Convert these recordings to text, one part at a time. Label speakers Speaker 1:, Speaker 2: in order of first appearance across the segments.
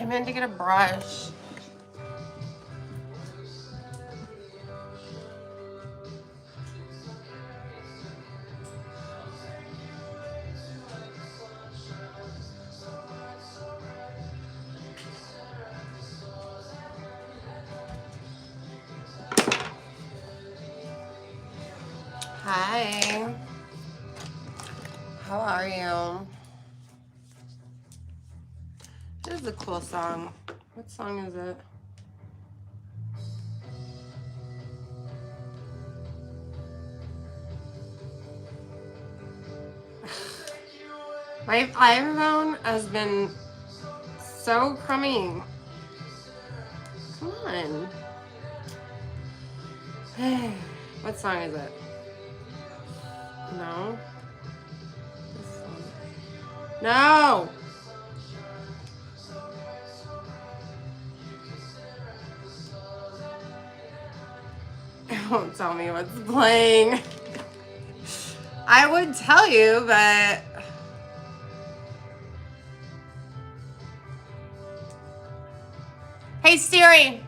Speaker 1: I meant to get a brush. Hi. How are you? This is a cool song. What song is it? My iPhone has been so crummy. Come on. What song is it? No. This song. No! It won't tell me what's playing. I would tell you, but... Hey Siri!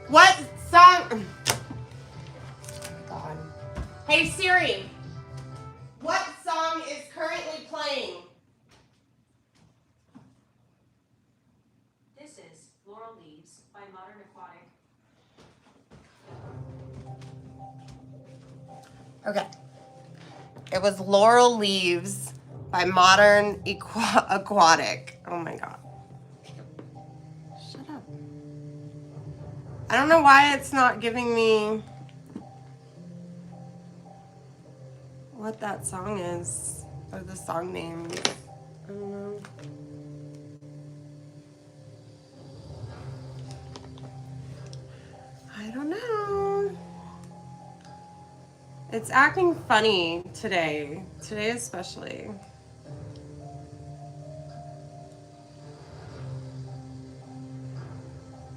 Speaker 1: What song? Oh my God. Hey Siri! What song is currently playing?
Speaker 2: This is Laurel Leaves by Modern Aquatic.
Speaker 1: Okay. It was Laurel Leaves by Modern Aquatic. Oh my God. Shut up. I don't know why it's not giving me what that song is, or the song name. I don't know. I don't know. It's acting funny today. Today especially.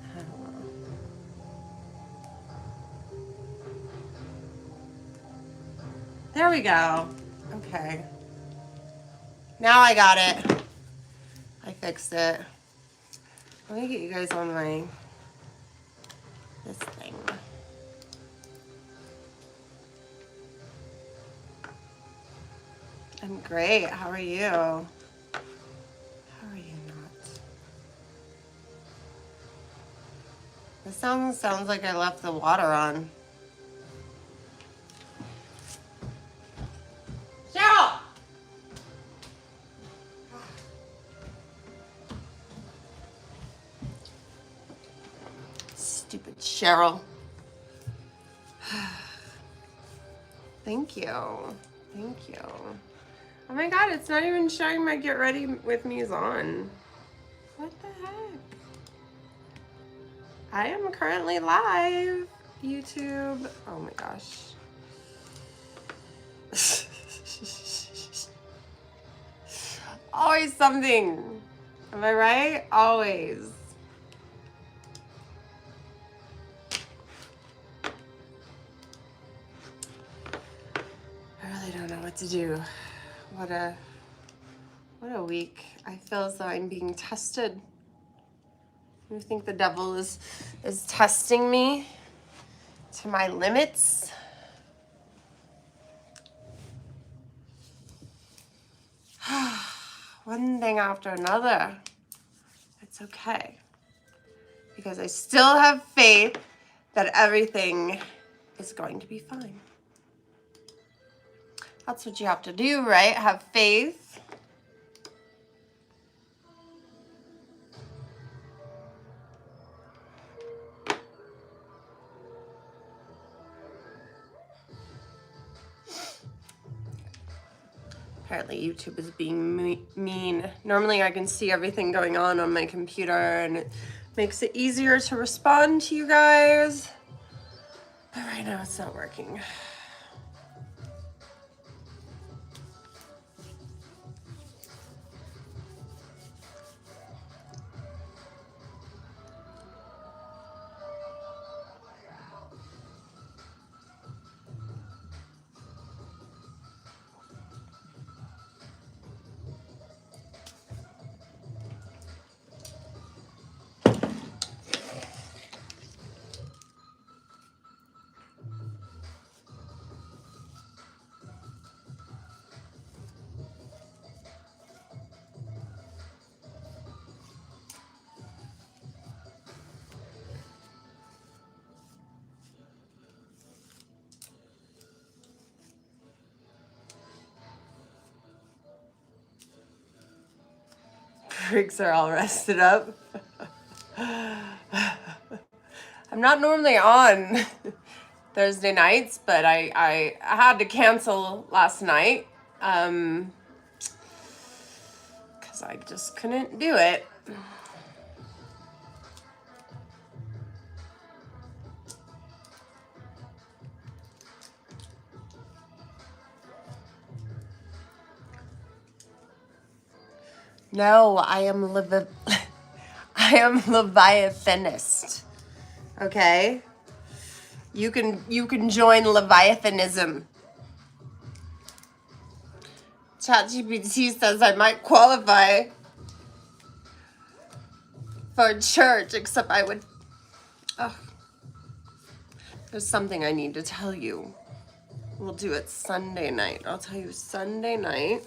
Speaker 1: I don't know. There we go. Okay. Now I got it. I fixed it. Let me get you guys on my this thing. I'm great. How are you? How are you not? This sounds like I left the water on. Cheryl! Stupid Cheryl. Thank you. Thank you. Oh my God, it's not even showing my Get Ready With Me's on. What the heck? I am currently live. YouTube. Oh my gosh. Always something. Am I right? Always. I really don't know what to do. What a week. I feel as though I'm being tested. You think the devil is testing me to my limits? One thing after another. It's okay. Because I still have faith that everything is going to be fine. That's what you have to do, right? Have faith. Apparently YouTube is being mean. Normally I can see everything going on my computer and it makes it easier to respond to you guys. But right now it's not working. freaks are all rested up. I'm not normally on Thursday nights, but I had to cancel last night because I just couldn't do it. No, I am Leviathanist. Okay? You can join Leviathanism. ChatGPT says I might qualify for a church, except I would... Oh, there's something I need to tell you. We'll do it Sunday night. I'll tell you Sunday night.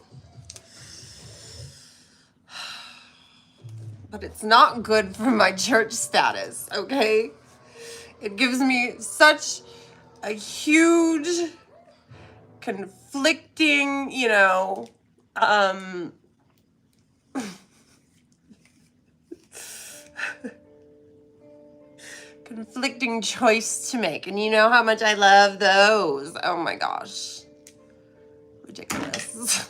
Speaker 1: But it's not good for my church status, okay? It gives me such a huge, conflicting, conflicting choice to make. And you know how much I love those. Oh my gosh. Ridiculous.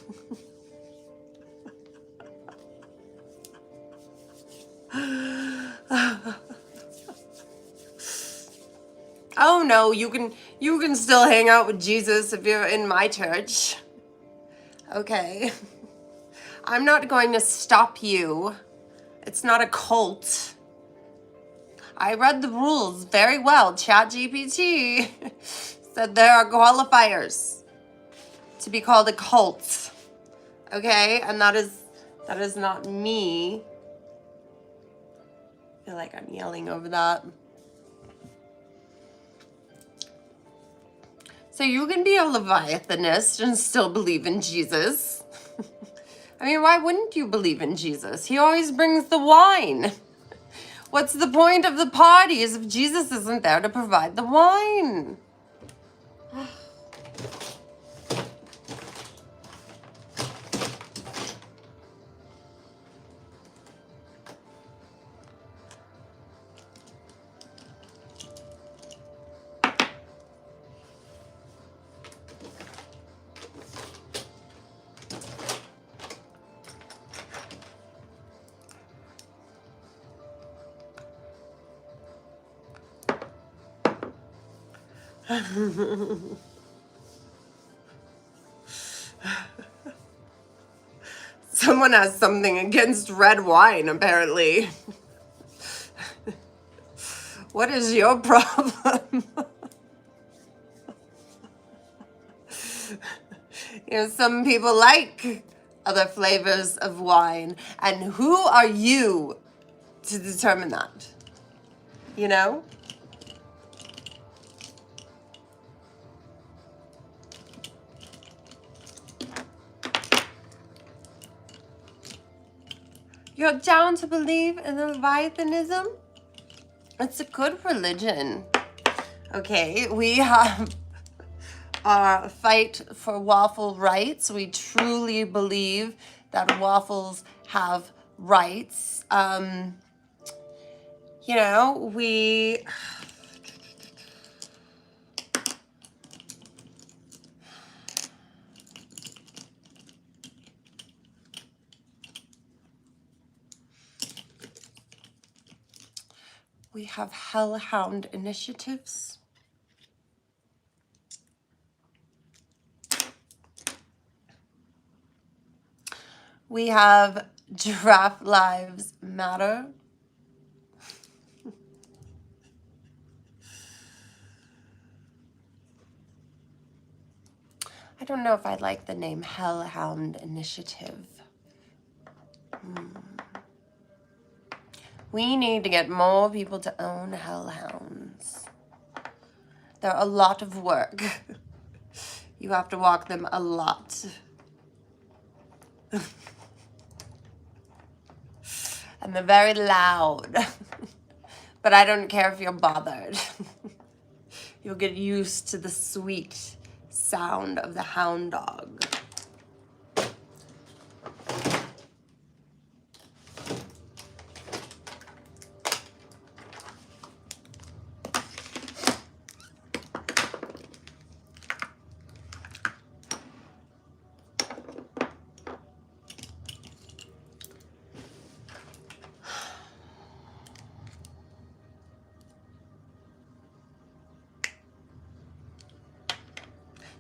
Speaker 1: Oh no, you can still hang out with Jesus if you're in my church. Okay. I'm not going to stop you. It's not a cult. I read the rules very well. ChatGPT said there are qualifiers to be called a cult. Okay? And that is not me. I feel like I'm yelling over that. So you can be a Leviathanist and still believe in Jesus. I mean, why wouldn't you believe in Jesus? He always brings the wine. What's the point of the parties if Jesus isn't there to provide the wine? Someone has something against red wine, apparently. What is your problem? Some people like other flavors of wine. And who are you to determine that? You know? You're down to believe in Leviathanism? It's a good religion. Okay, we have our fight for waffle rights. We truly believe that waffles have rights. We have Hellhound initiatives. We have Giraffe Lives Matter. I don't know if I like the name Hellhound Initiative. We need to get more people to own hellhounds. They're a lot of work. You have to walk them a lot. And they're very loud. But I don't care if you're bothered. You'll get used to the sweet sound of the hound dog.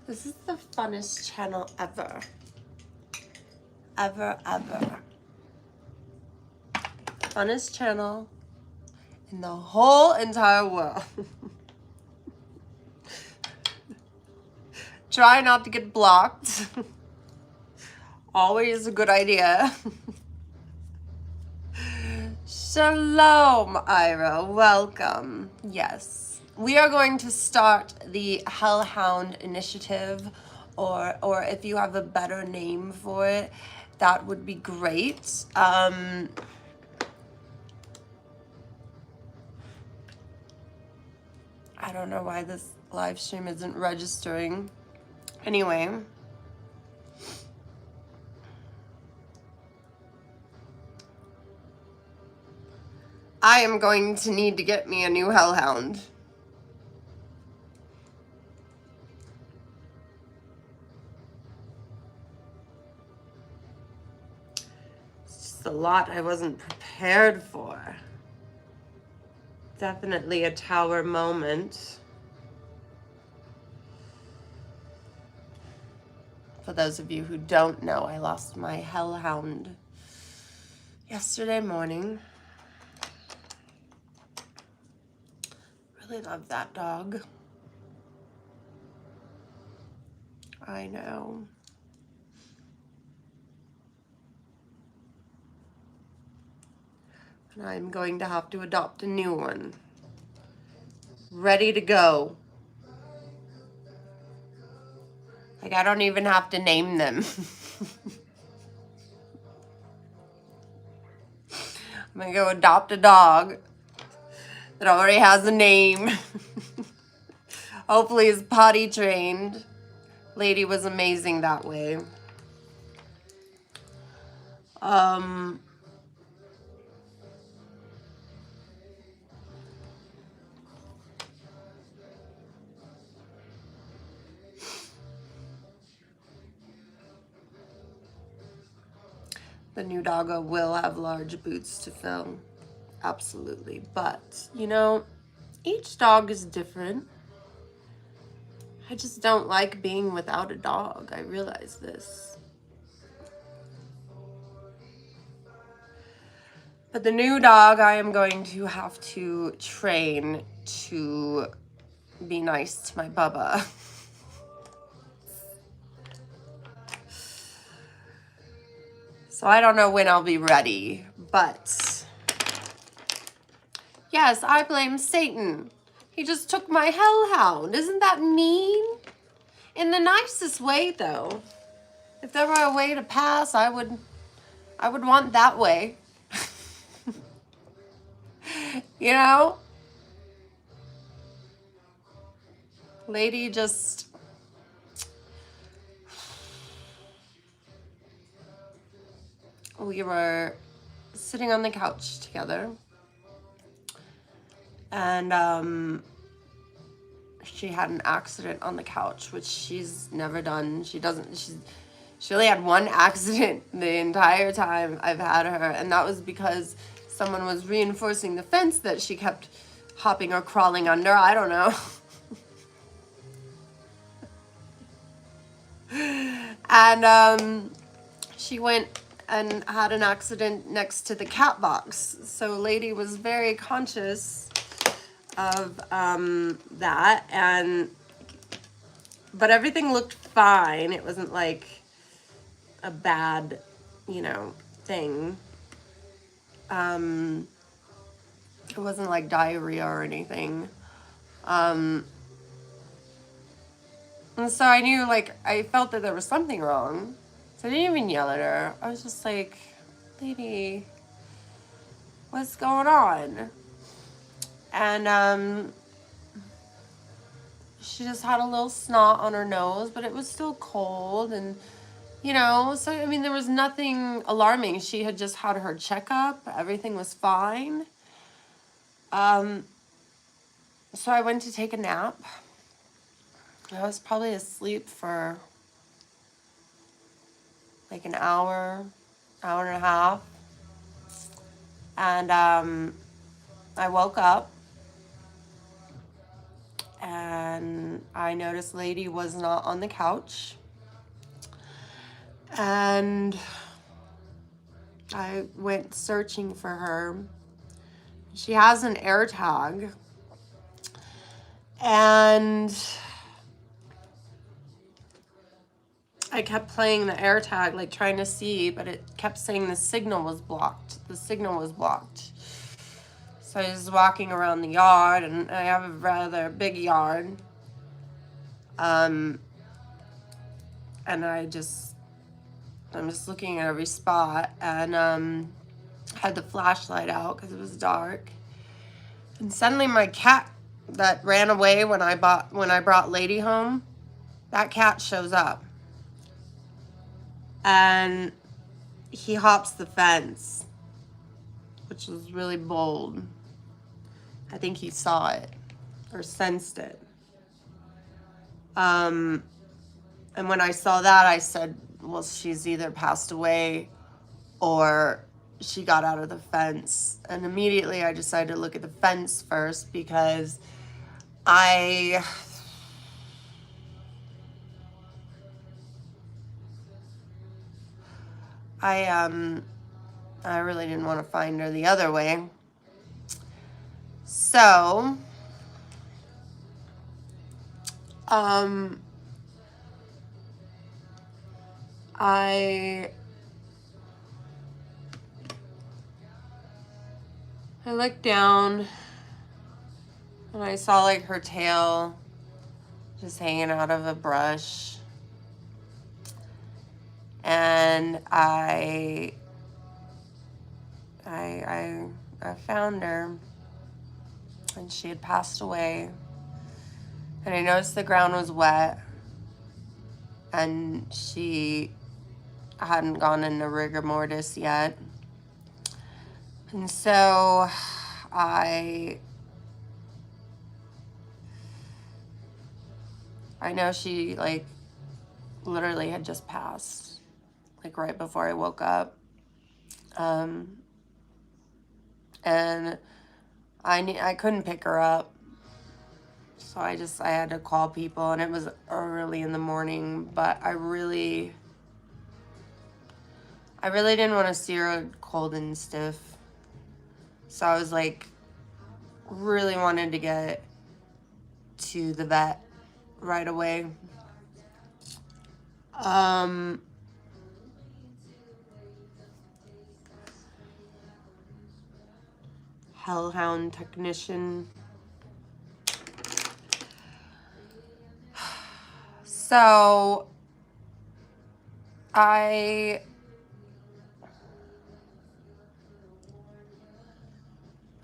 Speaker 1: This is the funnest channel ever. Ever, ever. Funnest channel in the whole entire world. Try not to get blocked. Always a good idea. Shalom, Ira. Welcome. Yes. We are going to start the Hellhound initiative, or if you have a better name for it, that would be great. I don't know why this live stream isn't registering. Anyway. I am going to need to get me a new Hellhound. It's just a lot I wasn't prepared for. Definitely a tower moment. For those of you who don't know, I lost my Hellhound yesterday morning. Really love that dog. I know. And I'm going to have to adopt a new one. Ready to go. Like, I don't even have to name them. I'm gonna go adopt a dog that already has a name. Hopefully is potty trained. Lady was amazing that way. The new doggo will have large boots to fill. Absolutely. But, you know, each dog is different. I just don't like being without a dog. I realize this. But the new dog I am going to have to train to be nice to my Bubba. So I don't know when I'll be ready, but yes, I blame Satan. He just took my Hellhound. Isn't that mean? In the nicest way, though. If there were a way to pass, I would want that way. You know? Lady just... We were sitting on the couch together. And, she had an accident on the couch, which she's never done. She only had one accident the entire time I've had her, and that was because someone was reinforcing the fence that she kept hopping or crawling under. I don't know. And she went and had an accident next to the cat box. So Lady was very conscious of that, but everything looked fine. It wasn't like a bad, you know, thing. It wasn't like diarrhea or anything. And so I knew, like, I felt that there was something wrong. So I didn't even yell at her. I was just like, Lady, what's going on? And she just had a little snot on her nose, but it was still cold, and you know, so I mean, there was nothing alarming. She had just had her checkup. Everything was fine. So I went to take a nap. I was probably asleep for like an hour and a half. And I woke up and I noticed Lady was not on the couch. And I went searching for her. She has an air tag. And I kept playing the air tag, like trying to see, but it kept saying the signal was blocked. The signal was blocked. So I was walking around the yard, and I have a rather big yard. And I'm just looking at every spot, and had the flashlight out because it was dark. And suddenly my cat that ran away when I brought Lady home, that cat shows up. And he hops the fence, which was really bold. I think he saw it or sensed it. And when I saw that, I said, well, she's either passed away or she got out of the fence. And immediately I decided to look at the fence first because I really didn't want to find her the other way. So, I looked down and I saw like her tail just hanging out of a brush. And I found her, and she had passed away. And I noticed the ground was wet, and she hadn't gone into rigor mortis yet. And so I know she like literally had just passed, like right before I woke up. And I couldn't pick her up. So I had to call people, and it was early in the morning, but I really didn't want to see her cold and stiff. So I was like, really wanted to get to the vet right away. Hellhound technician. So I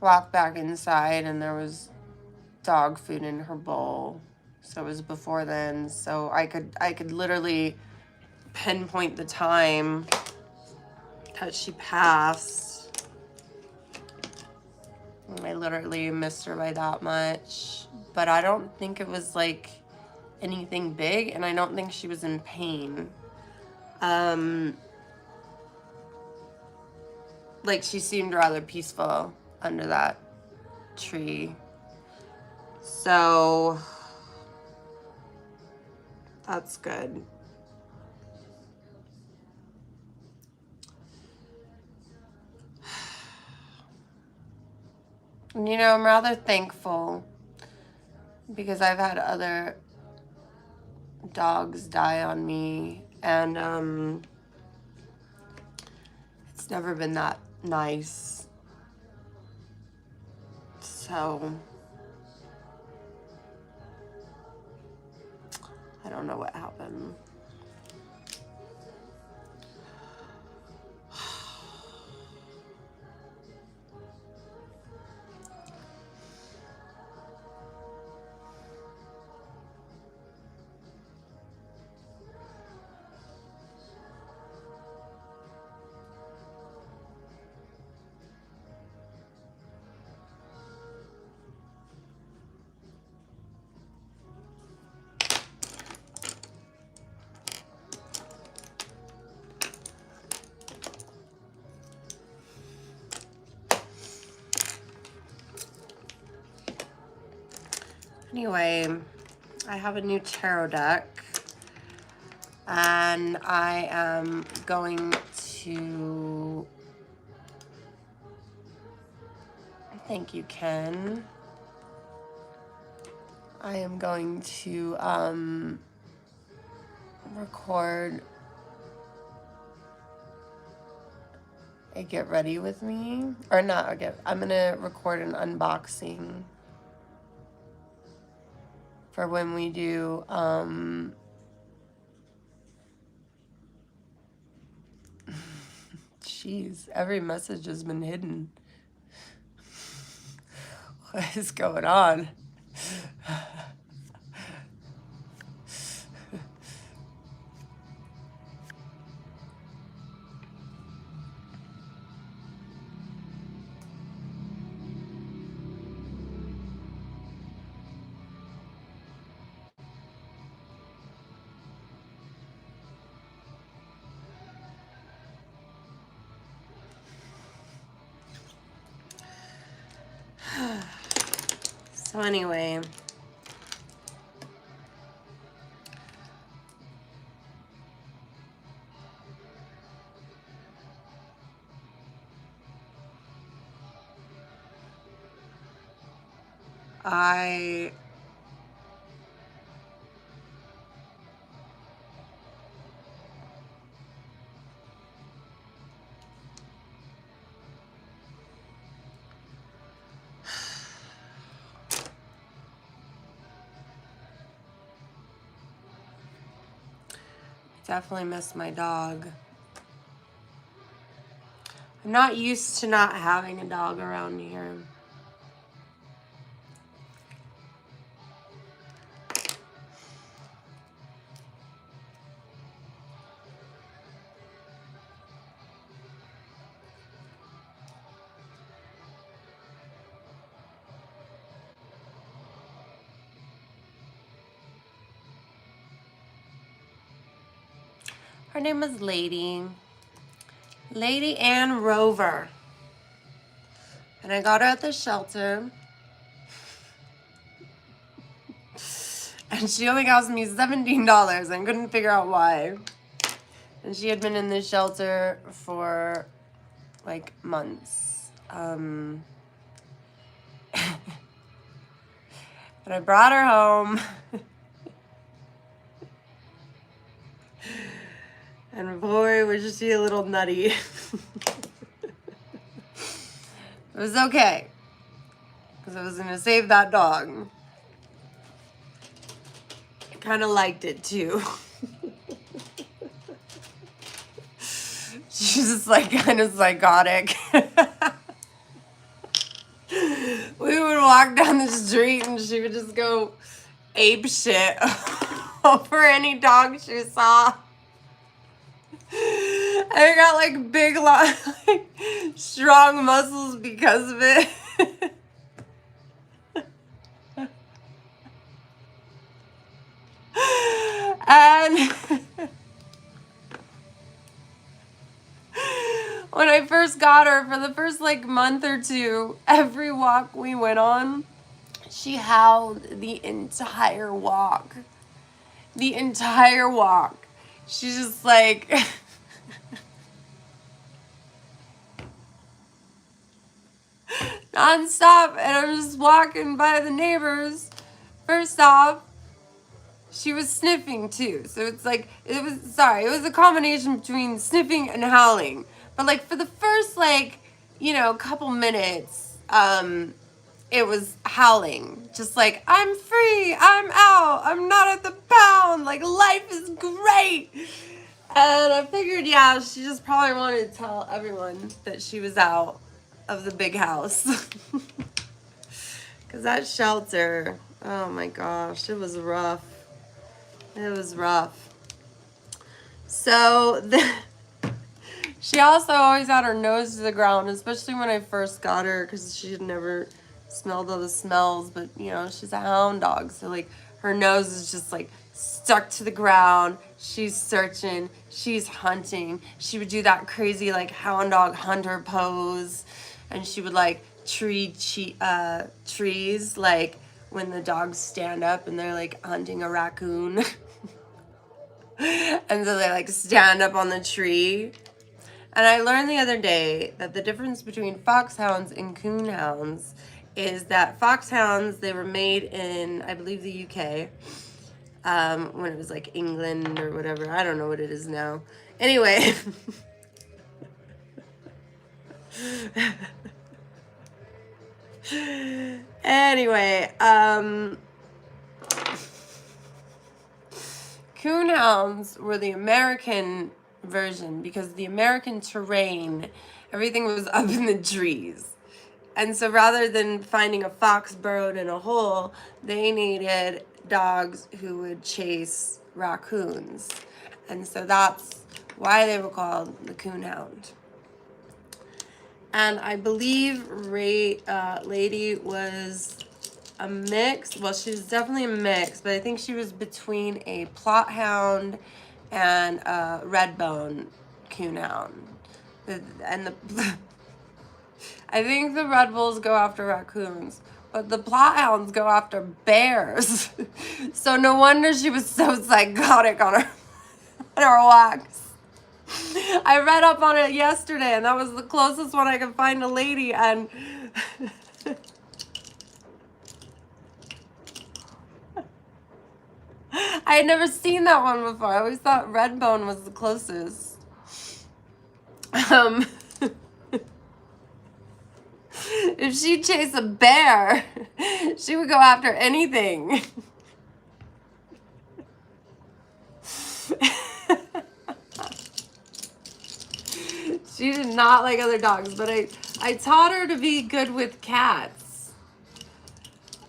Speaker 1: walked back inside, and there was dog food in her bowl. So it was before then. So I could literally pinpoint the time that she passed. I literally missed her by that much. But I don't think it was like anything big, and I don't think she was in pain. Like she seemed rather peaceful under that tree. So that's good. And, you know, I'm rather thankful because I've had other dogs die on me, and it's never been that nice. So I don't know what happened. Anyway, I have a new tarot deck. And I am going to... Thank you, Ken. I am going to record a get ready with me. Or not, okay, I'm going to record an unboxing for when we do... Jeez, every message has been hidden. What is going on? So anyway, definitely miss my dog. I'm not used to not having a dog around here. Her name was Lady Ann Rover. And I got her at the shelter. And she only cost me $17. I couldn't figure out why. And she had been in the shelter for like months. And I brought her home. And boy, was she a little nutty. It was okay, because I was going to save that dog. I kind of liked it too. She's just like kind of psychotic. We would walk down the street and she would just go ape shit over any dog she saw. I got like big, like, strong muscles because of it. And when I first got her, for the first like month or two, every walk we went on, she howled the entire walk. The entire walk. She's just like... non-stop, and I'm just walking by the neighbors. First off, she was sniffing too, so it's like, it was a combination between sniffing and howling. But like for the first like, couple minutes, it was howling. Just like, I'm free, I'm out, I'm not at the pound, like life is great. And I figured, yeah, she just probably wanted to tell everyone that she was out of the big house. Because that shelter, oh my gosh, it was rough. It was rough. So she also always had her nose to the ground, especially when I first got her, because she had never smelled all the smells. But she's a hound dog, so like her nose is just like stuck to the ground. She's searching, she's hunting. She would do that crazy like hound dog hunter pose, and she would like trees like when the dogs stand up and they're like hunting a raccoon. And so they like stand up on the tree. And I learned the other day that the difference between foxhounds and coonhounds is that foxhounds, they were made in, I believe, the UK, when it was like England or whatever. I don't know what it is now. Anyway. Anyway, coonhounds were the American version because the American terrain, everything was up in the trees. And so rather than finding a fox burrowed in a hole, they needed dogs who would chase raccoons. And so that's why they were called the coonhound. And I believe Lady was a mix. Well, she was definitely a mix, but I think she was between a plot hound and a redbone coonhound. I think the Red Bulls go after raccoons, but the plot hounds go after bears. So no wonder she was so psychotic on her walks. I read up on it yesterday, and that was the closest one I could find to Lady, and I had never seen that one before. I always thought Redbone was the closest. If she'd chase a bear, she would go after anything. She did not like other dogs, but I taught her to be good with cats.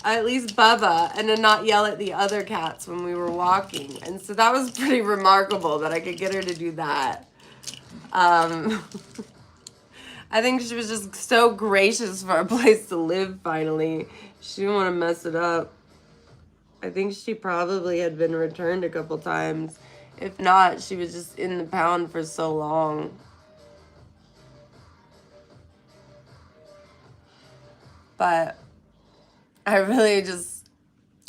Speaker 1: At least Bubba, and to not yell at the other cats when we were walking. And so that was pretty remarkable that I could get her to do that. I think she was just so gracious for a place to live finally. She didn't want to mess it up. I think she probably had been returned a couple times. If not, she was just in the pound for so long. But I really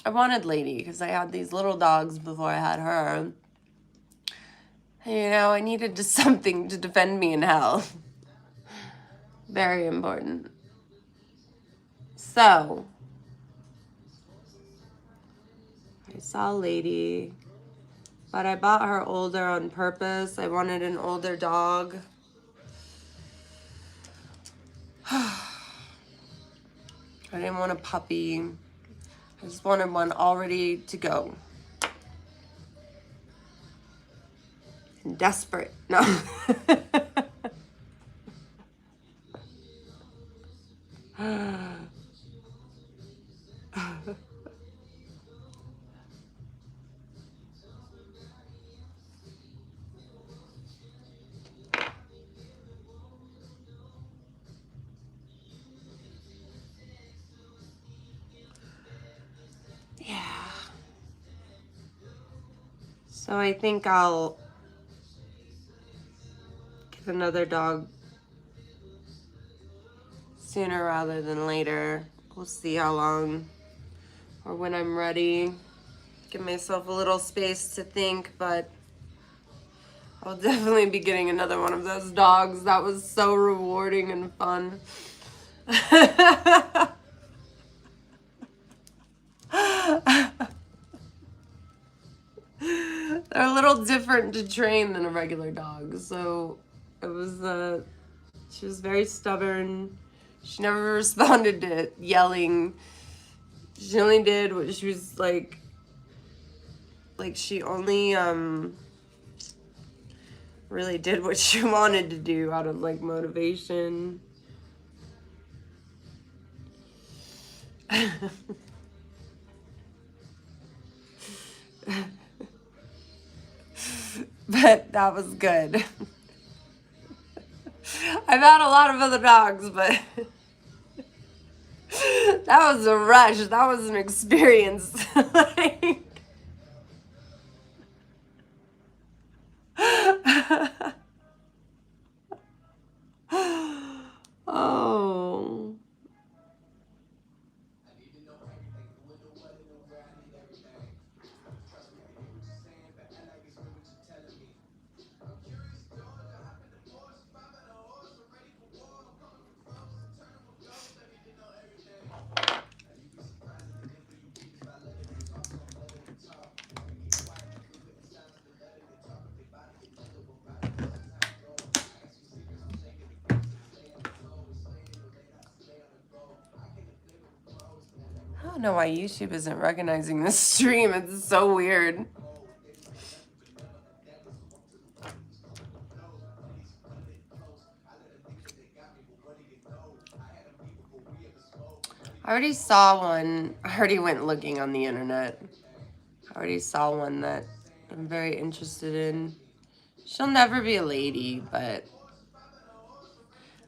Speaker 1: I wanted Lady because I had these little dogs before I had her. You know, I needed just something to defend me in hell. Very important. So, I saw Lady, but I bought her older on purpose. I wanted an older dog. I didn't want a puppy. I just wanted one all ready to go. And desperate. No. Yeah. So I think I'll get another dog sooner rather than later. We'll see how long or when I'm ready. Give myself a little space to think, but I'll definitely be getting another one of those dogs. That was so rewarding and fun. They're a little different to train than a regular dog. So it was, she was very stubborn. She never responded to yelling. She only did what she was like she only, really did what she wanted to do out of like motivation. But that was good. I've had a lot of other dogs, but that was a rush. That was an experience. Like, oh. know why YouTube isn't recognizing this stream. It's so weird. I already saw one. I already went looking on the internet. I already saw one that I'm very interested in. She'll never be a lady, but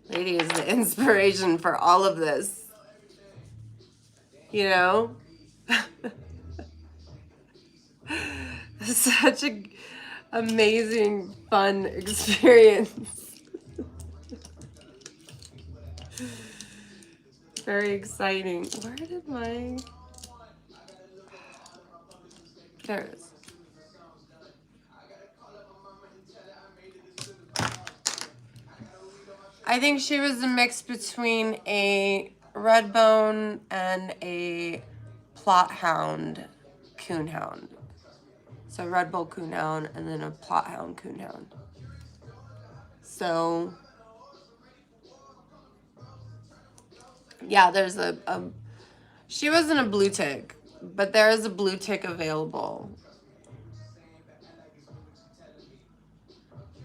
Speaker 1: lady is the inspiration for all of this. You know? Such a amazing, fun experience. Very exciting. Where did my... There it is. I think she was a mix between a redbone and a plot hound coonhound. So Red Bull coonhound and then a plot hound coonhound. So yeah, there's a she wasn't a blue tick, but there is a blue tick available.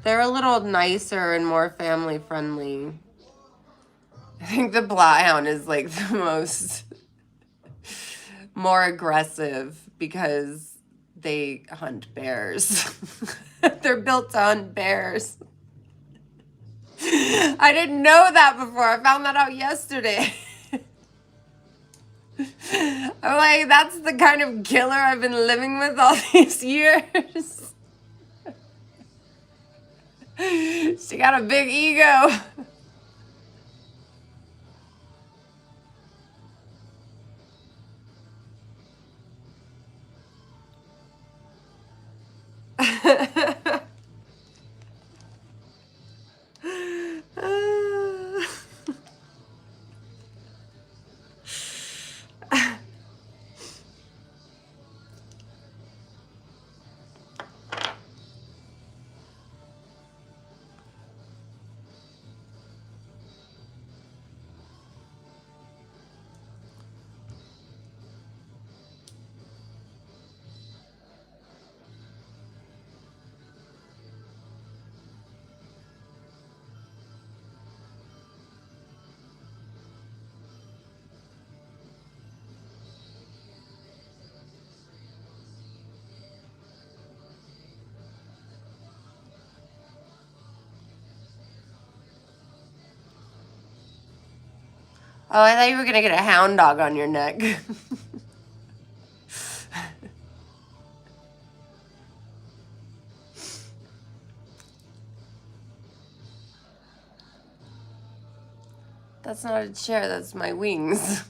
Speaker 1: They're a little nicer and more family friendly. I think the plot hound is like the most more aggressive because they hunt bears. They're built to hunt bears. I didn't know that before. I found that out yesterday. I'm like, that's the kind of killer I've been living with all these years. She got a big ego. Oh, I thought you were gonna get a hound dog on your neck. That's not a chair, that's my wings.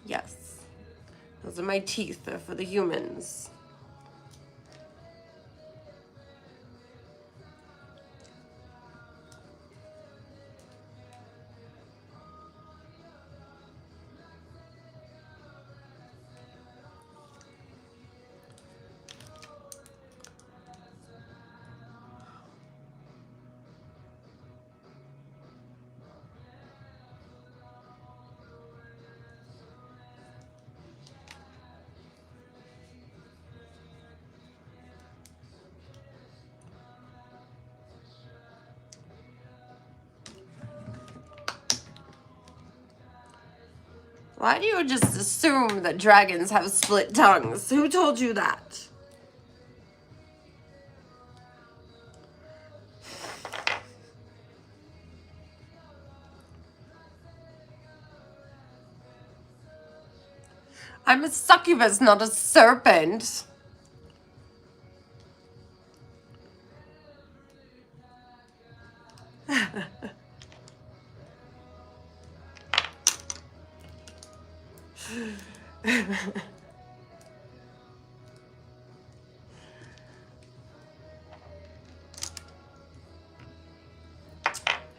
Speaker 1: Yes. Those are my teeth. They're for the humans. Why do you just assume that dragons have split tongues? Who told you that? I'm a succubus, not a serpent.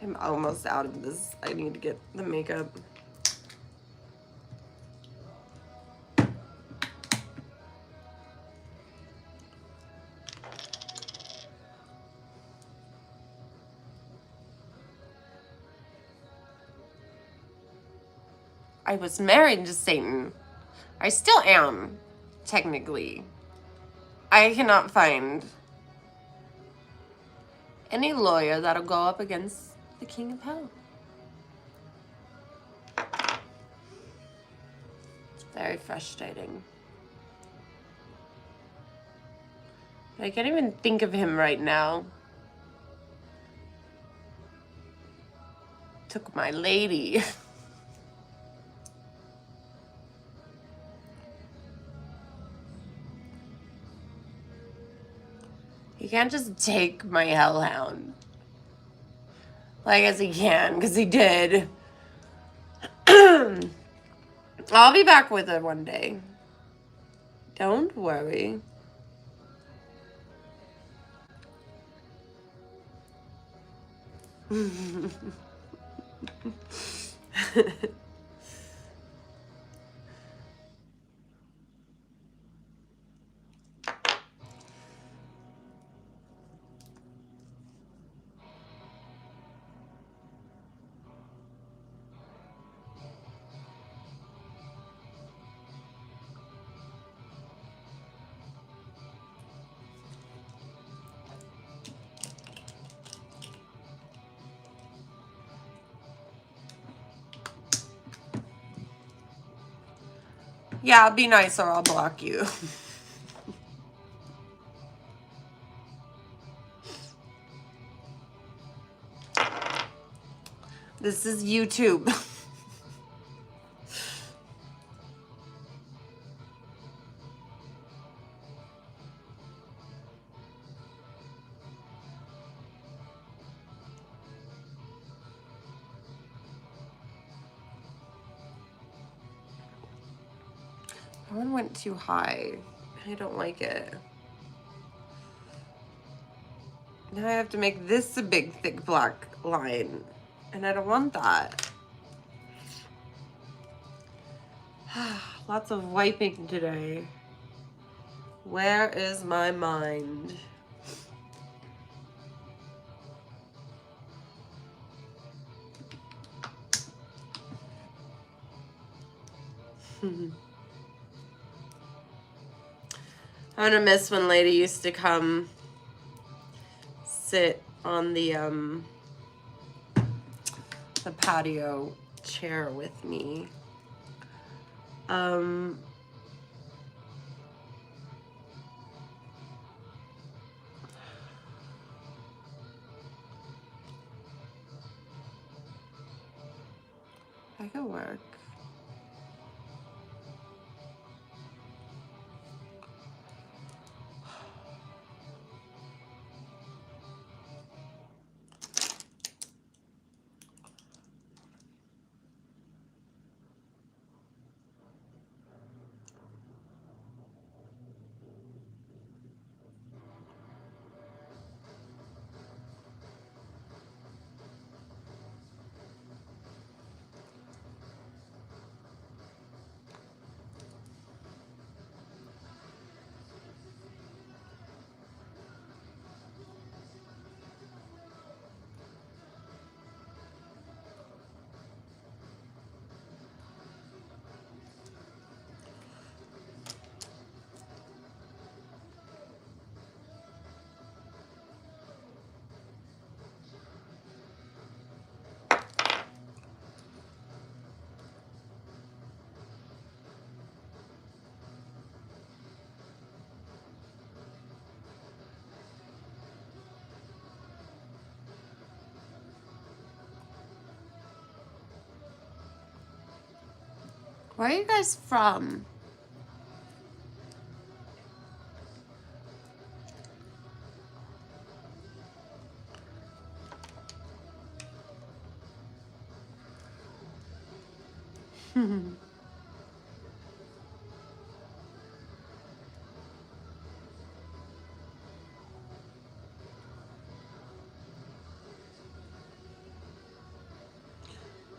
Speaker 1: I'm almost out of this. I need to get the makeup. I was married to Satan. I still am, technically. I cannot find any lawyer that'll go up against the King of Hell. Very frustrating. I can't even think of him right now. Took my lady. He can't just take my Hellhound. Well, I guess he can, because he did. I'll be back with her one day. Don't worry. Yeah, be nice or I'll block you. This is YouTube. That one went too high. I don't like it. Now I have to make this a big, thick black line. And I don't want that. Lots of wiping today. Where is my mind? I'm gonna miss when Lady used to come sit on the patio chair with me. I could work. Where are you guys from?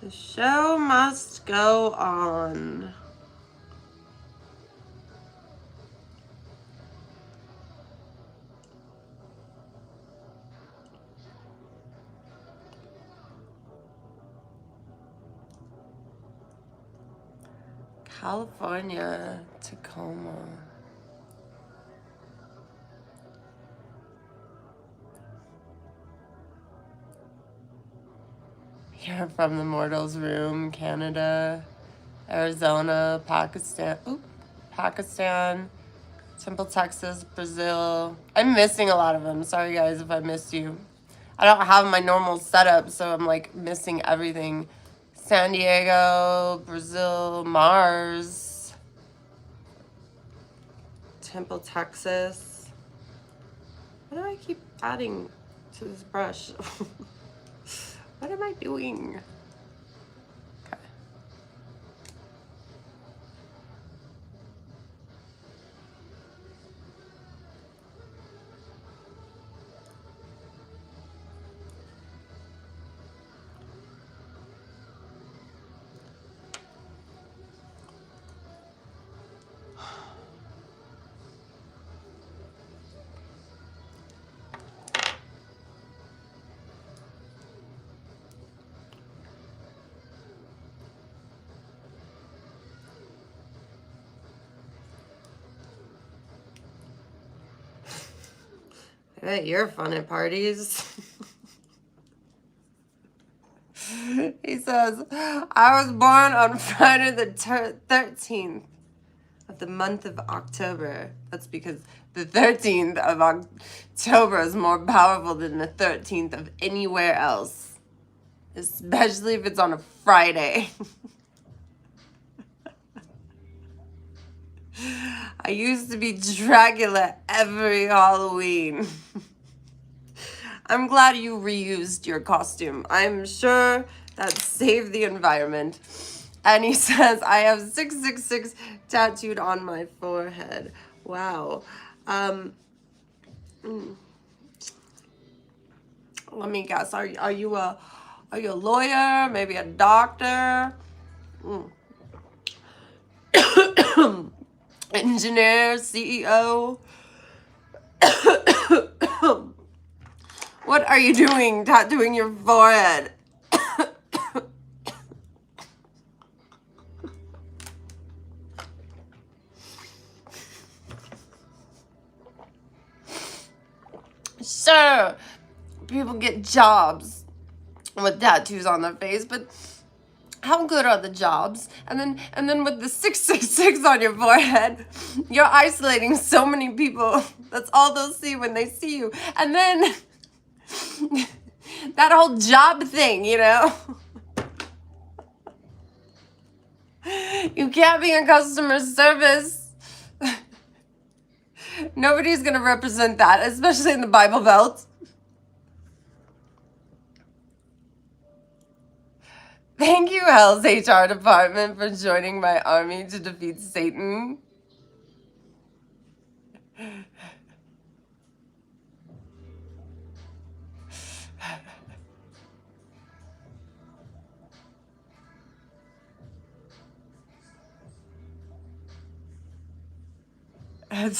Speaker 1: The show must go on. California, Tacoma. You're from the Mortal's Room, Canada, Arizona, Pakistan. Oop, Pakistan, Temple, Texas, Brazil. I'm missing a lot of them. Sorry guys if I missed you. I don't have my normal setup, so I'm like missing everything. San Diego, Brazil, Mars, Temple, Texas. Why do I keep adding to this brush? What am I doing? Okay. I bet you're fun at parties. He says, I was born on Friday the 13th of the month of October. That's because the 13th of October is more powerful than the 13th of anywhere else. Especially if it's on a Friday. I used to be Dracula every Halloween. I'm glad you reused your costume. I'm sure that saved the environment. And he says, I have 666 tattooed on my forehead. Wow. Let me guess. Are you a lawyer? Maybe a doctor? Engineer, CEO? What are you doing tattooing your forehead? Sure, people get jobs with tattoos on their face, but how good are the jobs? And then with the 666 on your forehead, you're isolating so many people. That's all they'll see when they see you. And then that whole job thing, you know? You can't be in customer service. Nobody's gonna represent that, especially in the Bible Belt. Thank you, Hell's HR department, for joining my army to defeat Satan.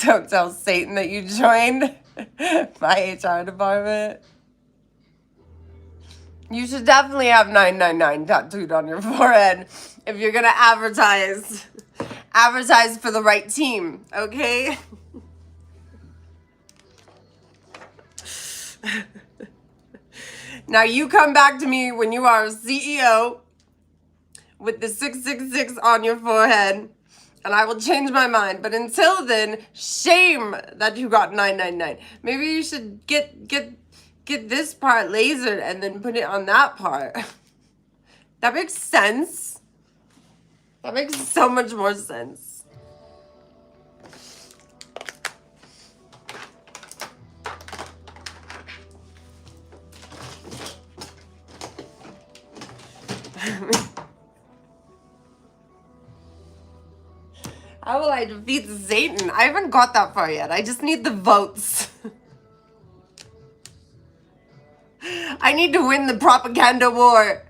Speaker 1: Don't tell Satan that you joined my HR department. You should definitely have 999 tattooed on your forehead if you're gonna advertise. Advertise for the right team, okay? Now you come back to me when you are a CEO with the 666 on your forehead, and I will change my mind. But until then, shame that you got 999. Maybe you should get this part lasered and then put it on that part. That makes sense. That makes so much more sense. How will I defeat Satan? I haven't got that far yet. I just need the votes. I need to win the propaganda war.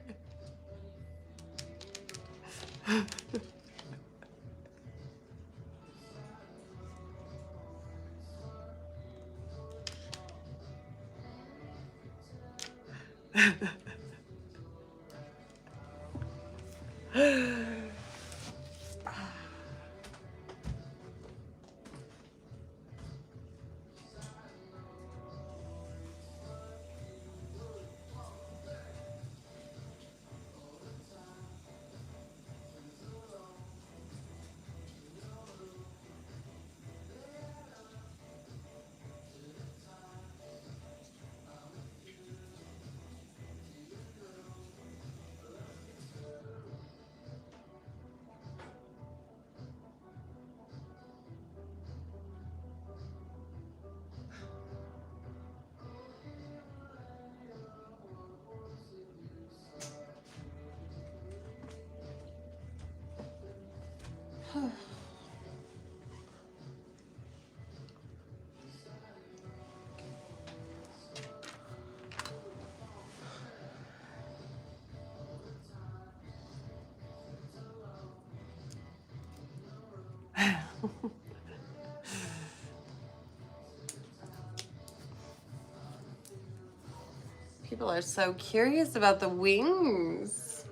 Speaker 1: People are so curious about the wings.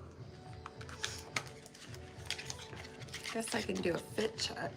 Speaker 1: Guess I can do a fit check.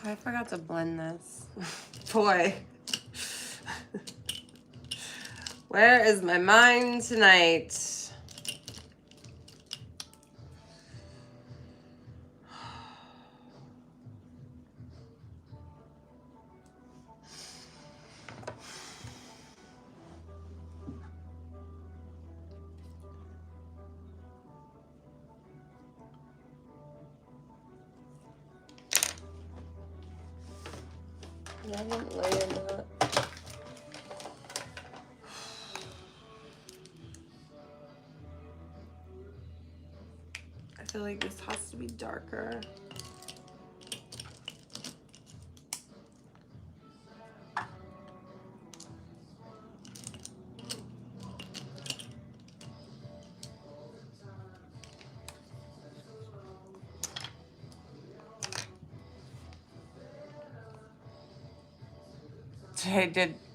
Speaker 1: I forgot to blend this. Boy. Where is my mind tonight? I haven't layered that. I feel like this has to be darker.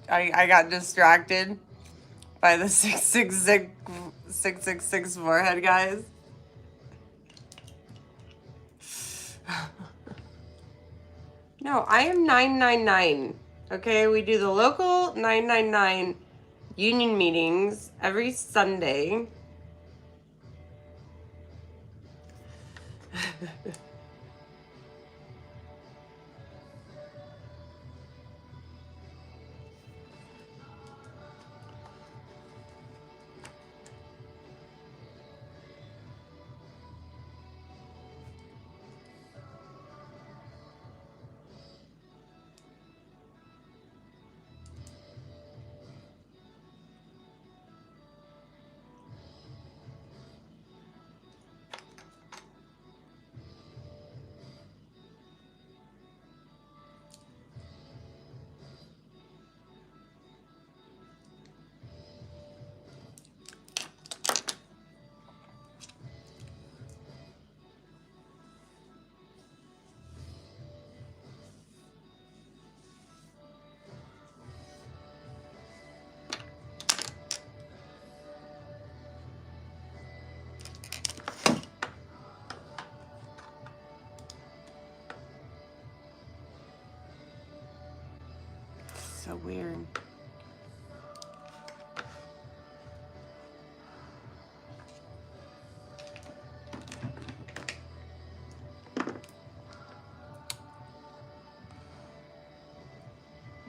Speaker 1: I got distracted by the 666 forehead, guys. No, I am 999. Okay, we do the local 999 union meetings every Sunday. So weird.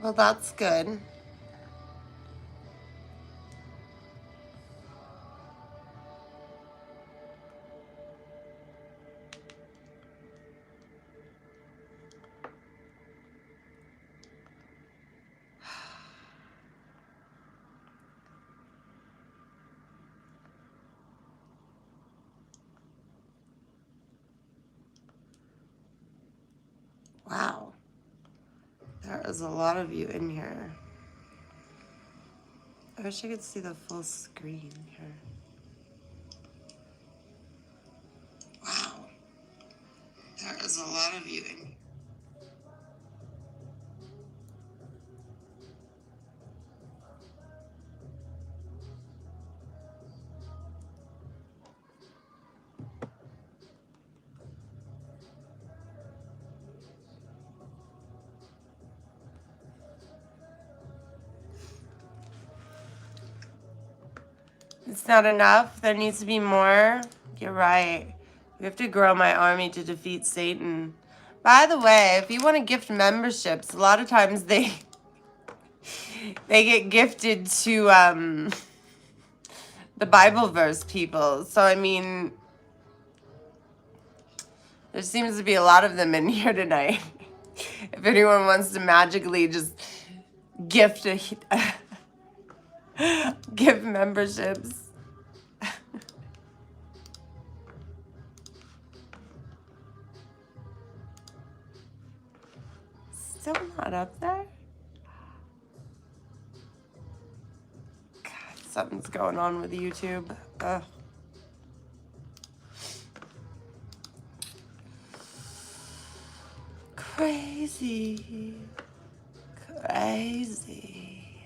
Speaker 1: Well, that's good. There is a lot of you in here. I wish I could see the full screen here. Wow. There is a lot of you in here. It's not enough. There needs to be more. You're right. We have to grow my army to defeat Satan. By the way, if you want to gift memberships, a lot of times they get gifted to the Bible verse people. So I mean, there seems to be a lot of them in here tonight. If anyone wants to magically just gift gift memberships. Still not up there? God, something's going on with YouTube. Ugh. Crazy. Crazy.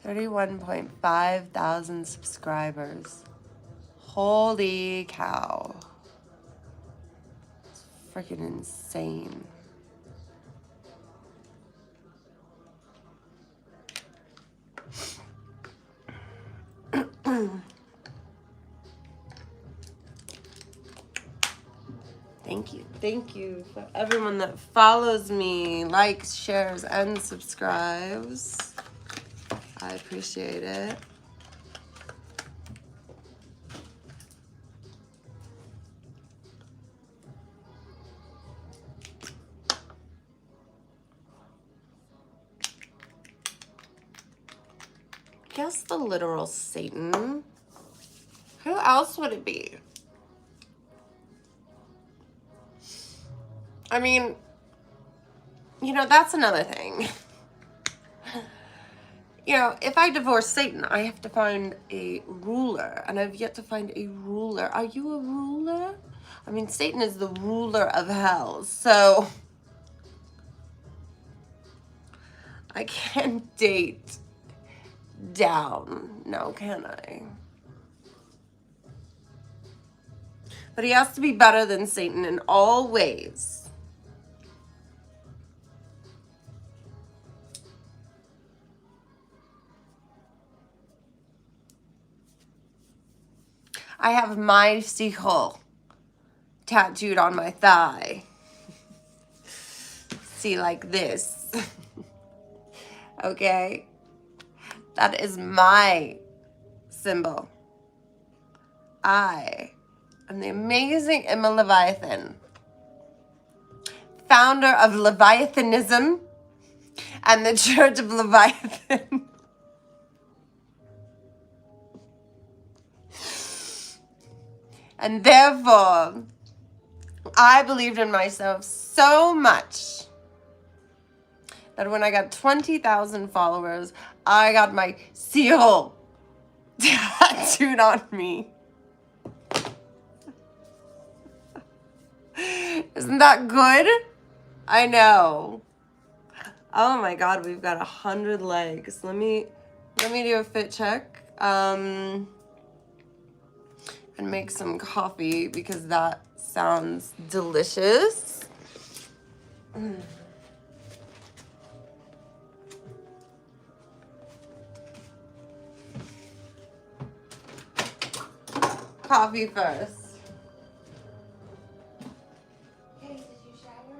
Speaker 1: $31.5 thousand subscribers. Holy cow. It's freaking insane. Thank you for everyone that follows me, likes, shares, and subscribes. I appreciate it. Guess the literal Satan. Who else would it be? I mean, you know, that's another thing. You know, if I divorce Satan, I have to find a ruler, and I've yet to find a ruler. Are you a ruler? I mean, Satan is the ruler of hell, so I can't date down. No, can I? But he has to be better than Satan in all ways. I have my sichel tattooed on my thigh. See, like this. Okay? That is my symbol. I am the amazing Emma Leviathan, founder of Leviathanism and the Church of Leviathan. And therefore, I believed in myself so much that when I got 20,000 followers, I got my seal tattooed on me. Isn't that good? I know. Oh my God, we've got 100 legs. Let me do a fit check. And make some coffee because that sounds delicious. Coffee first. Hey, did you shower?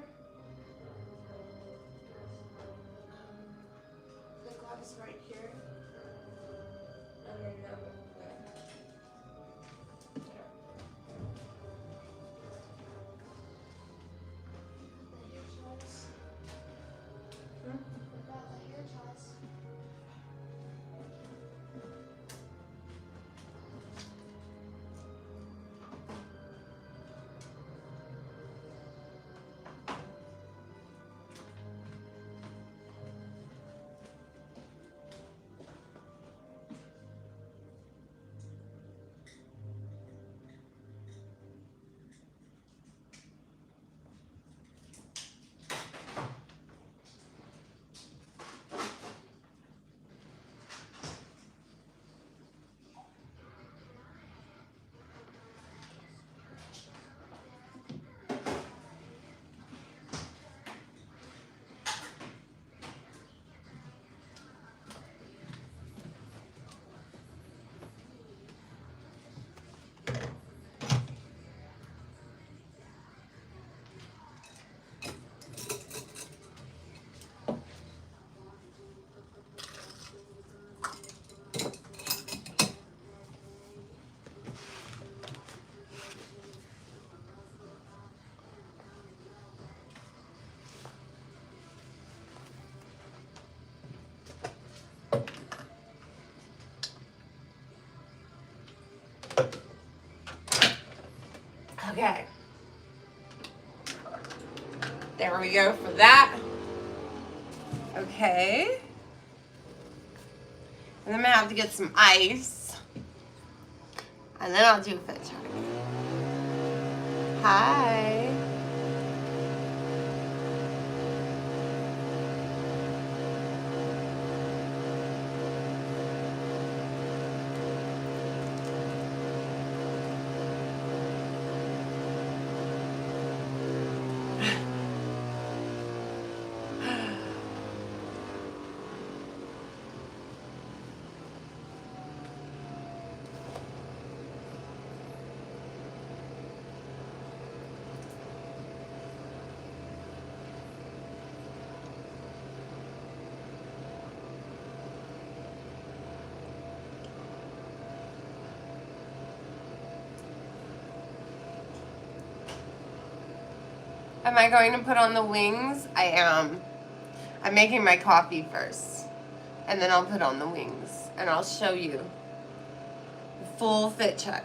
Speaker 1: The gloves right here. And then that one there. Okay. There we go for that. Okay. And then I'm gonna have to get some ice. And then I'll do a fit check. Hi. Am I going to put on the wings? I am. I'm making my coffee first. And then I'll put on the wings. And I'll show you the full fit check.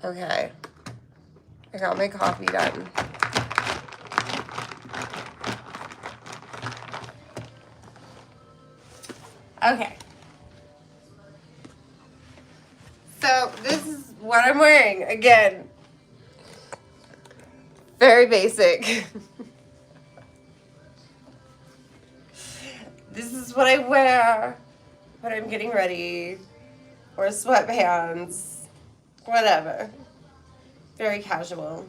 Speaker 1: Okay. I got my coffee done. Okay. So this is what I'm wearing. Again, very basic. This is what I wear when I'm getting ready. Or sweatpants. Whatever. Very casual.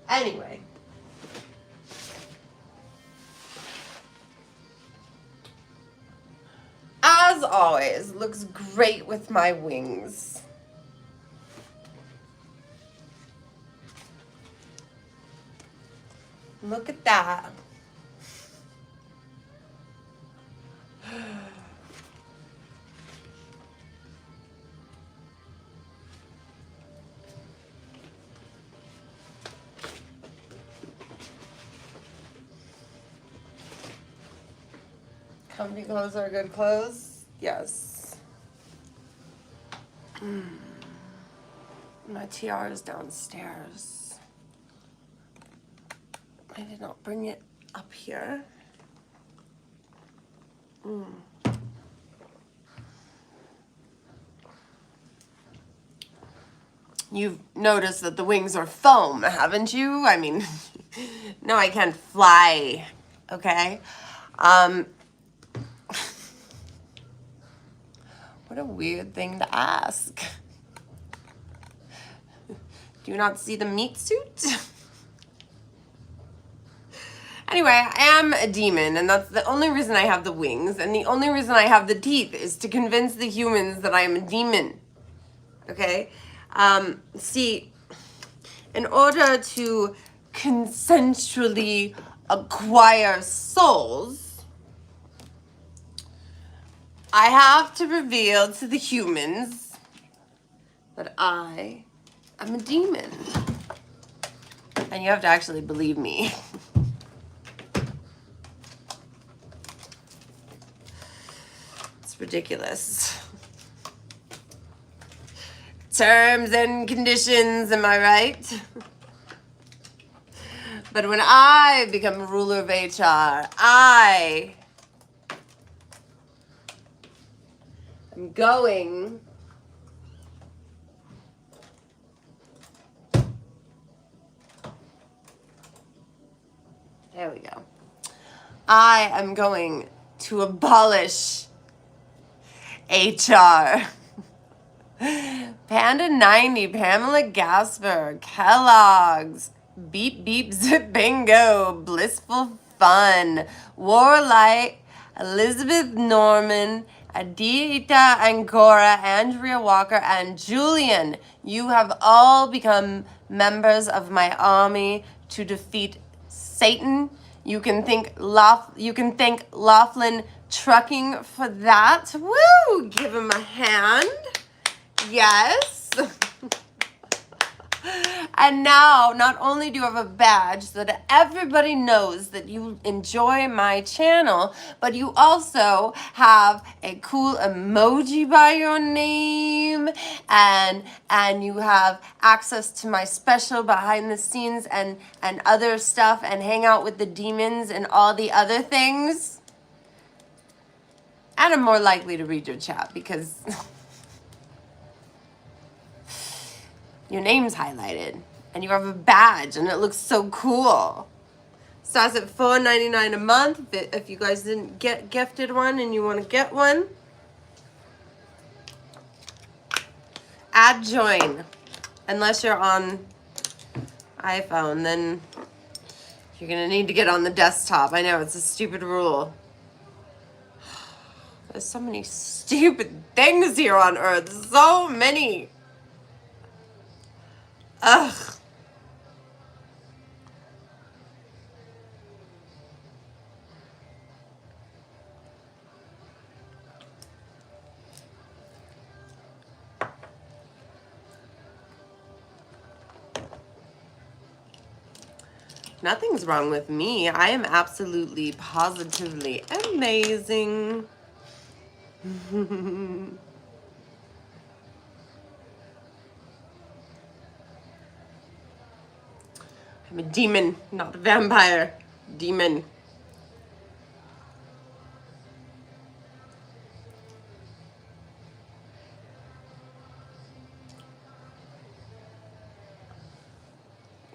Speaker 1: Anyway. As always, looks great with my wings. Look at that. Comfy clothes are good clothes? Yes. My tiara is downstairs. I did not bring it up here. You've noticed that the wings are foam, haven't you? I mean, no, I can't fly, okay? What a weird thing to ask. Do you not see the meat suit? Anyway, I am a demon, and that's the only reason I have the wings, and the only reason I have the teeth is to convince the humans that I am a demon. Okay? See, in order to consensually acquire souls, I have to reveal to the humans that I am a demon. And you have to actually believe me. It's ridiculous. Terms and conditions, am I right? But when I become ruler of HR, I am going there we go. I am going to abolish HR. Panda 90, Pamela Gasper, Kellogg's, Beep Beep Zip Bingo, Blissful Fun, Warlight, Elizabeth Norman, Adita Angora, Andrea Walker, and Julian. You have all become members of my army to defeat Satan. You can thank Laughlin Trucking for that. Woo! Give him a hand. Yes. And now, not only do you have a badge so that everybody knows that you enjoy my channel, but you also have a cool emoji by your name, and you have access to my special behind the scenes and other stuff, and hang out with the demons and all the other things. And I'm more likely to read your chat because your name's highlighted and you have a badge and it looks so cool. Starts at $4.99 a month. If you guys didn't get gifted one and you want to get one, add join. Unless you're on iPhone, then you're gonna need to get on the desktop. I know, it's a stupid rule. There's so many stupid things here on Earth. So many. Ugh. Nothing's wrong with me. I am absolutely, positively amazing. I'm a demon, not a vampire. Demon.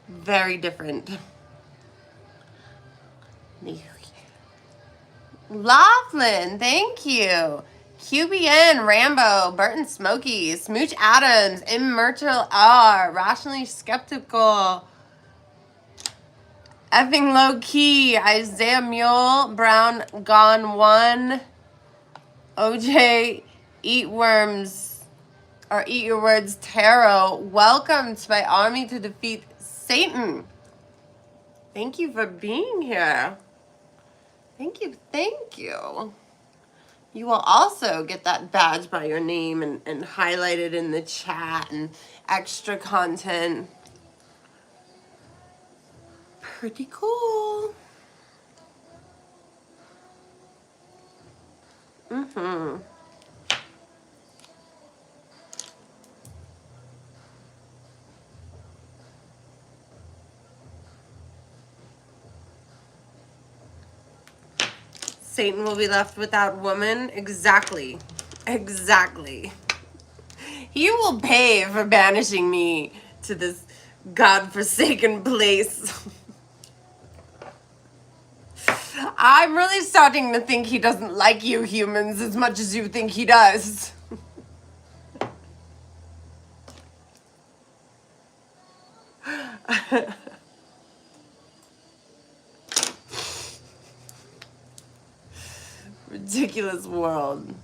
Speaker 1: Very different. Laughlin, thank you. QBN, Rambo, Burton Smokey, Smooch Adams, Immortal R, Rationally Skeptical, Effing Low Key, Isaiah Mule, Brown Gone One, OJ, Eat Worms, or Eat Your Words Tarot. Welcome to my army to defeat Satan. Thank you for being here. Thank you, thank you. You will also get that badge by your name and highlight it in the chat and extra content. Pretty cool. Mm-hmm. Satan will be left without woman. Exactly. Exactly. He will pay for banishing me to this godforsaken place. I'm really starting to think he doesn't like you humans as much as you think he does. Ridiculous world.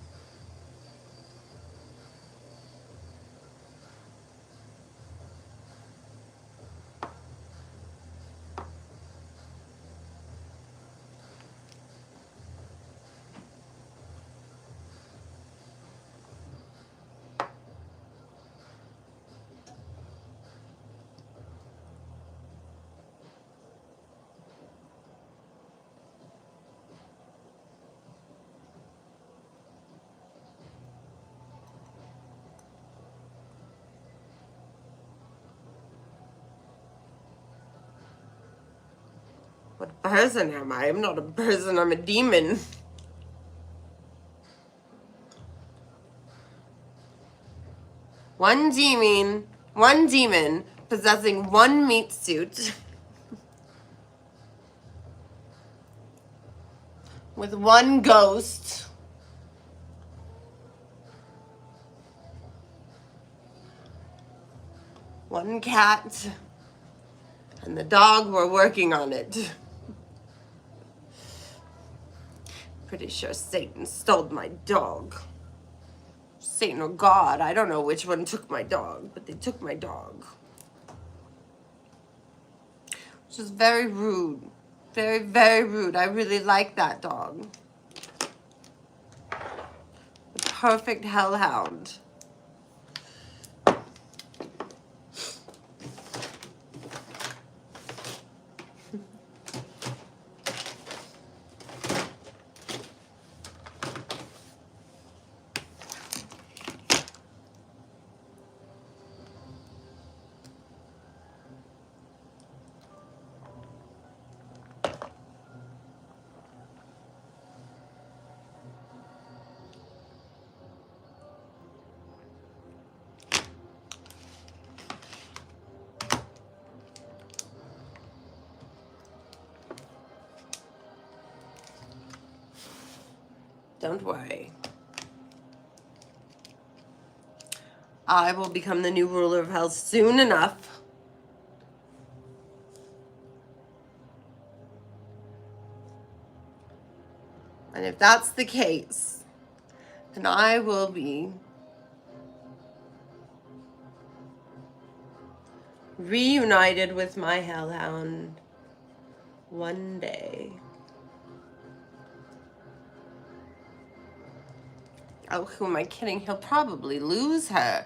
Speaker 1: What person am I? I'm not a person, I'm a demon. One demon possessing one meat suit with one ghost. One cat. And the dog, we're working on it. Pretty sure Satan stole my dog. Satan or God, I don't know which one took my dog, but they took my dog. Which is very rude. Very, very rude. I really like that dog. The perfect hellhound. Don't worry. I will become the new ruler of hell soon enough. And if that's the case, then I will be reunited with my hellhound one day. Oh, who am I kidding? He'll probably lose her.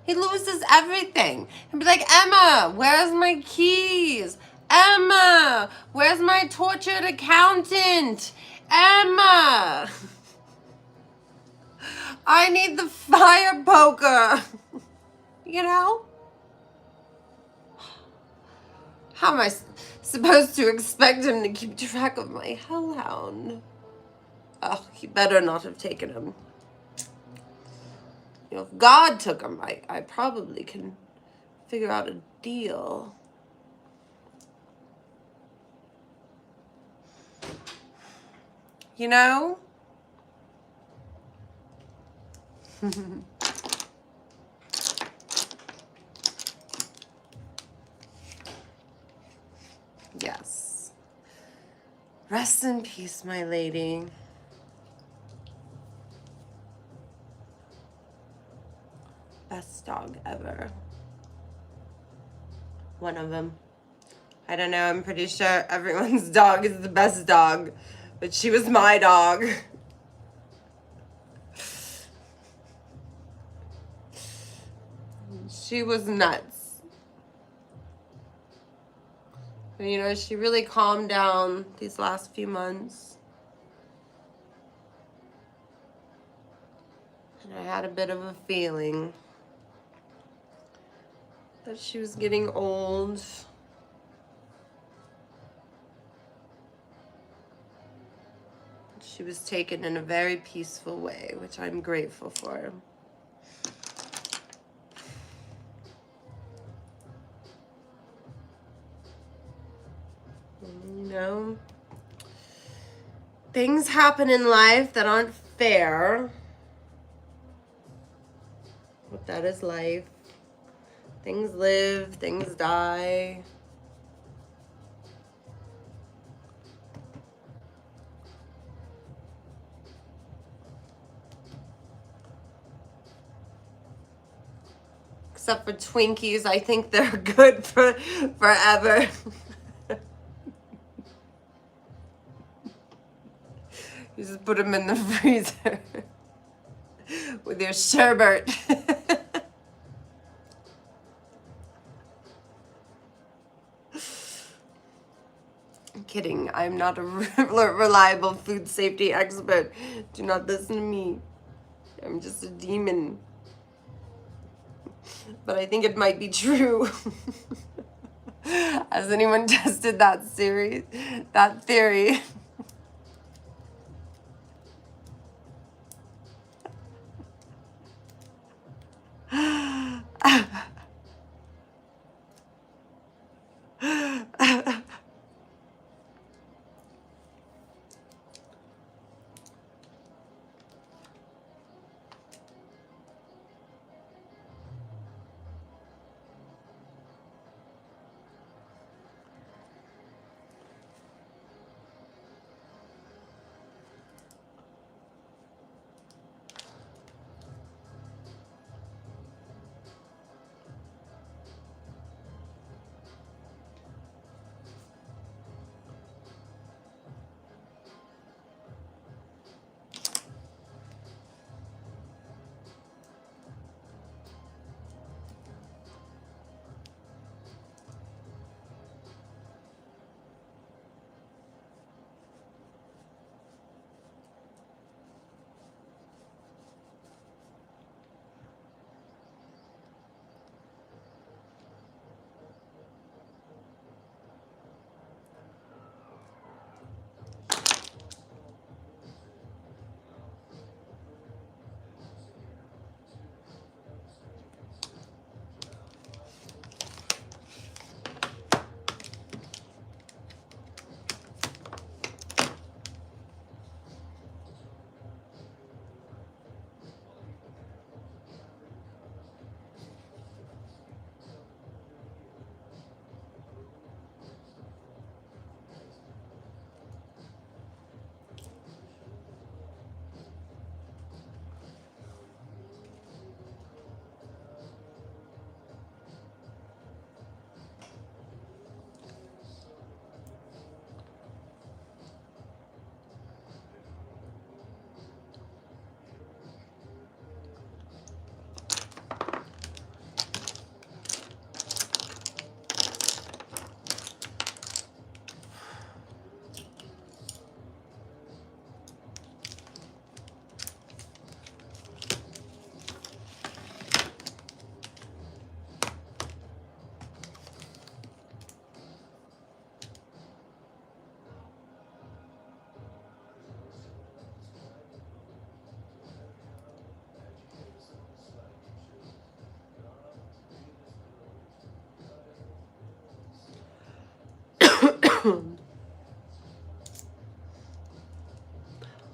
Speaker 1: He loses everything. He'll be like, Emma, where's my keys? Emma, where's my tortured accountant? Emma, I need the fire poker. You know? How am I supposed to expect him to keep track of my hellhound? Oh, he better not have taken him. You know, if God took him, I probably can figure out a deal. You know? Yes. Rest in peace, my lady. Best dog ever. One of them. I don't know, I'm pretty sure everyone's dog is the best dog, but she was my dog. She was nuts. But, you know, she really calmed down these last few months. And I had a bit of a feeling that she was getting old. She was taken in a very peaceful way, which I'm grateful for. You know, things happen in life that aren't fair. But that is life. Things live, things die. Except for Twinkies, I think they're good for forever. You just put them in the freezer with your sherbet. I'm kidding. I'm not a reliable food safety expert. Do not listen to me. I'm just a demon. But I think it might be true. Has anyone tested that theory?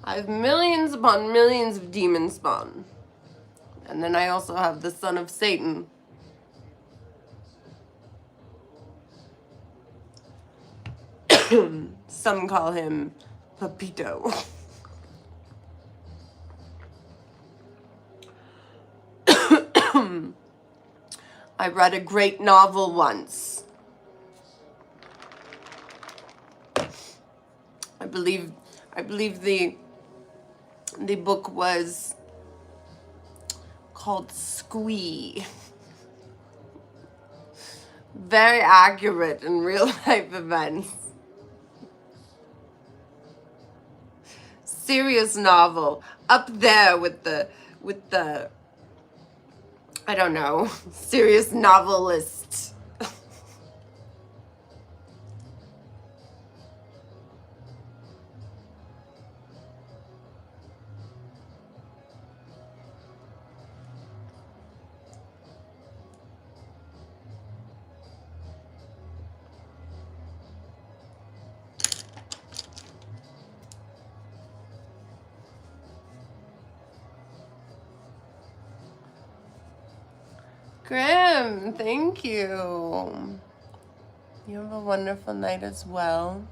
Speaker 1: I have millions upon millions of demon spawn. And then I also have the son of Satan. Some call him Pepito. I read a great novel once. I believe the book was called Squee. Very accurate in real life events. Serious novel. Up there with the I don't know, serious novelist. Grim, thank you. You have a wonderful night as well.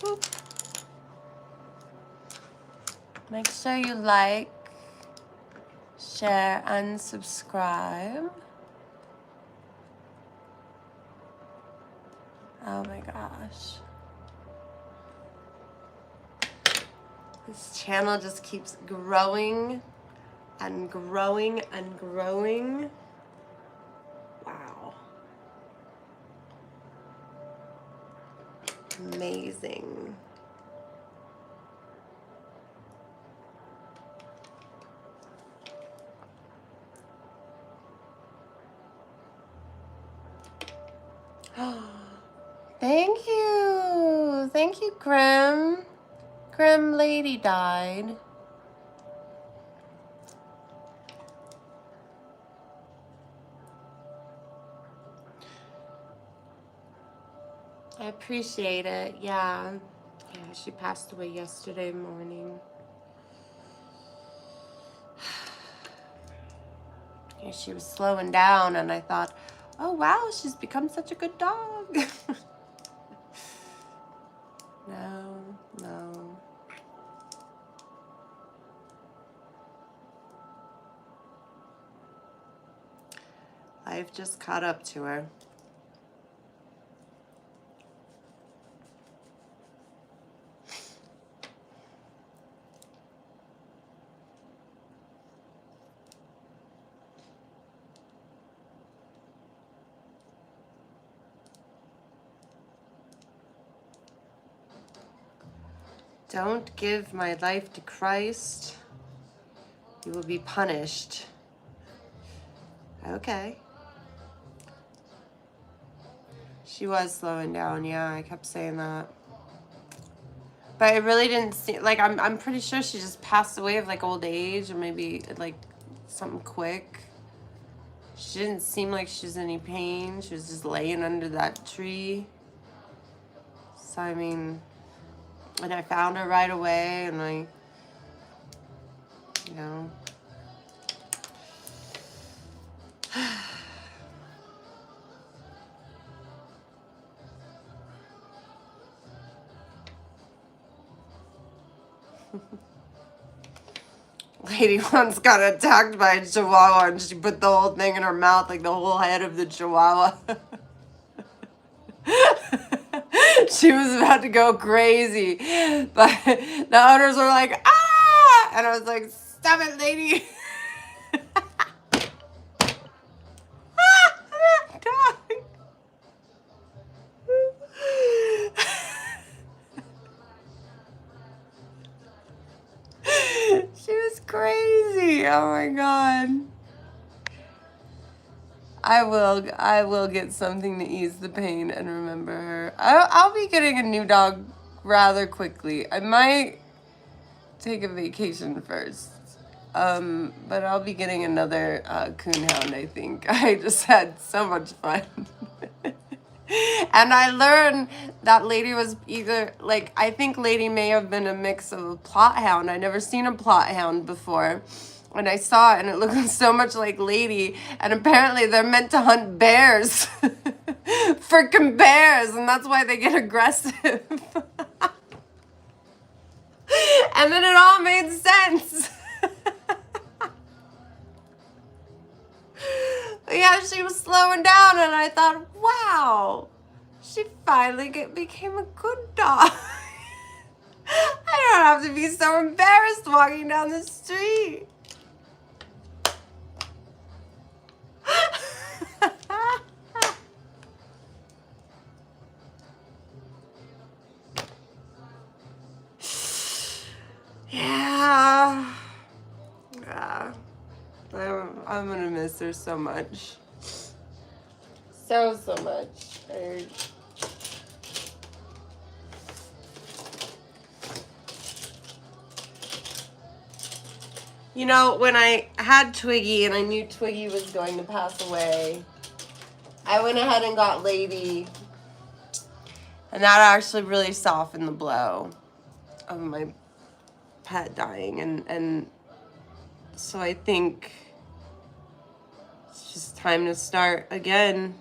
Speaker 1: Boop. Make sure you like, share, and subscribe. Oh my gosh. This channel just keeps growing and growing and growing. Wow. Amazing. Thank you. Thank you, Grim. Grim Lady died. I appreciate it. Yeah. Yeah, she passed away yesterday morning. Yeah, she was slowing down, and I thought, oh wow, she's become such a good dog. No. Life just caught up to her. Don't give my life to Christ. You will be punished. Okay. She was slowing down, yeah, I kept saying that. But it really didn't seem like I'm pretty sure she just passed away of like old age or maybe like something quick. She didn't seem like she was in any pain. She was just laying under that tree. So I mean, and I found her right away, and I, you know. Lady once got attacked by a chihuahua, and she put the whole thing in her mouth, like the whole head of the chihuahua. She was about to go crazy, but the owners were like, ah! And I was like, stop it, lady. She was crazy. Oh my god. I will get something to ease the pain and remember her. I'll be getting a new dog rather quickly. I might take a vacation first. But I'll be getting another coonhound, I think. I just had so much fun. And I learned that lady was either, like, I think lady may have been a mix of a plot hound. I never seen a plot hound before. And I saw it and it looked so much like lady. And apparently they're meant to hunt bears. Freaking bears. And that's why they get aggressive. And then it all made sense. Yeah, she was slowing down and I thought, wow, she finally became a good dog. I don't have to be so embarrassed walking down the street. Yeah. Yeah. I'm gonna miss her so much. So much. You know, when I had Twiggy and I knew Twiggy was going to pass away, I went ahead and got Lady. And that actually really softened the blow of my pet dying. And so I think it's just time to start again.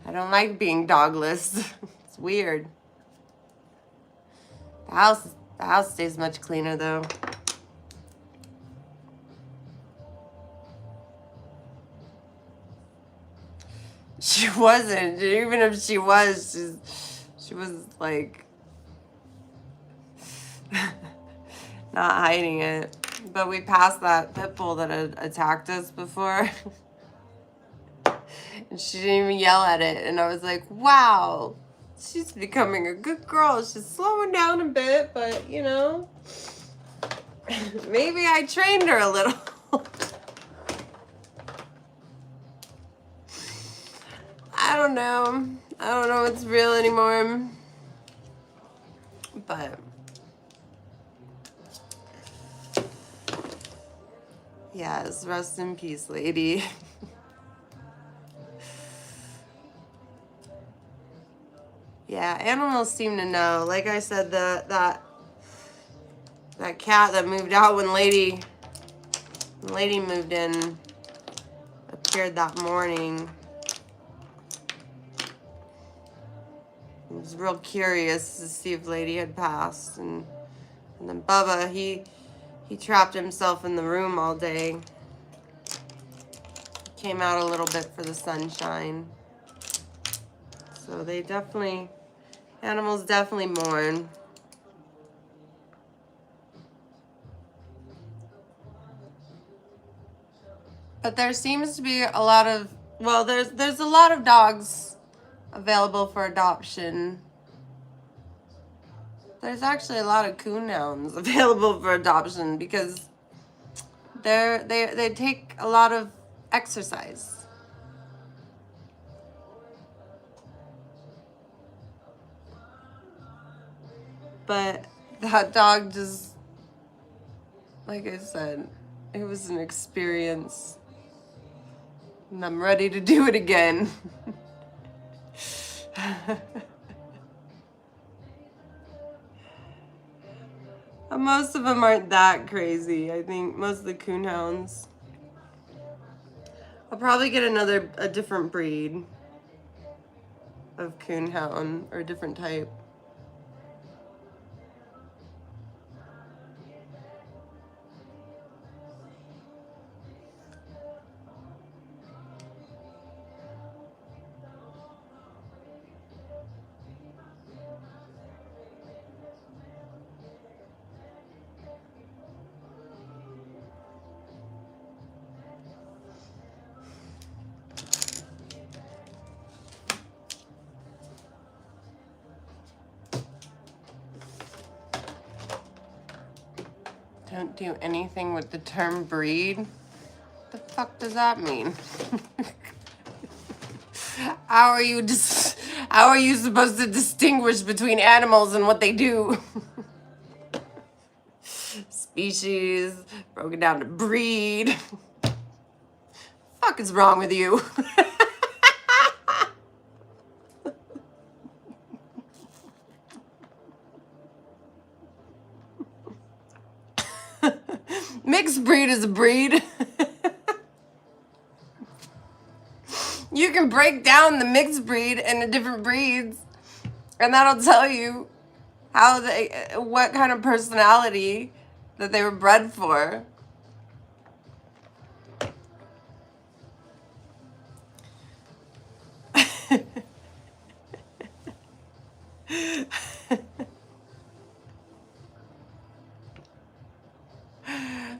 Speaker 1: I don't like being dogless. It's weird. The house stays much cleaner though. She wasn't. Even if she was, she was like not hiding it. But we passed that pit bull that had attacked us before. And she didn't even yell at it. And I was like, wow, she's becoming a good girl. She's slowing down a bit, but you know, maybe I trained her a little. I don't know. I don't know what's real anymore. But yes, rest in peace, lady. Yeah, animals seem to know. Like I said, that cat that moved out when Lady moved in appeared that morning. I was real curious to see if Lady had passed, and then Bubba, he trapped himself in the room all day. Came out a little bit for the sunshine. So they definitely, animals definitely mourn. But there seems to be a lot of, well, there's a lot of dogs available for adoption. There's actually a lot of coonhounds available for adoption because they take a lot of exercise. But that dog just, like I said, it was an experience. And I'm ready to do it again. Most of them aren't that crazy. I think most of the coonhounds. I'll probably get a different breed of coonhound or a different type. Don't do anything with the term breed? What the fuck does that mean? How are you supposed to distinguish between animals and what they do? Species, broken down to breed. Fuck is wrong with you? Mixed breed is a breed. You can break down the mixed breed into different breeds, and that'll tell you how what kind of personality that they were bred for.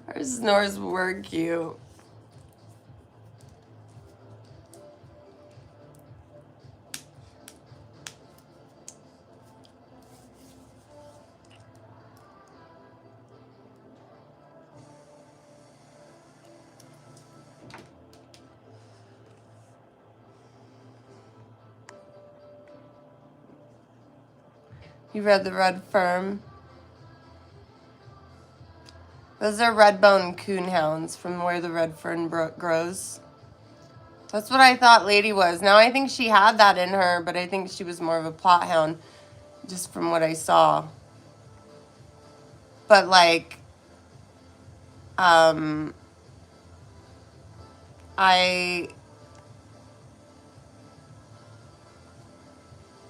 Speaker 1: Her snores were cute. You read the Red Firm? Those are red-bone coonhounds from where the red fern grows. That's what I thought Lady was. Now I think she had that in her, but I think she was more of a plot hound, just from what I saw. But like, I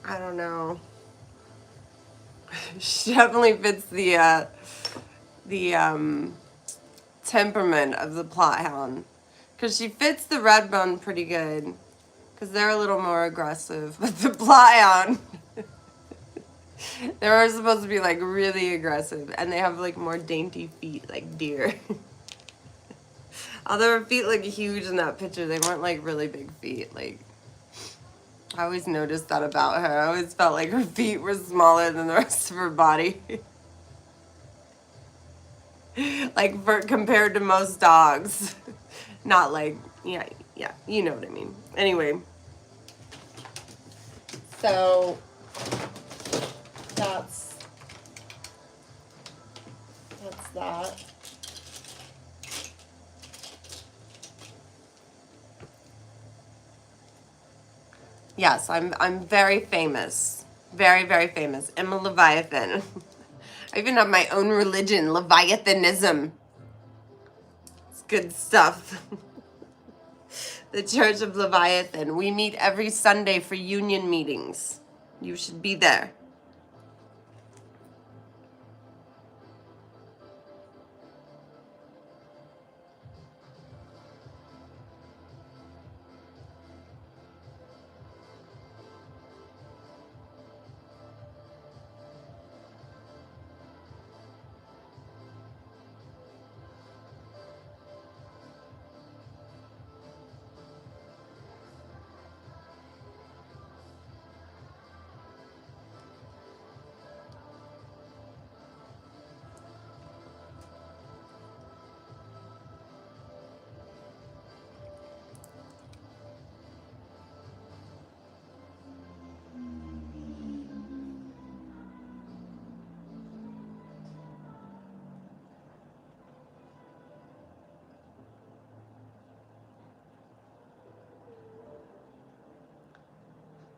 Speaker 1: don't know. She definitely fits the temperament of the plot hound, because she fits the red bone pretty good, because they're a little more aggressive. But the plot hound, they're supposed to be like really aggressive, and they have like more dainty feet like deer. Although her feet look huge in that picture, they weren't like really big feet. Like, I always noticed that about her. I always felt like her feet were smaller than the rest of her body. Like, compared to most dogs. Not like, yeah, you know what I mean. Anyway. So, that's that. Yes, I'm very famous. Very, very famous. Emma Leviathan. I even have my own religion, Leviathanism. It's good stuff. The Church of Leviathan. We meet every Sunday for union meetings. You should be there.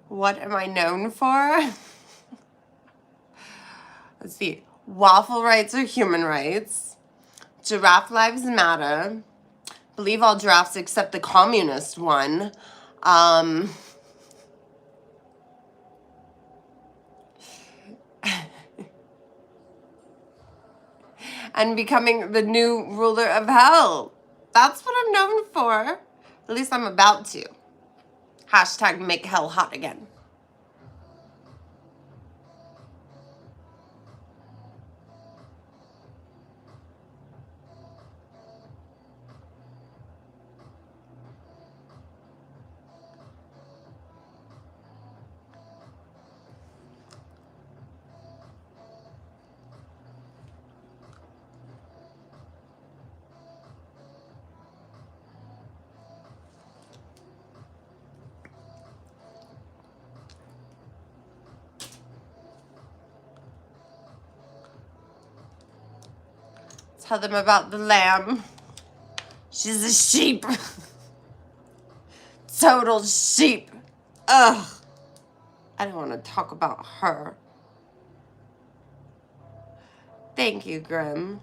Speaker 1: What am I known for? Let's see. Waffle rights are human rights. Giraffe lives matter. Believe all giraffes except the communist one. And becoming the new ruler of hell. That's what I'm known for. At least I'm about to. Hashtag make hell hot again. Tell them about the lamb. She's a sheep. Total sheep. Ugh. I don't want to talk about her. Thank you, Grim.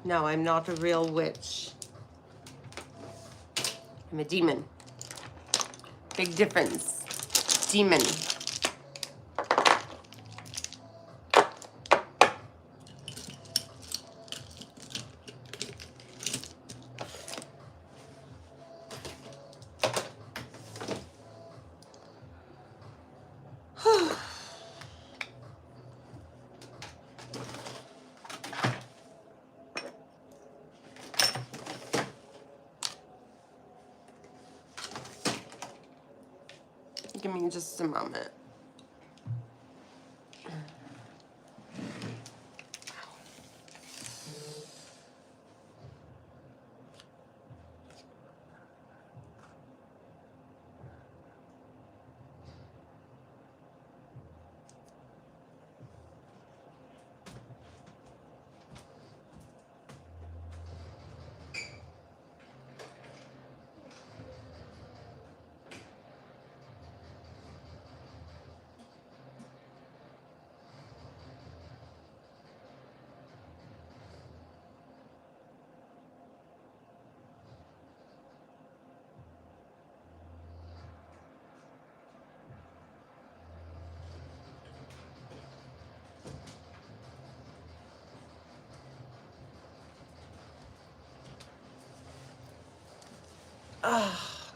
Speaker 1: No, I'm not a real witch. I'm a demon. Big difference. Demon. Give me just a moment.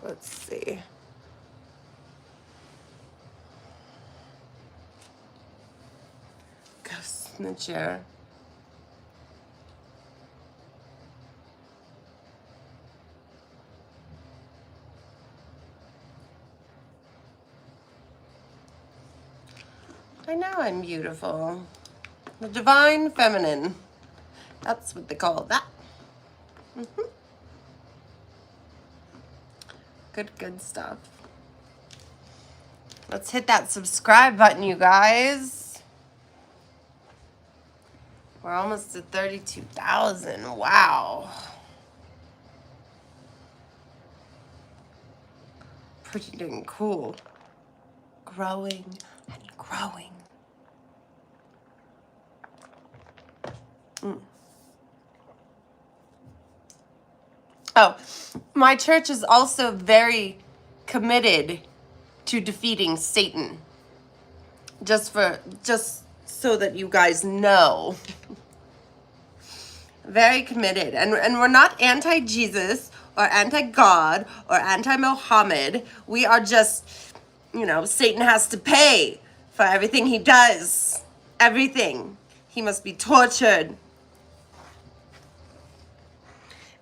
Speaker 1: Let's see. Ghost in the chair. I know I'm beautiful. The divine feminine. That's what they call that. Good stuff. Let's hit that subscribe button, you guys. We're almost at 32,000. Wow. Pretty dang cool. Growing and growing. Oh, my church is also very committed to defeating Satan. Just so that you guys know. Very committed. And we're not anti-Jesus or anti-God or anti-Mohammed. We are just, Satan has to pay for everything he does. Everything. He must be tortured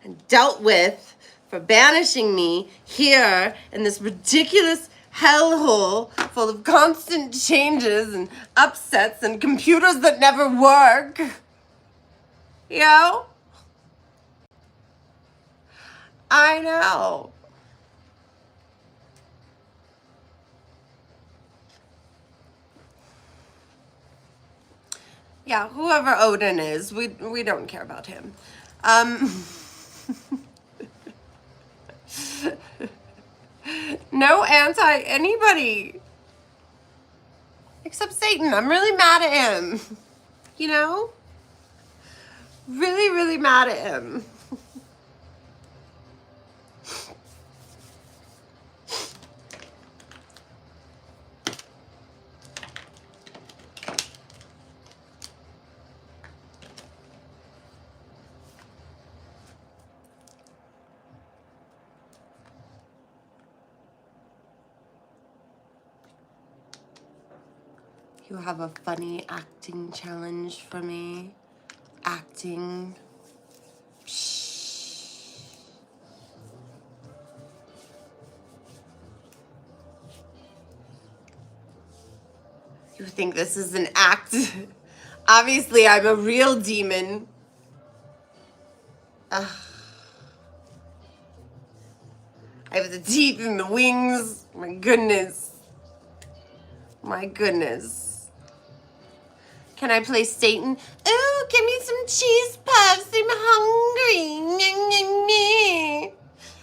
Speaker 1: and dealt with for banishing me here in this ridiculous hellhole full of constant changes and upsets and computers that never work. I know. Yeah, whoever Odin is, we don't care about him. No anti-anybody. Except Satan. I'm really mad at him. Really, really mad at him. You have a funny acting challenge for me. Acting. You think this is an act? Obviously, I'm a real demon. I have the teeth and the wings. My goodness. My goodness. Can I play Satan? Oh, give me some cheese puffs. I'm hungry.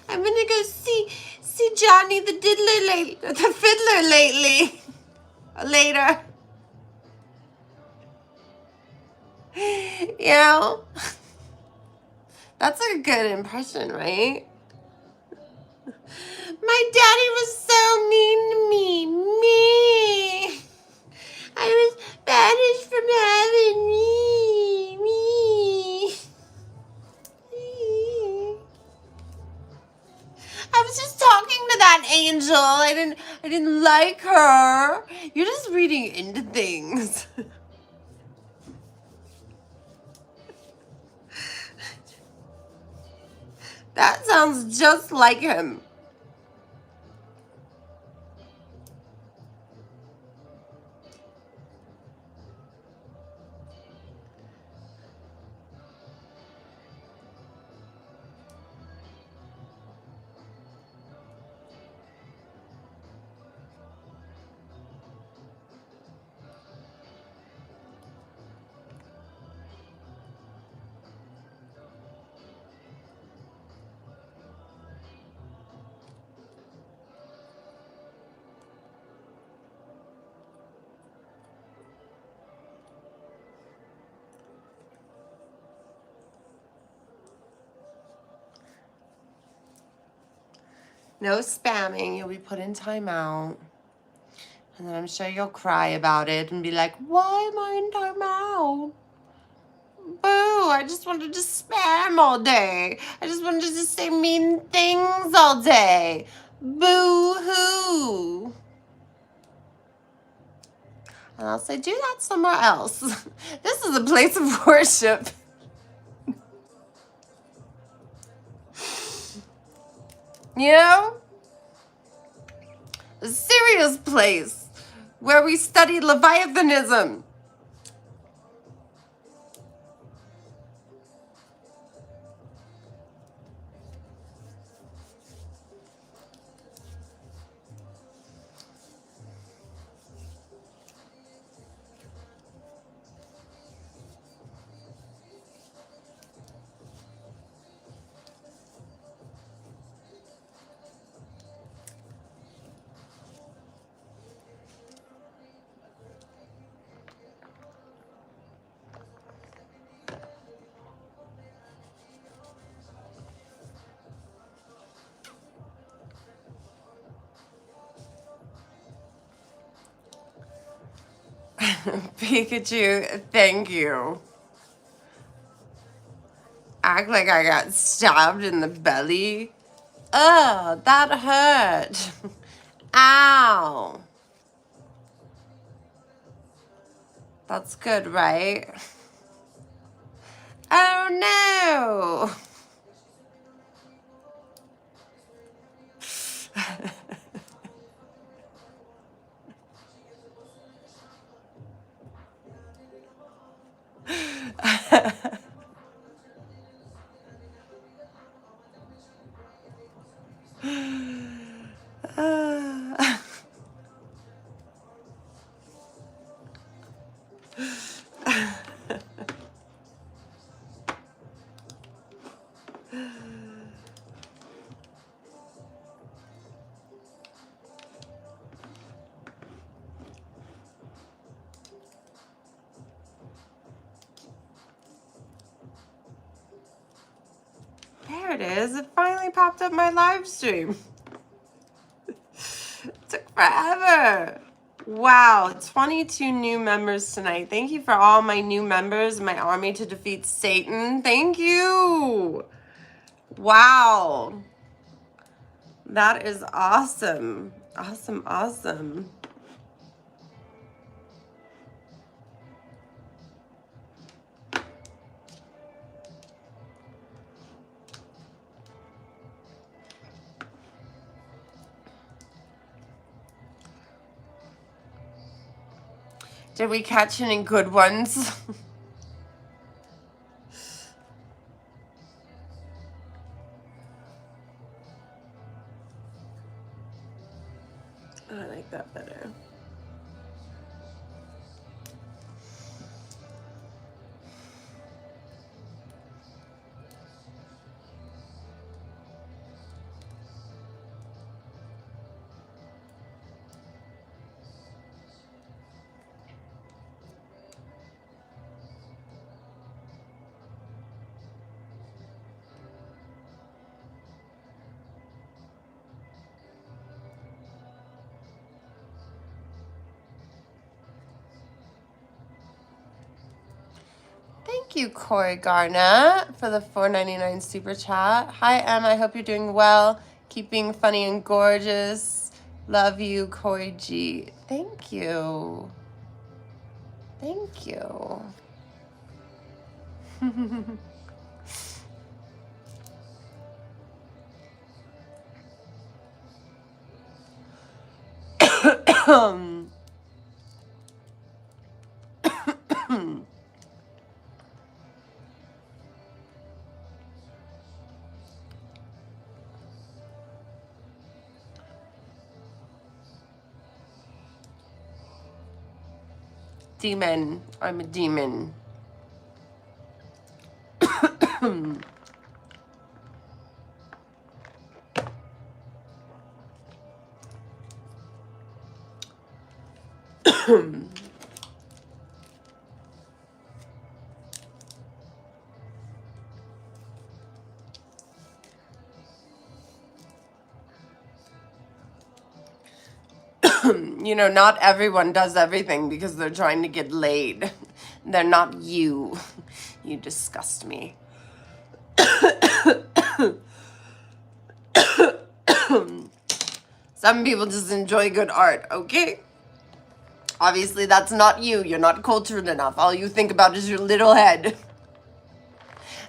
Speaker 1: I'm gonna go see Johnny the fiddler lately. Later. That's a good impression, right? My daddy was so mean to me. Me. I was banished from heaven. Me. I was just talking to that angel. I didn't like her. You're just reading into things. That sounds just like him. No spamming. You'll be put in timeout. And then I'm sure you'll cry about it and be like, why am I in timeout? Boo, I just wanted to spam all day. I just wanted to say mean things all day. Boo-hoo. And I'll say, do that somewhere else. This is a place of worship. You know? A serious place where we study Leviathanism. Pikachu, thank you. Act like I got stabbed in the belly. Ugh, that hurt. Ow. That's good, right? Oh no. There it is. It finally popped up my live stream. It took forever. Wow, 22 new members tonight. Thank you for all my new members in my army to defeat Satan. Thank you. Wow. That is awesome. Awesome, awesome. Did we catch any good ones? I like that better. Thank you, Corey Garnett, for the $4.99 super chat. Hi, Em. I hope you're doing well. Keep being funny and gorgeous. Love you, Corey G. Thank you. Thank you. Demon. I'm a demon. You know, not everyone does everything because they're trying to get laid. They're not you. You disgust me. Some people just enjoy good art, okay? Obviously, that's not you. You're not cultured enough. All you think about is your little head.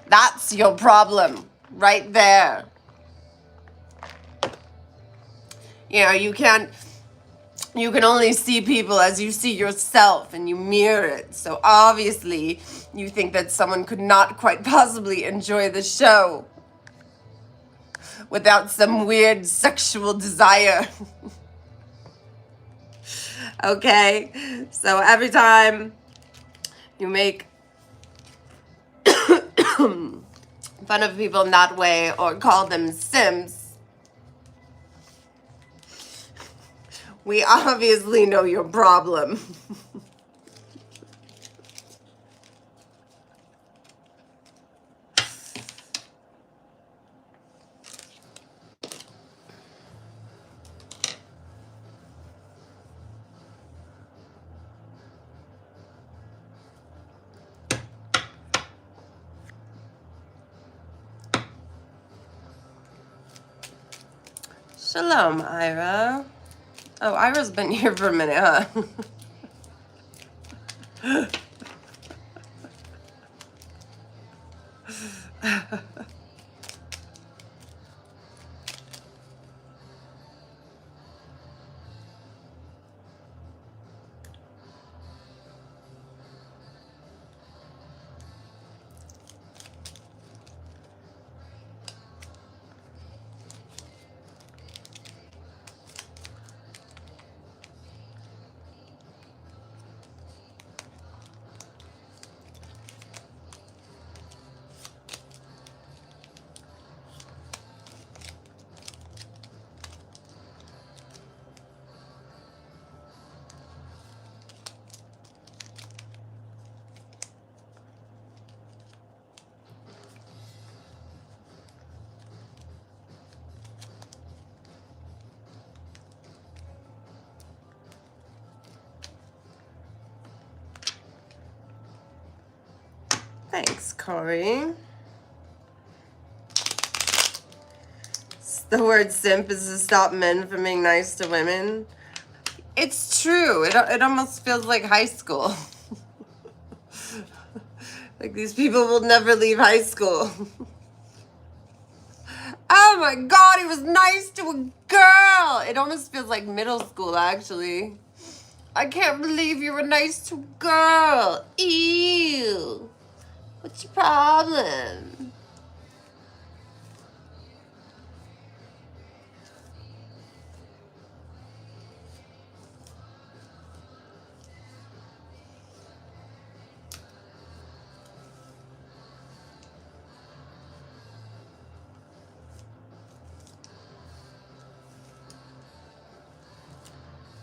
Speaker 1: That's your problem, right there. You know, you can only see people as you see yourself, and you mirror it. So obviously, you think that someone could not quite possibly enjoy the show without some weird sexual desire. Okay? So every time you make fun of people in that way or call them simps, we obviously know your problem. Shalom, Ira. Oh, Ira's been here for a minute, huh? Thanks, Corey. The word simp is to stop men from being nice to women. It's true. It almost feels like high school. Like these people will never leave high school. Oh my God, he was nice to a girl. It almost feels like middle school, actually. I can't believe you were nice to a girl. Ew. What's your problem?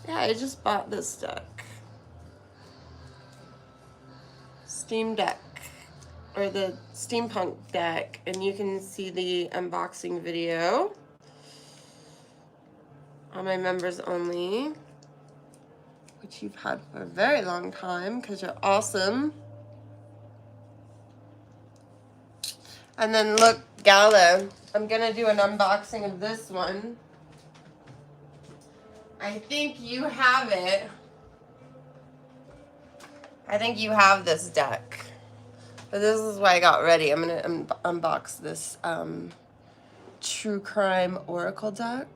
Speaker 1: Yeah, I just bought this deck. Steam Deck. Or the steampunk deck. And you can see the unboxing video on my members only, which you've had for a very long time because you're awesome. And then look, Gala, I'm gonna do an unboxing of this one. I think you have it. I think you have this deck. But this is why I got ready. I'm gonna unbox this True Crime Oracle deck.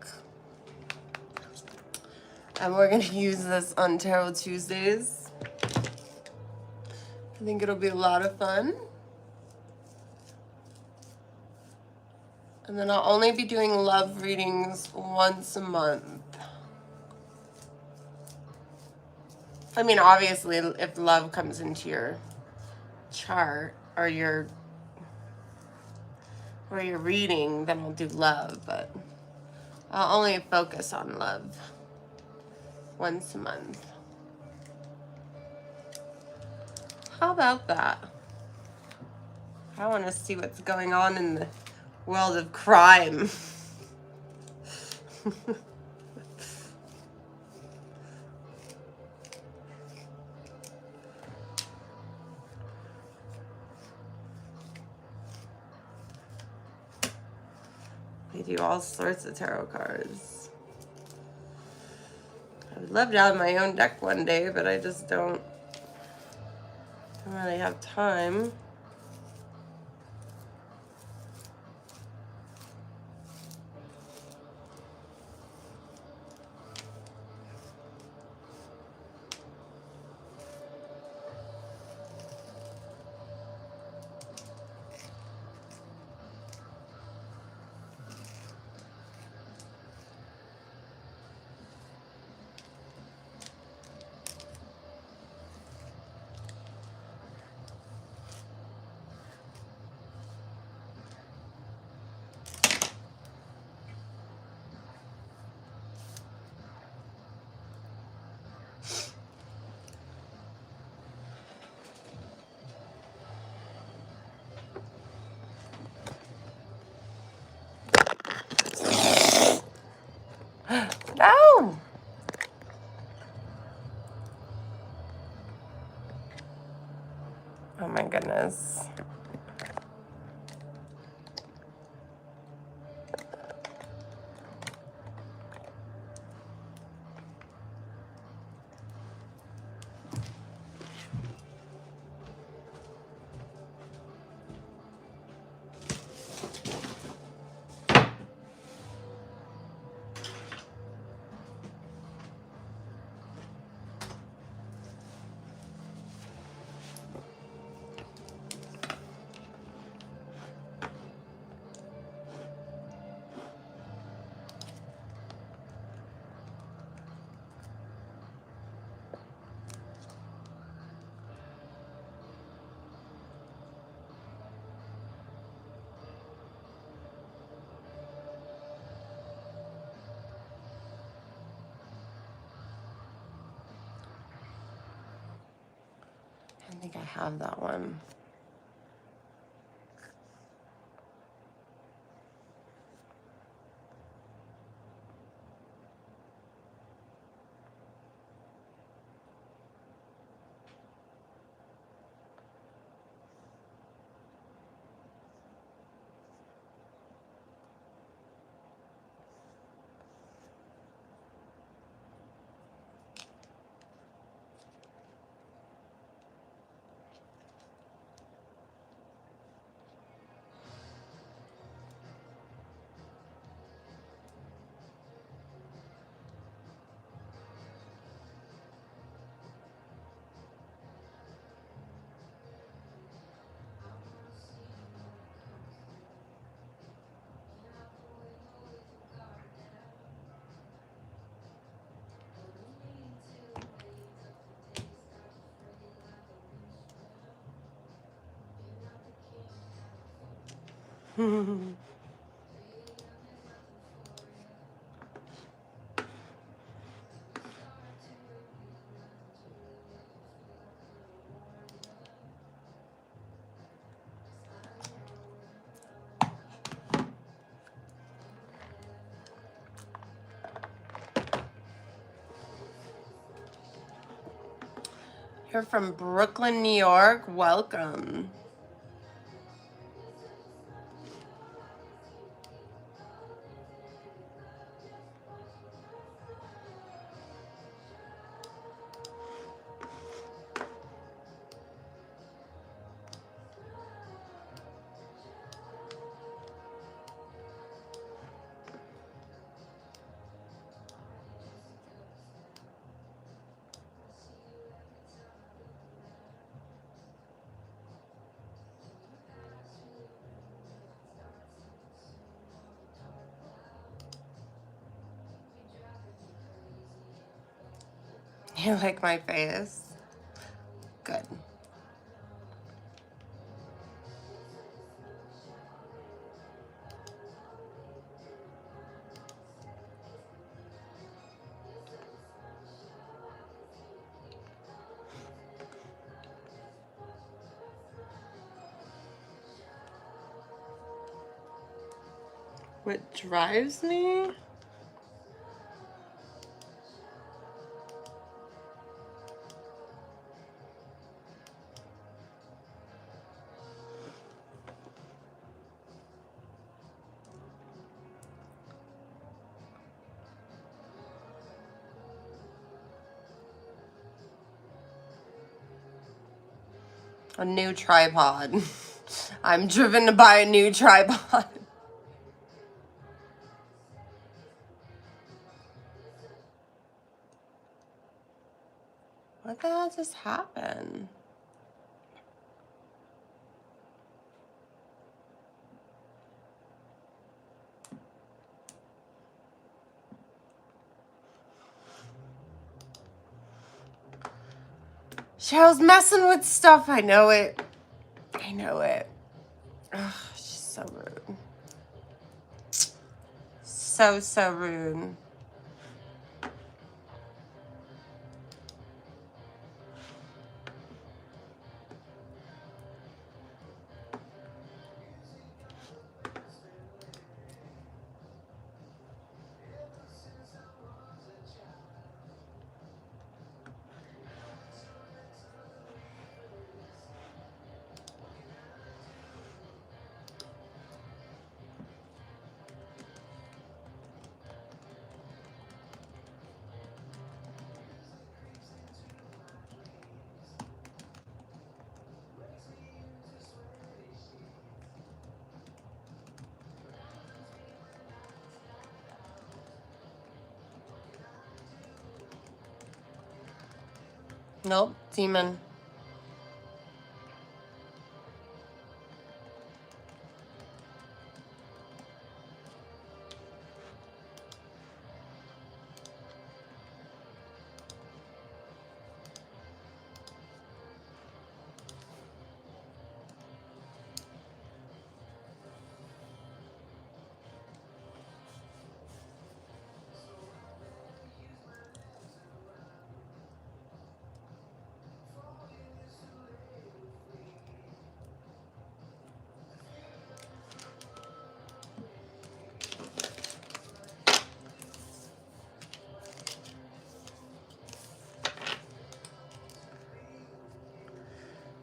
Speaker 1: And we're gonna use this on Tarot Tuesdays. I think it'll be a lot of fun. And then I'll only be doing love readings once a month. I mean, obviously, if love comes into your chart or your reading, then we'll do love, but I'll only focus on love once a month. How about that? I want to see what's going on in the world of crime. They do all sorts of tarot cards. I would love to have my own deck one day, but I just don't really have time. No! Oh my goodness. I think I have that one. You're from Brooklyn, New York. Welcome. You like my face? Good. What drives me? A new tripod. I'm driven to buy a new tripod. What the hell just happened? Cheryl's messing with stuff. I know it. I know it. Ugh, she's so rude. So rude. Nope, demon.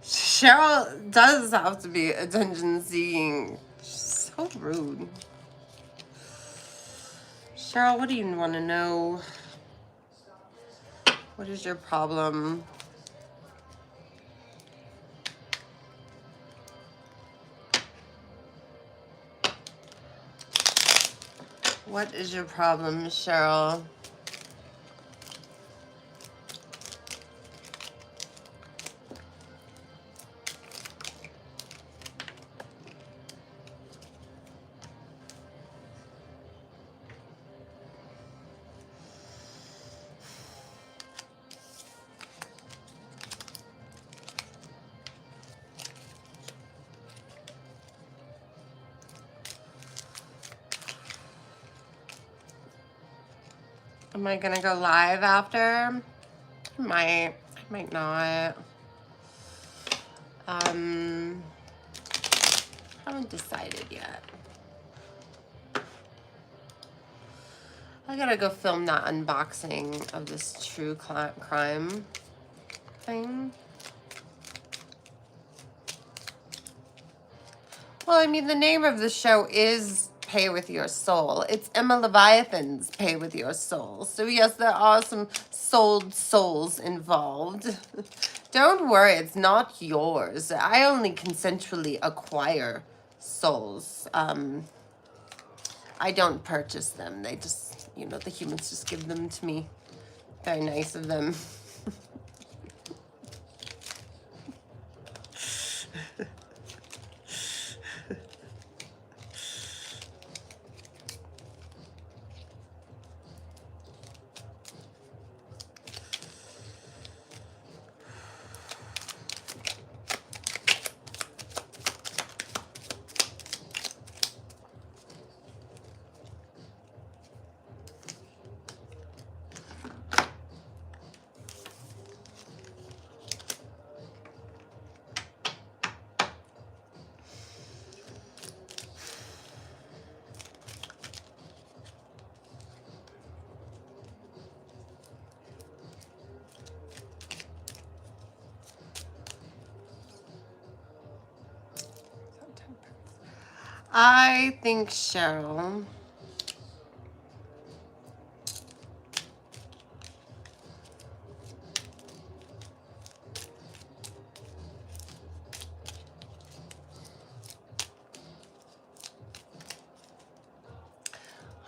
Speaker 1: Cheryl does have to be attention seeking. She's so rude. Cheryl, what do you want to know? What is your problem? What is your problem, Cheryl? Am I gonna go live after? I might not. Haven't decided yet. I gotta go film that unboxing of this true crime thing. Well, I mean, the name of the show is Pay With Your Soul. It's Emma Leviathan's Pay With Your Soul. So yes, there are some sold souls involved. Don't worry, it's not yours. I only consensually acquire souls. I don't purchase them. They just, you know, the humans just give them to me. Very nice of them. I think Cheryl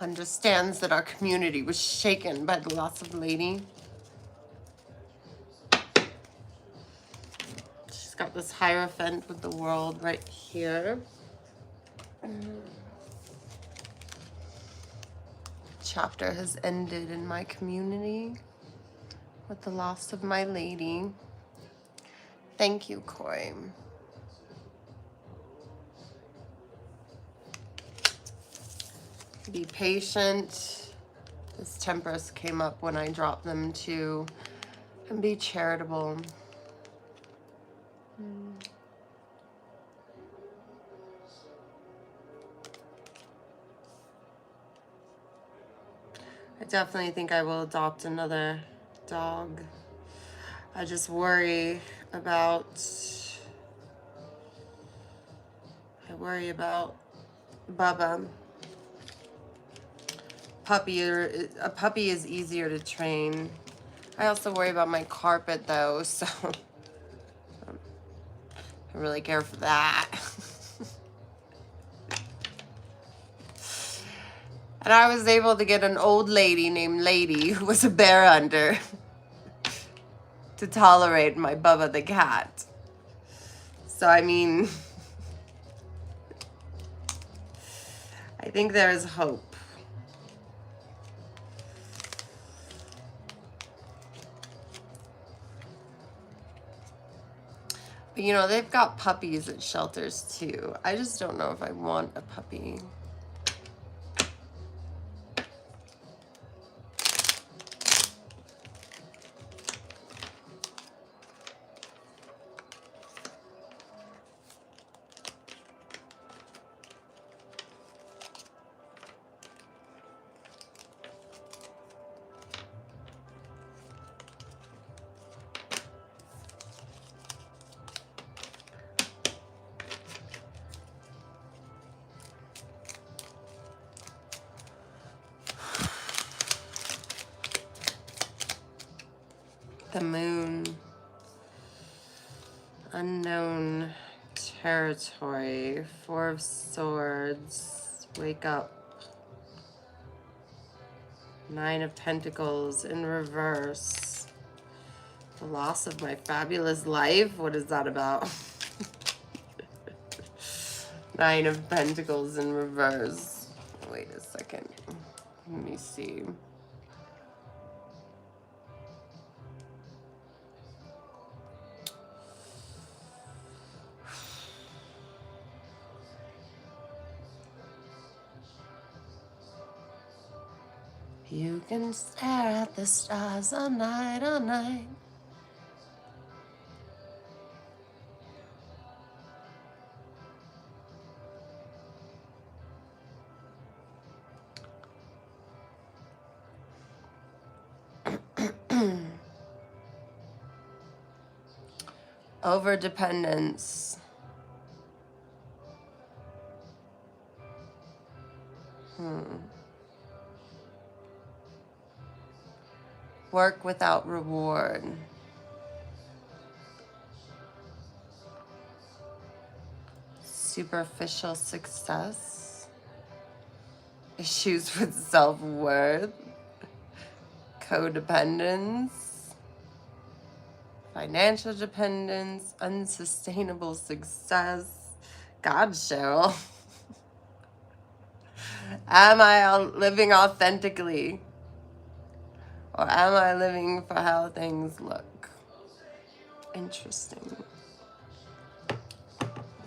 Speaker 1: understands that our community was shaken by the loss of Lady. She's got this Hierophant with the world right here. Chapter has ended in my community with the loss of my lady. Thank you, Coy. Be patient. This Temperance came up when I dropped them too. And be charitable. I definitely think I will adopt another dog. I just worry about Bubba. A puppy is easier to train. I also worry about my carpet though, so I really care for that. And I was able to get an old lady named Lady who was a bear hunter to tolerate my Bubba the cat. So I mean, I think there is hope. But you know, they've got puppies at shelters too. I just don't know if I want a puppy. The moon. Unknown territory. Four of Swords. Wake up. Nine of Pentacles in reverse. The loss of my fabulous life? What is that about? Nine of Pentacles in reverse. Wait a second. Let me see. You can stare at the stars all night, all night. Overdependence. Work without reward. Superficial success. Issues with self-worth. Codependence. Financial dependence. Unsustainable success. God, Cheryl. Am I living authentically? Or am I living for how things look? Interesting.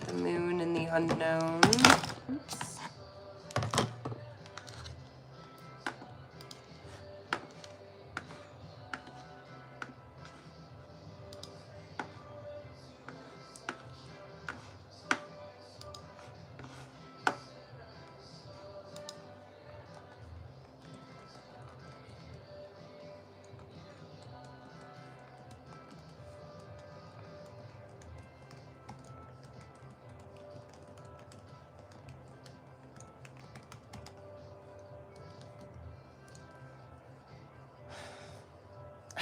Speaker 1: The moon and the unknown. Oops.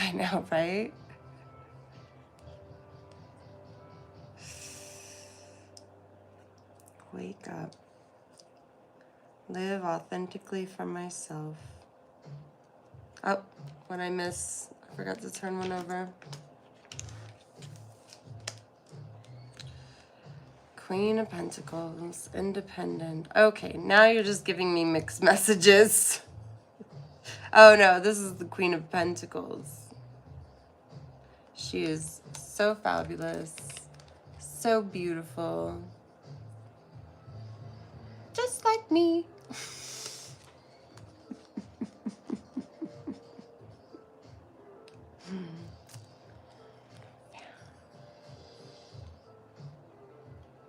Speaker 1: I know, right? Wake up. Live authentically for myself. Oh, what I miss? I forgot to turn one over. Queen of Pentacles, independent. Okay, now you're just giving me mixed messages. Oh no, this is the Queen of Pentacles. She is so fabulous, so beautiful. Just like me.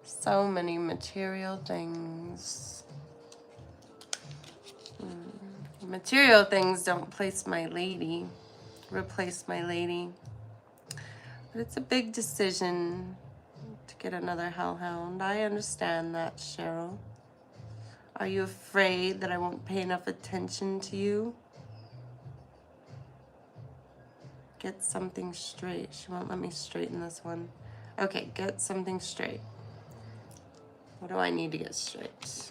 Speaker 1: So many material things. Material things don't replace my lady. But it's a big decision to get another Hellhound. I understand that, Cheryl. Are you afraid that I won't pay enough attention to you? Get something straight. She won't let me straighten this one. Okay, get something straight. What do I need to get straight?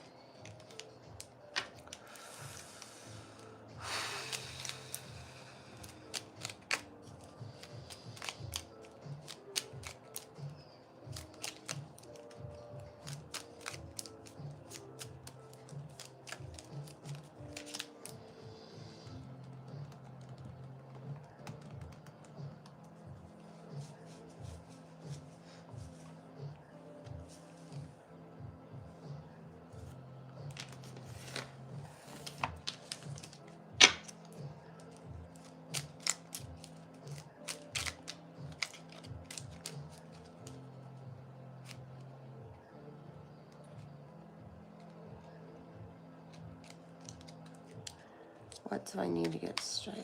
Speaker 1: What do I need to get straight?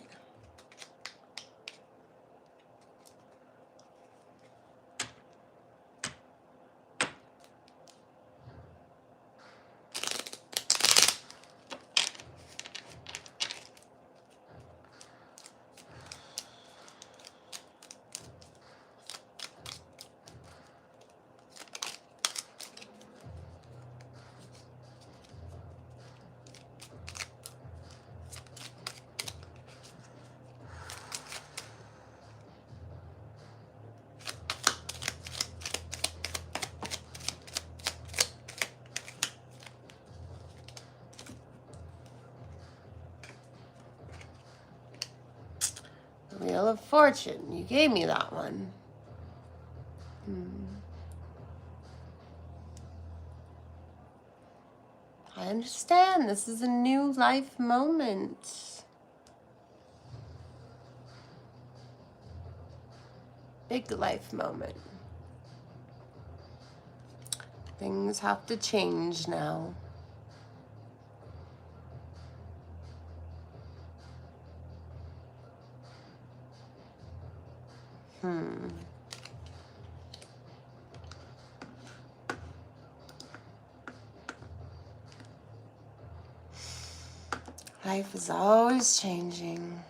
Speaker 1: Wheel of Fortune. You gave me that one. I understand. This is a new life moment. Big life moment. Things have to change now. Life is always changing.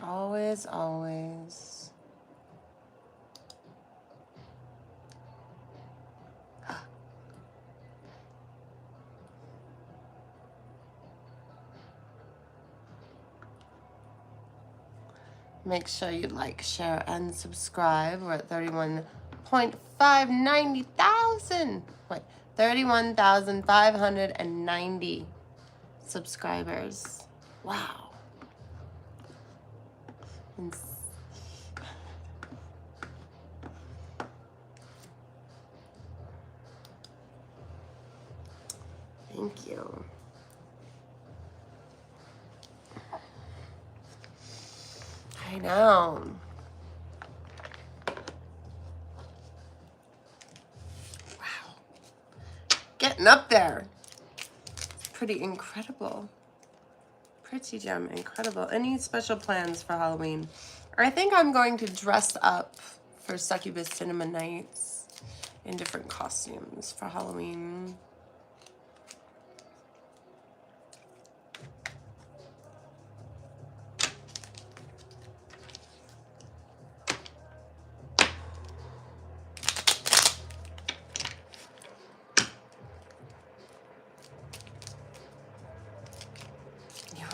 Speaker 1: Always, always. Make sure you like, share, and subscribe. We're at 31,590 subscribers. Wow. Thank you. I know. Wow. Getting up there. Pretty incredible. Pretty damn incredible. Any special plans for Halloween? I think I'm going to dress up for Succubus Cinema Nights in different costumes for Halloween.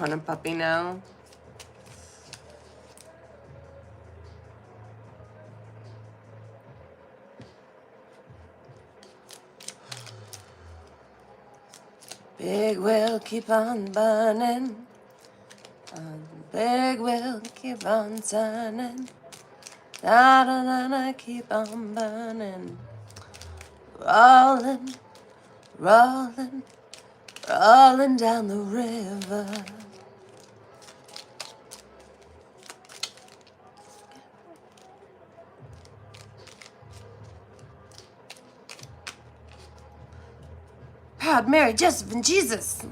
Speaker 1: want a puppy now. Big will keep on burning. Big will keep on turning. Da da da da, keep on burning. Rolling, rolling, rolling down the river. Proud Mary, Joseph, and Jesus.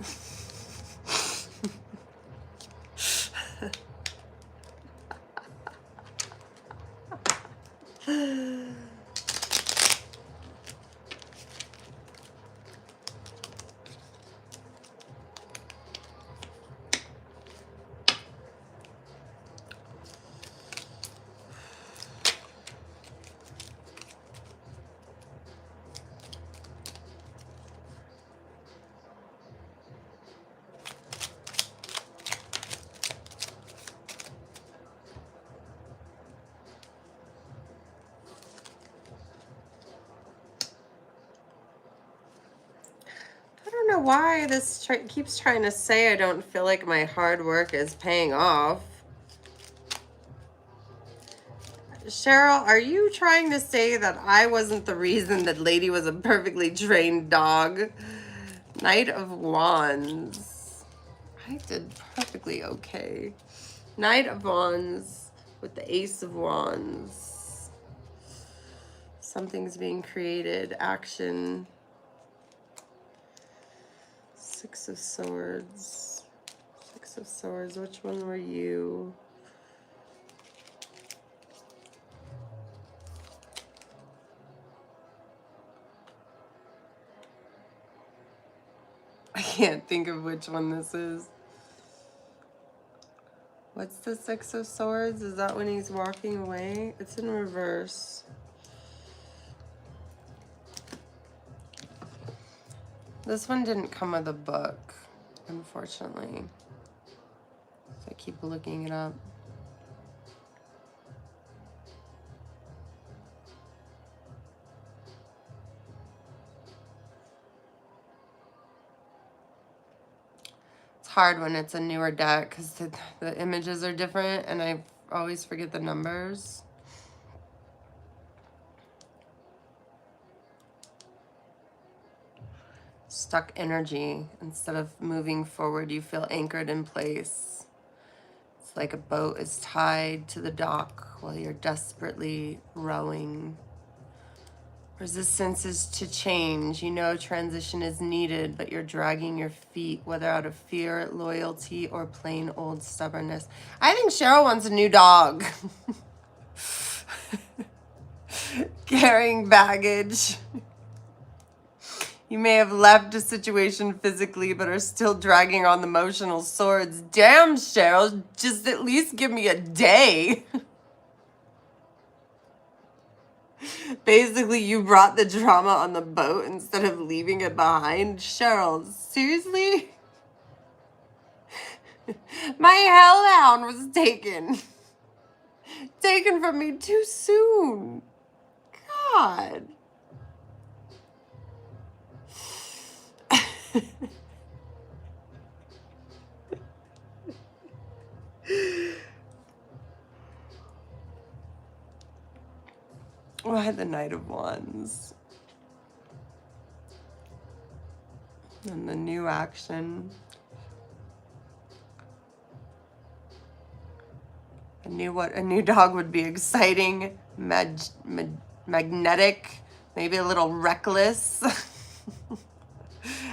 Speaker 1: I don't know why this keeps trying to say I don't feel like my hard work is paying off. Cheryl, are you trying to say that I wasn't the reason that Lady was a perfectly trained dog? Knight of Wands. I did perfectly okay. Knight of Wands with the Ace of Wands. Something's being created. Action. Six of Swords. Six of Swords. Which one were you? I can't think of which one this is. What's the Six of Swords? Is that when he's walking away? It's in reverse. This one didn't come with a book, unfortunately. So I keep looking it up. It's hard when it's a newer deck because the images are different and I always forget the numbers. Stuck energy. Instead of moving forward, you feel anchored in place. It's like a boat is tied to the dock while you're desperately rowing. Resistance is to change. You know transition is needed, but you're dragging your feet, whether out of fear, loyalty, or plain old stubbornness. I think Cheryl wants a new dog. Carrying baggage. You may have left a situation physically, but are still dragging on the emotional swords. Damn, Cheryl, just at least give me a day. Basically, you brought the drama on the boat instead of leaving it behind. Cheryl, seriously? My Hellhound was taken. Taken from me too soon. God. Why the Knight of Wands? And the new action. I knew what a new dog would be: exciting, magnetic, maybe a little reckless.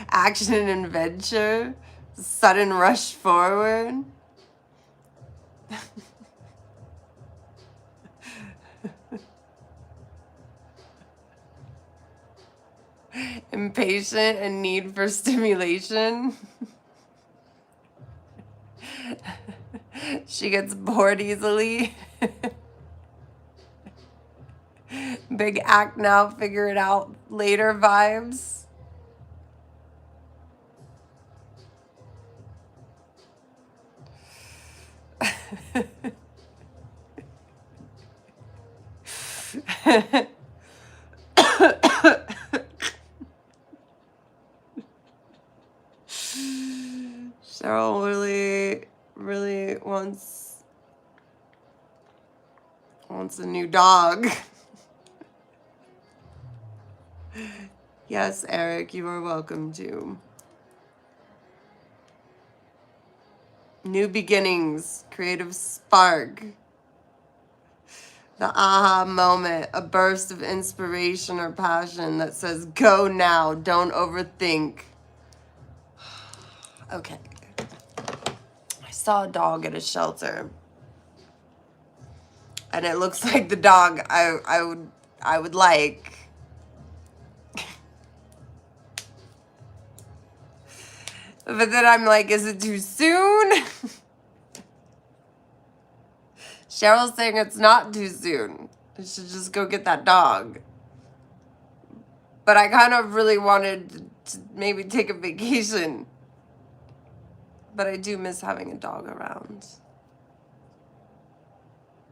Speaker 1: Action and adventure. Sudden rush forward. Impatient and need for stimulation. She gets bored easily. Big act now, figure it out later vibes. Cheryl really wants a new dog. Yes, Eric, you are welcome to. New beginnings, creative spark. The aha moment, a burst of inspiration or passion that says, go now, don't overthink. Okay. I saw a dog at a shelter. And it looks like the dog I would like. But then I'm like, is it too soon? Cheryl's saying it's not too soon. I should just go get that dog. But I kind of really wanted to maybe take a vacation. But I do miss having a dog around.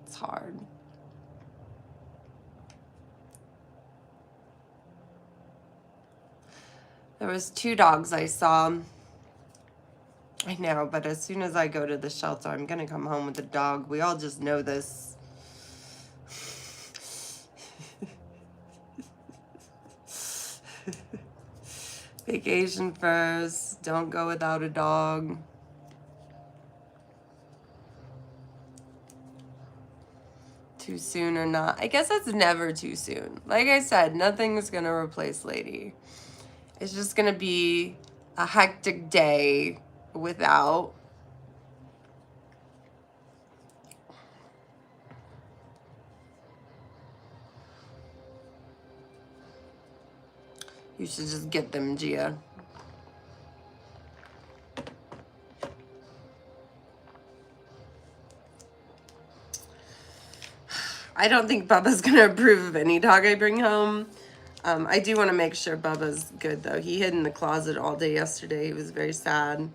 Speaker 1: It's hard. There was 2 dogs I saw. I know, but as soon as I go to the shelter, I'm going to come home with a dog. We all just know this. Vacation first. Don't go without a dog. Too soon or not? I guess it's never too soon. Like I said, nothing's going to replace Lady. It's just going to be a hectic day without. You should just get them, Gia. I don't think Bubba's going to approve of any dog I bring home. I do want to make sure Bubba's good, though. He hid in the closet all day yesterday. He was very sad.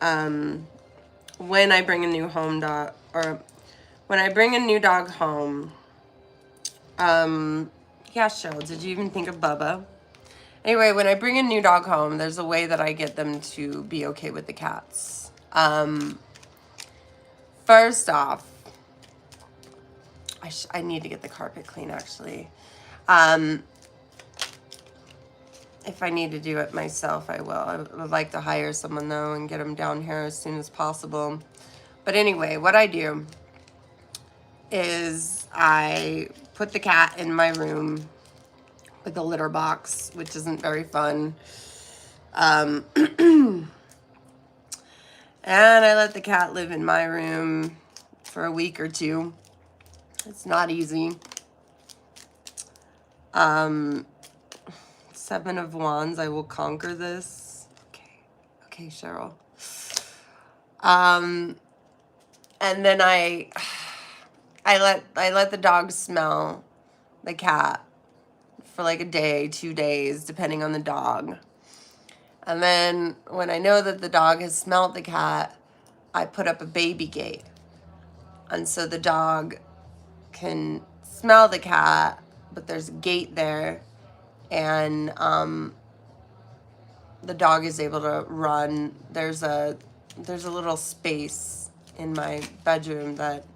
Speaker 1: When I bring a new home dog, or when I bring a new dog home, yeah, Cheryl, did you even think of Bubba? Anyway, when I bring a new dog home, there's a way that I get them to be okay with the cats. First off, I need to get the carpet clean, actually. If I need to do it myself, I will. I would like to hire someone, though, and get them down here as soon as possible. But anyway, what I do is I put the cat in my room with a litter box, which isn't very fun. And I let the cat live in my room for a week or 2. It's not easy. 7 of Wands, I will conquer this. Okay, Cheryl. And then I let the dog smell the cat for like a day, 2 days, depending on the dog. And then when I know that the dog has smelled the cat, I put up a baby gate. And so the dog can smell the cat, but there's a gate there, and the dog is able to run. There's a little space in my bedroom that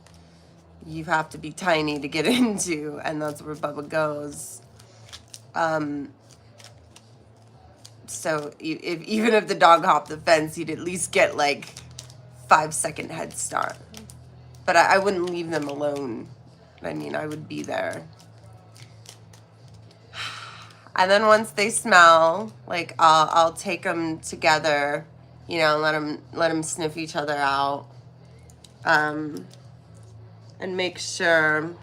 Speaker 1: you have to be tiny to get into, and that's where Bubba goes. So even if the dog hopped the fence, he'd at least get like 5-second head start. But I wouldn't leave them alone. I mean, I would be there. And then once they smell, like I'll take them together, you know, and let them sniff each other out, and make sure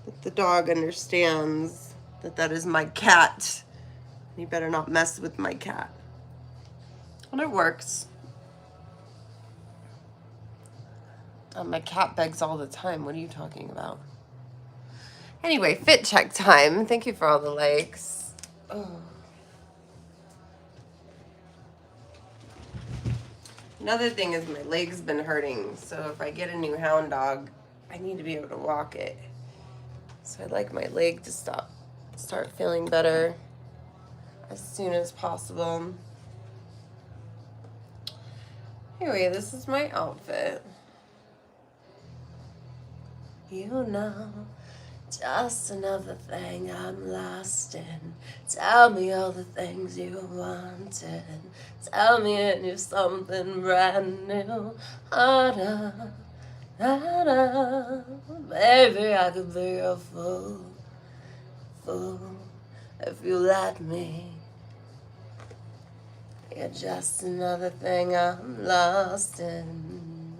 Speaker 1: that the dog understands that that is my cat. You better not mess with my cat. And it works. My cat begs all the time. What are you talking about? Anyway, fit check time. Thank you for all the likes. Oh. Another thing is my leg's been hurting. So if I get a new hound dog, I need to be able to walk it. So I'd like my leg to start feeling better as soon as possible. Anyway, this is my outfit. You know, just another thing I'm lost in. Tell me all the things you wanted. Tell me I knew something brand new. Harder, harder. Baby, I could be a fool, if you let me. You're just another thing I'm lost in.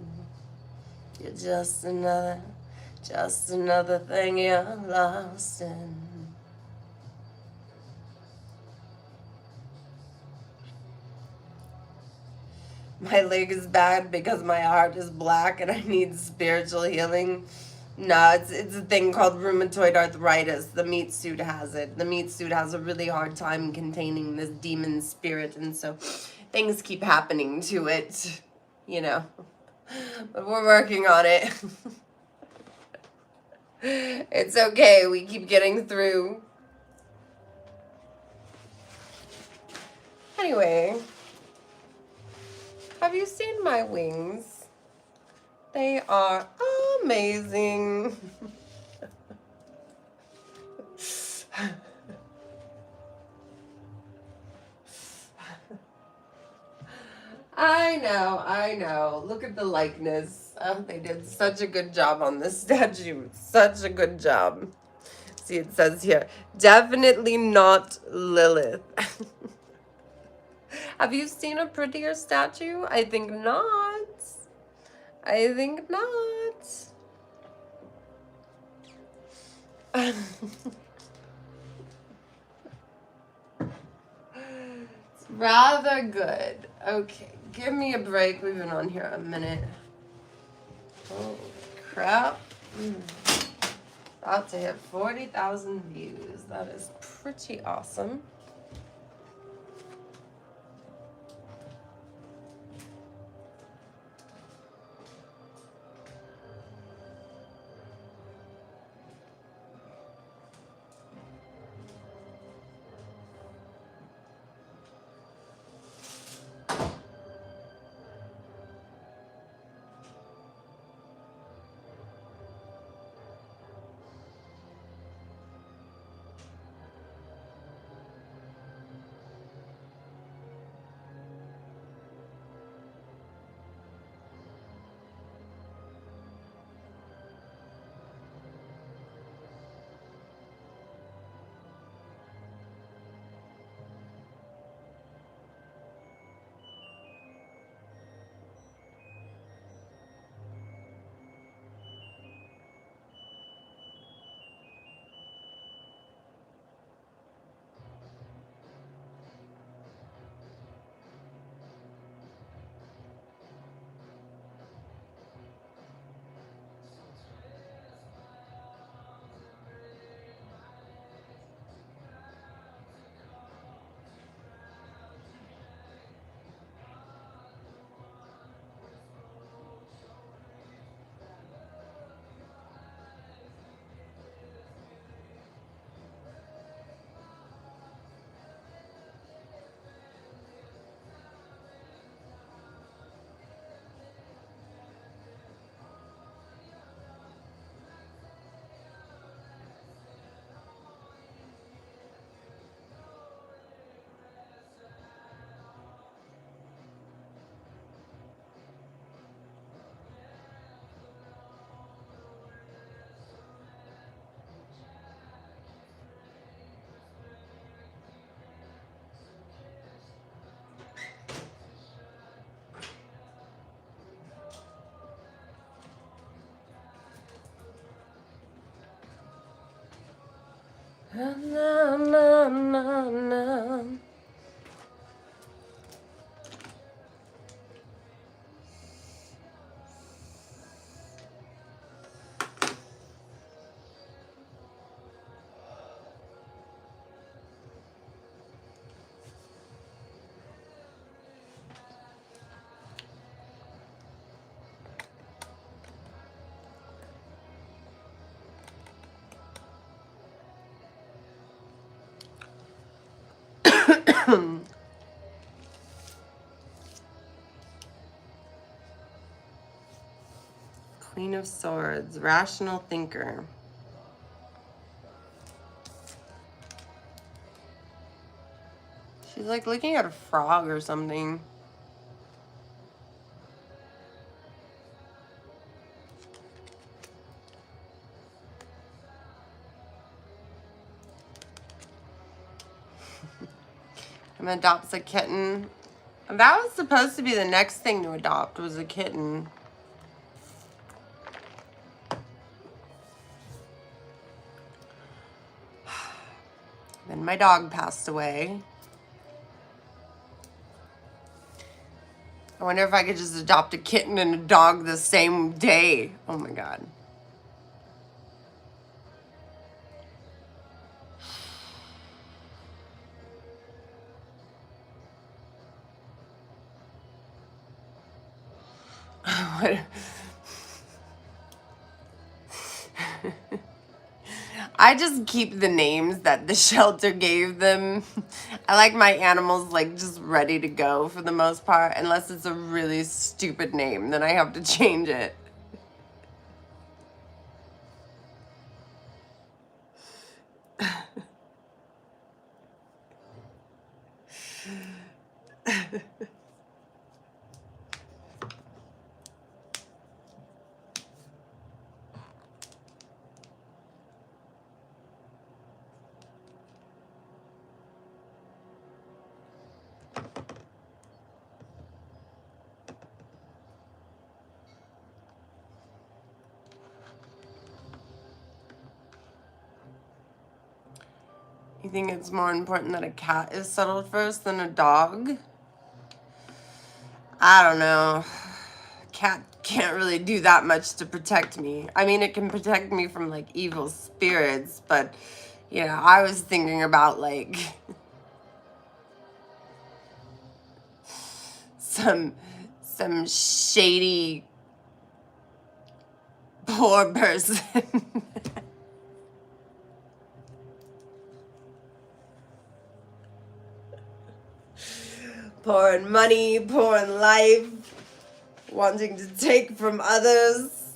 Speaker 1: You're just another thing you're lost in. My leg is bad because my heart is black and I need spiritual healing. No, it's a thing called rheumatoid arthritis. The meat suit has it. The meat suit has a really hard time containing this demon spirit, and so things keep happening to it, you know. But we're working on it. It's okay. We keep getting through. Anyway, have you seen my wings? They are amazing. I know. Look at the likeness. Oh, they did such a good job on this statue. Such a good job. See, it says here, definitely not Lilith. Have you seen a prettier statue? I think not. I think not. It's rather good. Okay, give me a break. We've been on here a minute. Holy crap. About to hit 40,000 views. That is pretty awesome. Na, na, na, na. of Swords, rational thinker. She's like looking at a frog or something. Emma adopts a kitten. That was supposed to be the next thing to adopt, was a kitten. Then my dog passed away. I wonder if I could just adopt a kitten and a dog the same day. Oh my God. What? I just keep the names that the shelter gave them. I like my animals like just ready to go for the most part, unless it's a really stupid name, then I have to change it. You think it's more important that a cat is settled first than a dog? I don't know. Cat can't really do that much to protect me. I mean, it can protect me from like evil spirits, but you know, I was thinking about like some shady poor person. Pouring money, pouring life, wanting to take from others,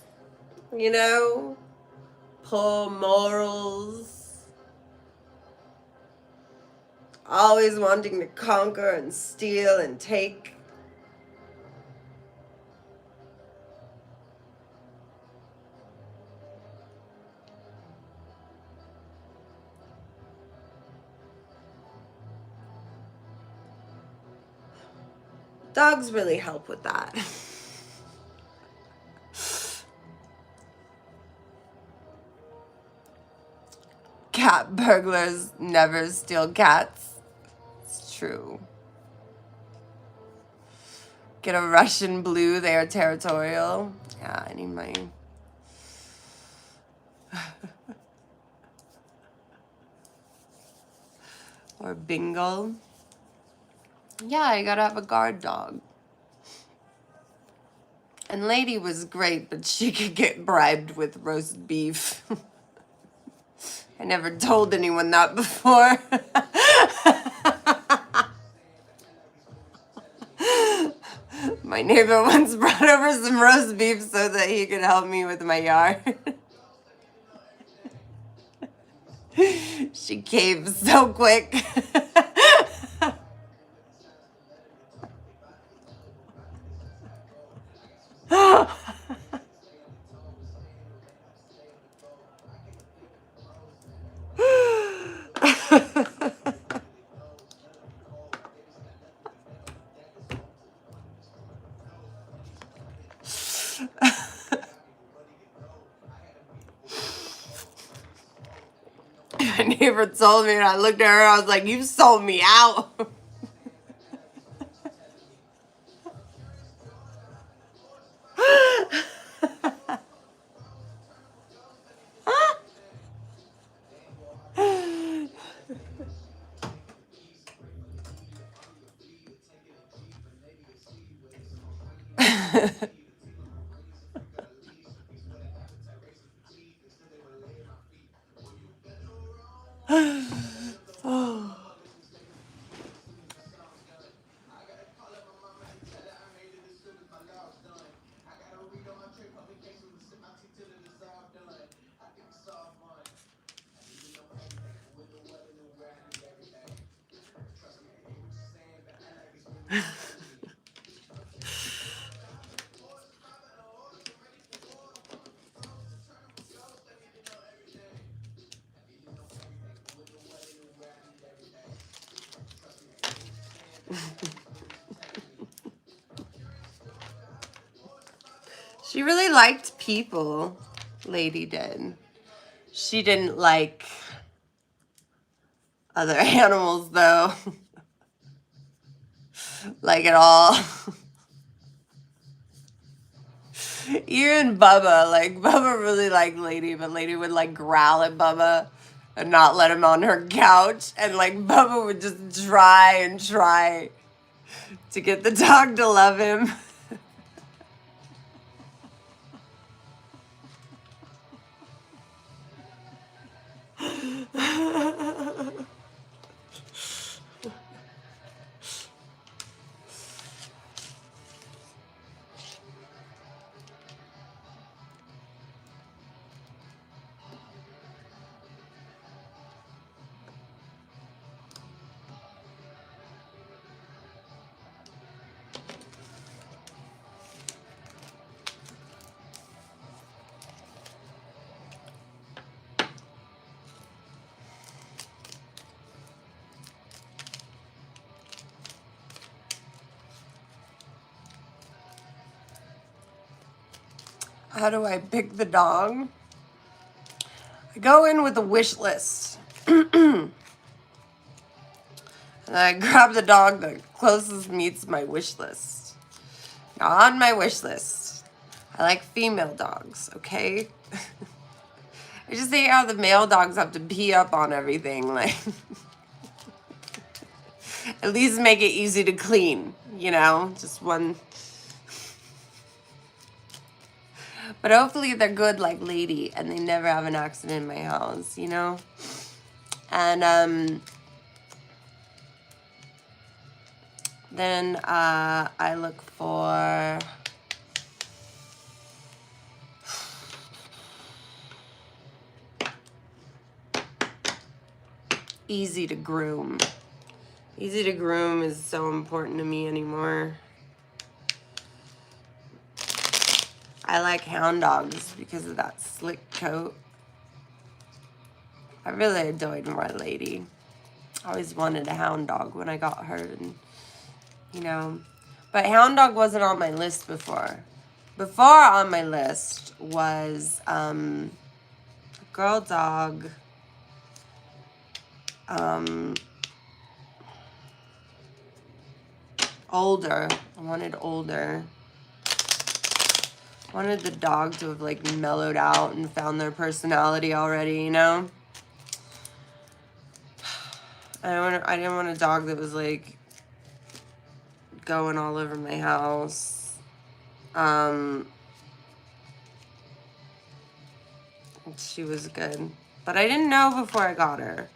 Speaker 1: you know? Poor morals. Always wanting to conquer and steal and take. Dogs really help with that. Cat burglars never steal cats. It's true. Get a Russian blue, they are territorial. Yeah, I need my... Or Bingo. Yeah, I gotta have a guard dog. And Lady was great, but she could get bribed with roast beef. I never told anyone that before. My neighbor once brought over some roast beef so that he could help me with my yard. She caved so quick. My neighbor told me, and I looked at her, I was like, you sold me out. She really liked people, Lady did. She didn't like other animals, though. Like, at all. Even Bubba, like, Bubba really liked Lady, but Lady would, like, growl at Bubba and not let him on her couch. And, like, Bubba would just try and try to get the dog to love him. How do I pick the dog? I go in with a wish list. And I grab the dog that closest meets my wish list. Now, on my wish list, I like female dogs, okay? I just hate how the male dogs have to pee up on everything. Like, at least make it easy to clean, you know? Just one. But hopefully they're good like Lady and they never have an accident in my house, you know? And then I look for easy to groom. Easy to groom is so important to me anymore. I like hound dogs because of that slick coat. I really adored my Lady. I always wanted a hound dog when I got her, and you know. But hound dog wasn't on my list before. Before on my list was a girl dog. Older. I wanted older. I wanted the dog to have like mellowed out and found their personality already, you know? I didn't want a dog that was like going all over my house. She was good. But I didn't know before I got her.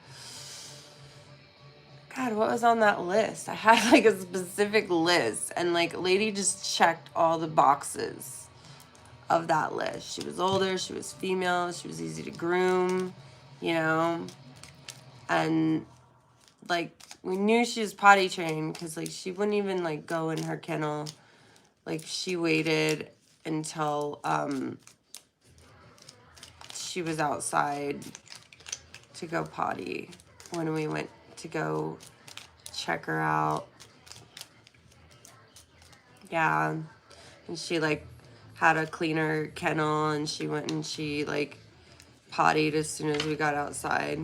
Speaker 1: God, what was on that list? I had like a specific list, and like Lady just checked all the boxes of that list. She was older, she was female, she was easy to groom, you know, and like we knew she was potty trained because like she wouldn't even like go in her kennel. Like she waited until she was outside to go potty when we went to go check her out. Yeah. And she like had a cleaner kennel, and she went and she like pottied as soon as we got outside.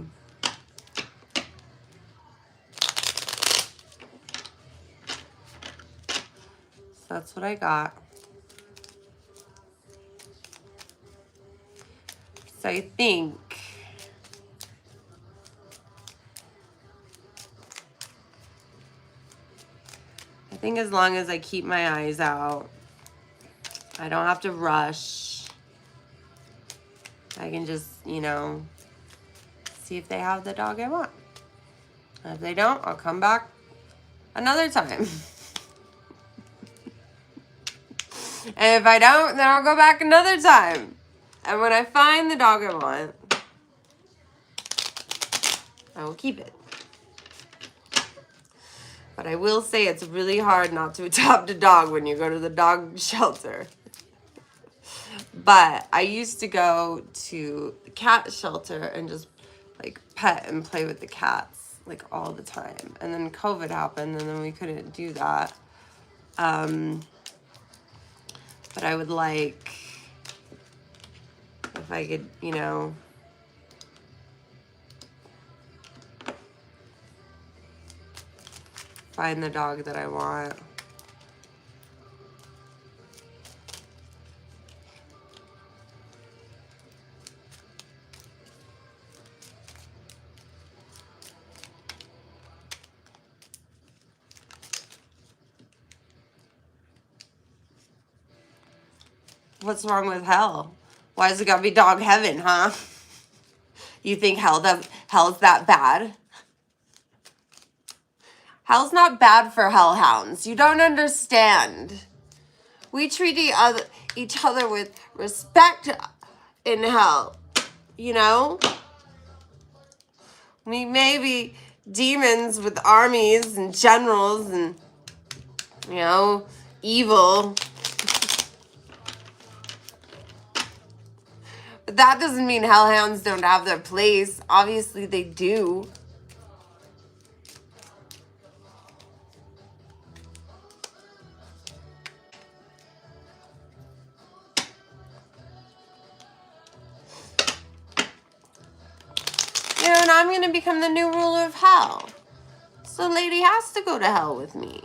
Speaker 1: So that's what I got. So I think as long as I keep my eyes out, I don't have to rush. I can just, you know, see if they have the dog I want. And if they don't, I'll come back another time. And if I don't, then I'll go back another time. And when I find the dog I want, I will keep it. But I will say it's really hard not to adopt a dog when you go to the dog shelter. But I used to go to the cat shelter and just like pet and play with the cats like all the time. And then COVID happened and then we couldn't do that. But I would like, if I could, you know, find the dog that I want. What's wrong with hell? Why does it gotta be dog heaven, huh? You think hell's that bad? Hell's not bad for hellhounds. You don't understand. We treat each other with respect in hell, you know? We may be demons with armies and generals and, you know, evil. But that doesn't mean hellhounds don't have their place. Obviously they do. You know, and I'm going to become the new ruler of hell. So lady has to go to hell with me.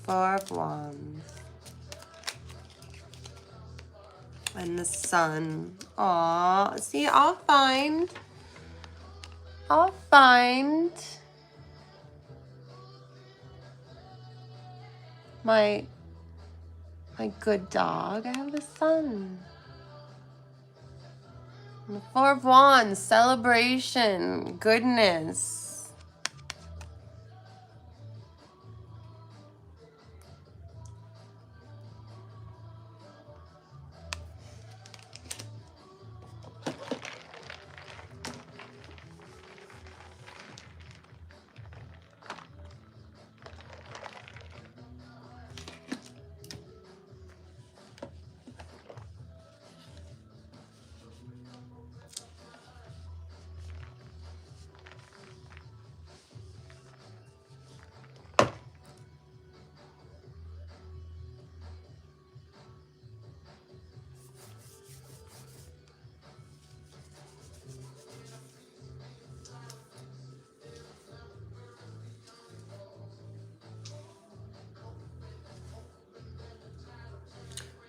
Speaker 1: Four of Wands. And the Sun. Aw, see, I'll find my good dog. I have the Sun. And the Four of Wands, celebration, goodness.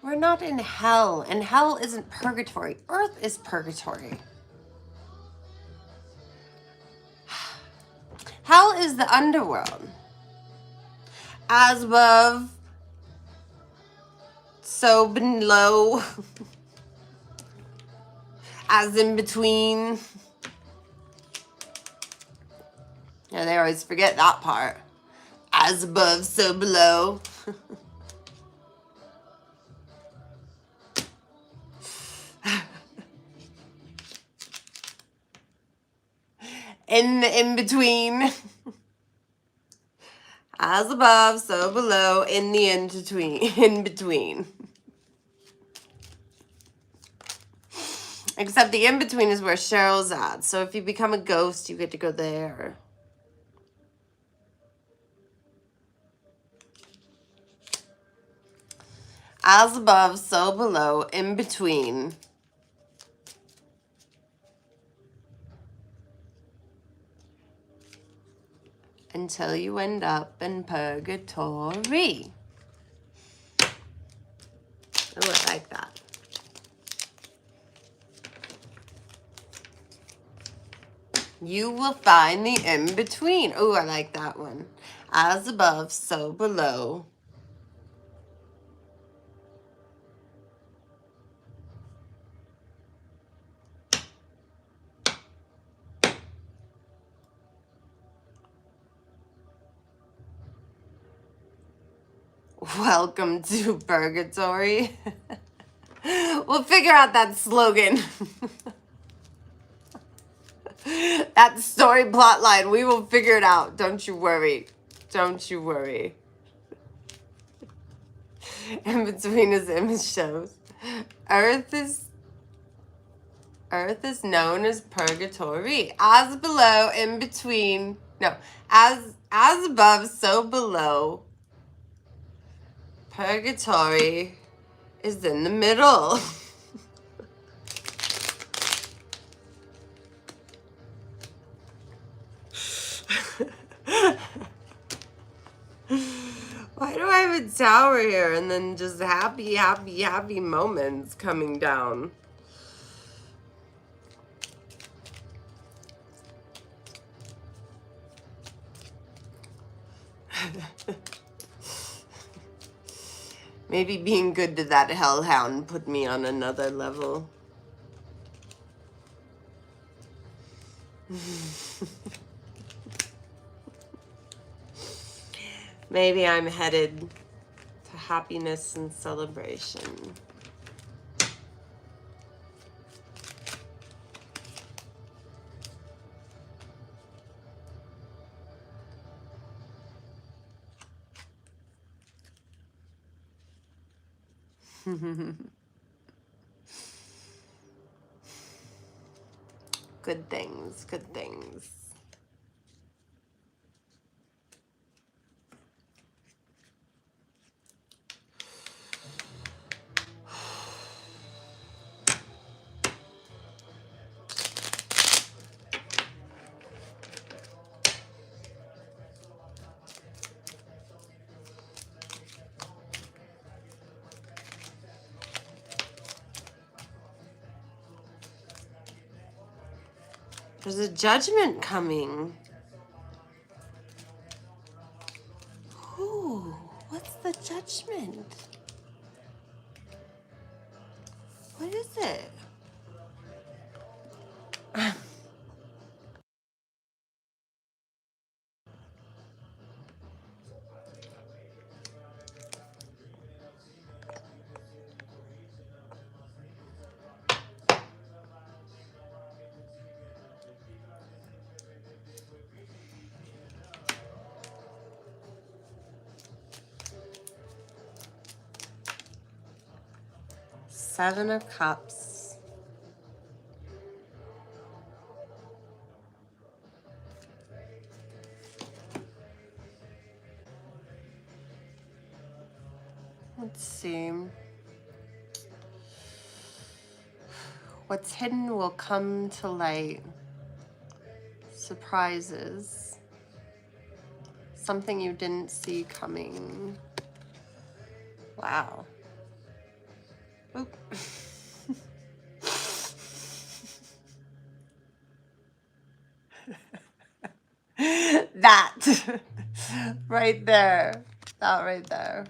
Speaker 1: We're not in hell, and hell isn't purgatory. Earth is purgatory. Hell is the underworld. As above, so below, as in between. Yeah, they always forget that part. As above, so below. In the in-between. As above, so below, in the in-between. Except the in-between is where Cheryl's at. So if you become a ghost, you get to go there. As above, so below, in between. Until you end up in purgatory. Oh, I like that. You will find the in-between. Oh, I like that one. As above, so below. Welcome to Purgatory. We'll figure out that slogan. That story plot line. We will figure it out. Don't you worry. Don't you worry. In between, as the image shows, Earth is known as Purgatory. As below, in between. No, as above, so below. Purgatory is in the middle. Why do I have a tower here and then just happy, happy, happy moments coming down? Maybe being good to that Hellhound put me on another level. Maybe I'm headed to happiness and celebration. Good things, good things. There's a judgment coming. Ooh, what's the judgment? What is it? Seven of Cups. Let's see. What's hidden will come to light. Surprises. Something you didn't see coming. Wow. Oop. That right there. That right there.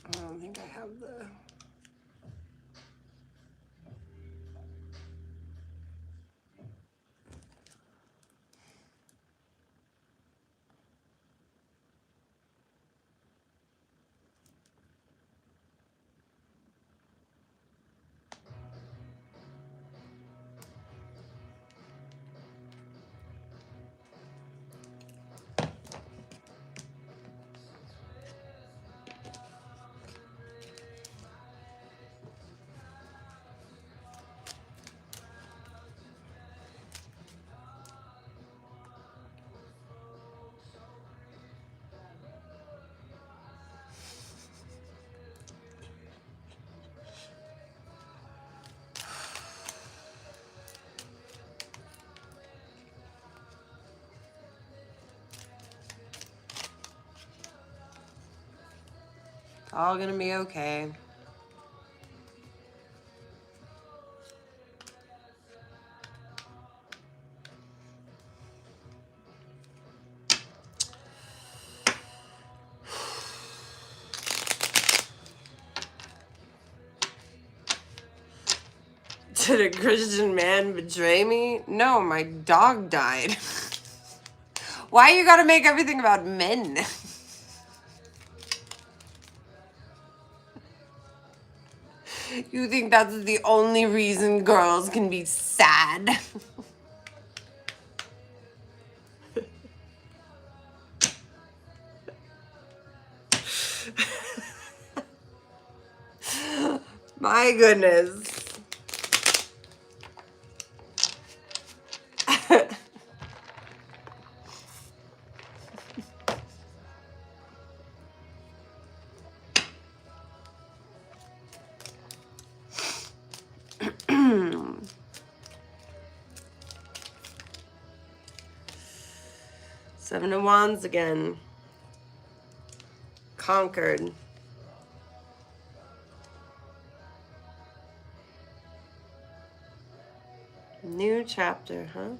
Speaker 1: I don't think I have the... all gonna be okay. Did a Christian man betray me? No, my dog died. Why you gotta make everything about men? You think that's the only reason girls can be sad? My goodness. 7 of Wands again. Conquered. New chapter, huh?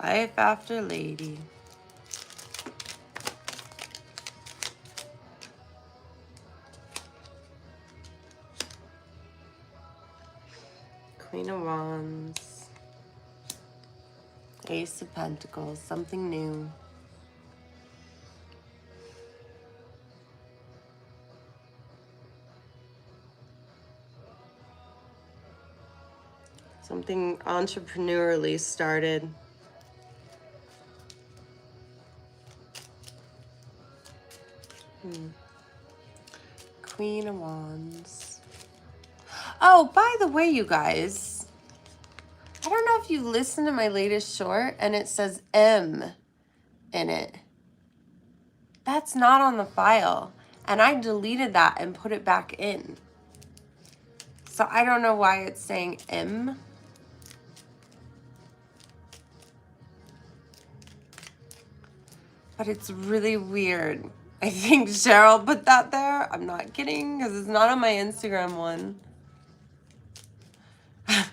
Speaker 1: Life after lady. Queen of Wands. Ace of Pentacles. Something new. Something entrepreneurially started. Queen of Wands. Oh, by the way, you guys, I don't know if you listened to my latest short and it says M in it. That's not on the file. And I deleted that and put it back in. So I don't know why it's saying M. But it's really weird. I think Cheryl put that there. I'm not kidding, because it's not on my Instagram one. It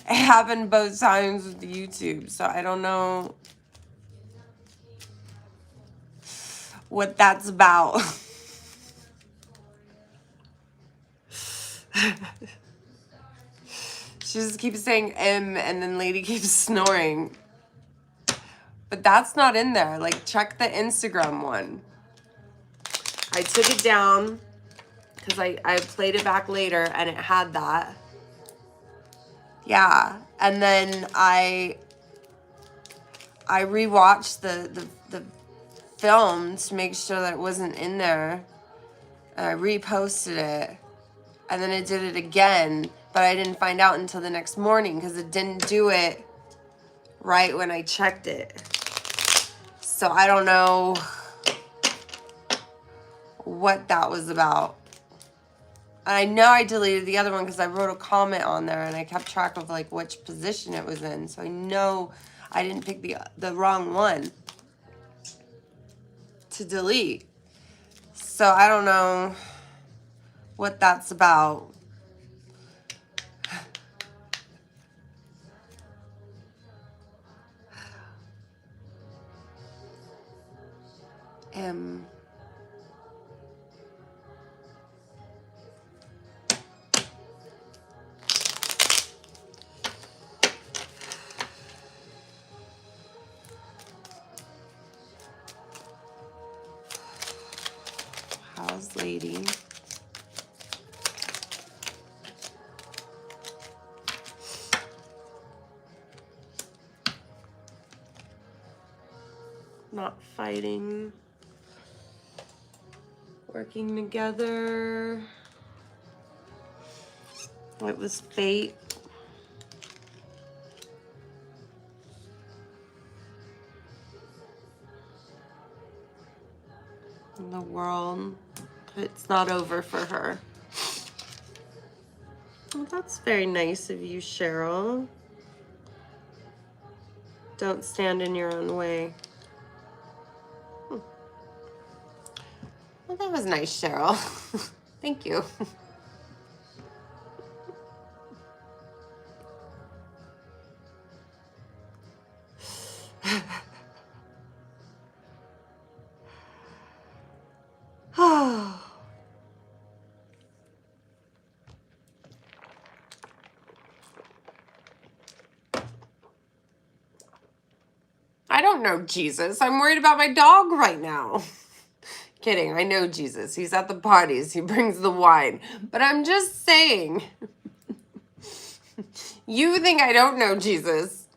Speaker 1: happened both times with the YouTube, so I don't know what that's about. She just keeps saying M, and then lady keeps snoring. But that's not in there. Like, check the Instagram one. I took it down because I played it back later and it had that. Yeah. And then I rewatched the film to make sure that it wasn't in there. And I reposted it. And then it did it again. But I didn't find out until the next morning because it didn't do it right when I checked it. So I don't know what that was about. And I know I deleted the other one because I wrote a comment on there and I kept track of like which position it was in. So I know I didn't pick the wrong one to delete. So I don't know what that's about. House lady. Not fighting. Working together. It was fate. the world. It's not over for her. Well, that's very nice of you, Cheryl. Don't stand in your own way. Well, that was nice, Cheryl. Thank you. I don't know Jesus. I'm worried about my dog right now. Kidding, I know Jesus. He's at the parties. He brings the wine. But I'm just saying. You think I don't know Jesus.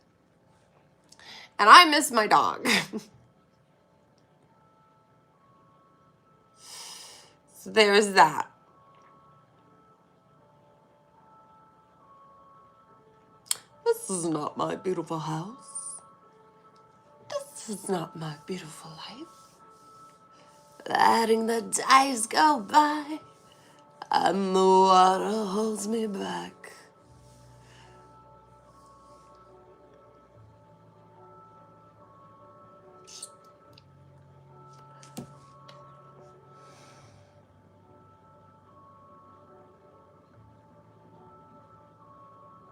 Speaker 1: And I miss my dog. So there's that. This is not my beautiful house. This is not my beautiful life. Letting the days go by, and the water holds me back.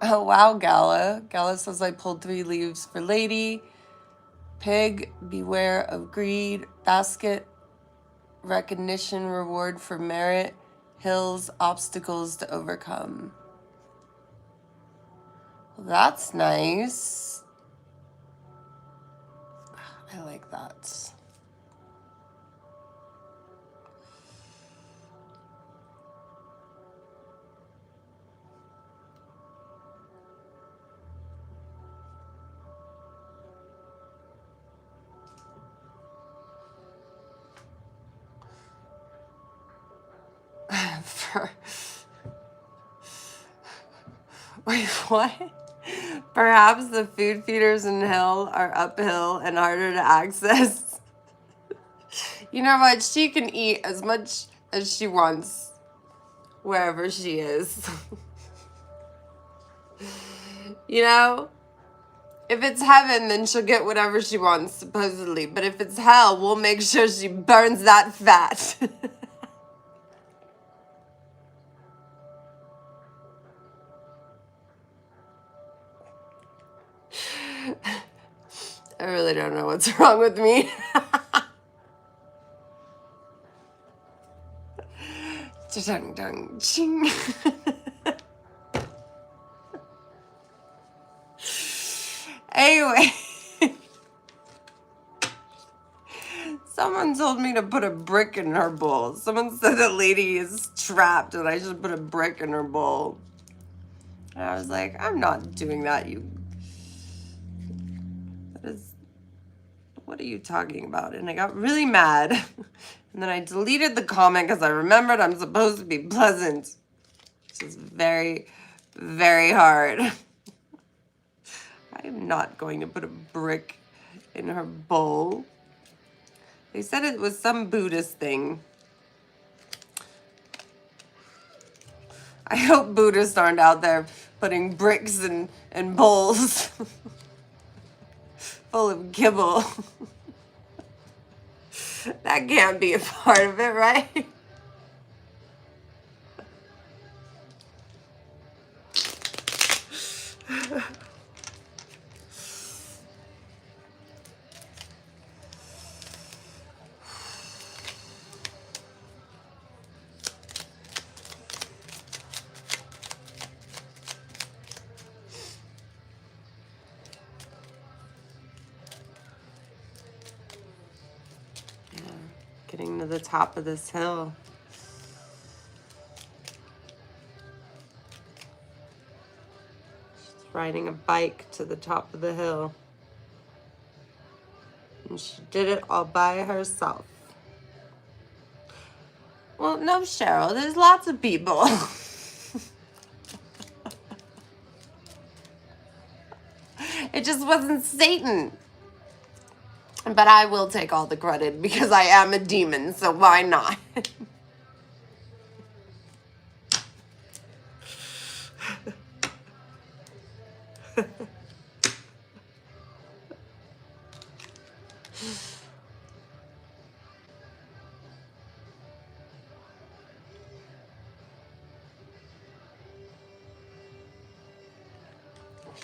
Speaker 1: Oh, wow, Gala. Gala says I pulled 3 leaves for lady. Pig, beware of greed. Basket, recognition, reward for merit. Hills, obstacles to overcome. Well, that's nice. I like that. Wait, what? Perhaps the food feeders in hell are uphill and harder to access. You know what? She can eat as much as she wants wherever she is. You know? If it's heaven, then she'll get whatever she wants, supposedly. But if it's hell, we'll make sure she burns that fat. I really don't know what's wrong with me. Cha-dung-dung, ching. Anyway. Someone told me to put a brick in her bowl. Someone said that lady is trapped and I should put a brick in her bowl. And I was like, I'm not doing that, what are you talking about? And I got really mad. And then I deleted the comment because I remembered I'm supposed to be pleasant. Which is very, very hard. I am not going to put a brick in her bowl. They said it was some Buddhist thing. I hope Buddhists aren't out there putting bricks in bowls full of kibble. That can't be a part of it, right? Getting to the top of this hill. She's riding a bike to the top of the hill. And she did it all by herself. Well, no, Cheryl, there's lots of people. It just wasn't Satan. But I will take all the credit because I am a demon, so why not?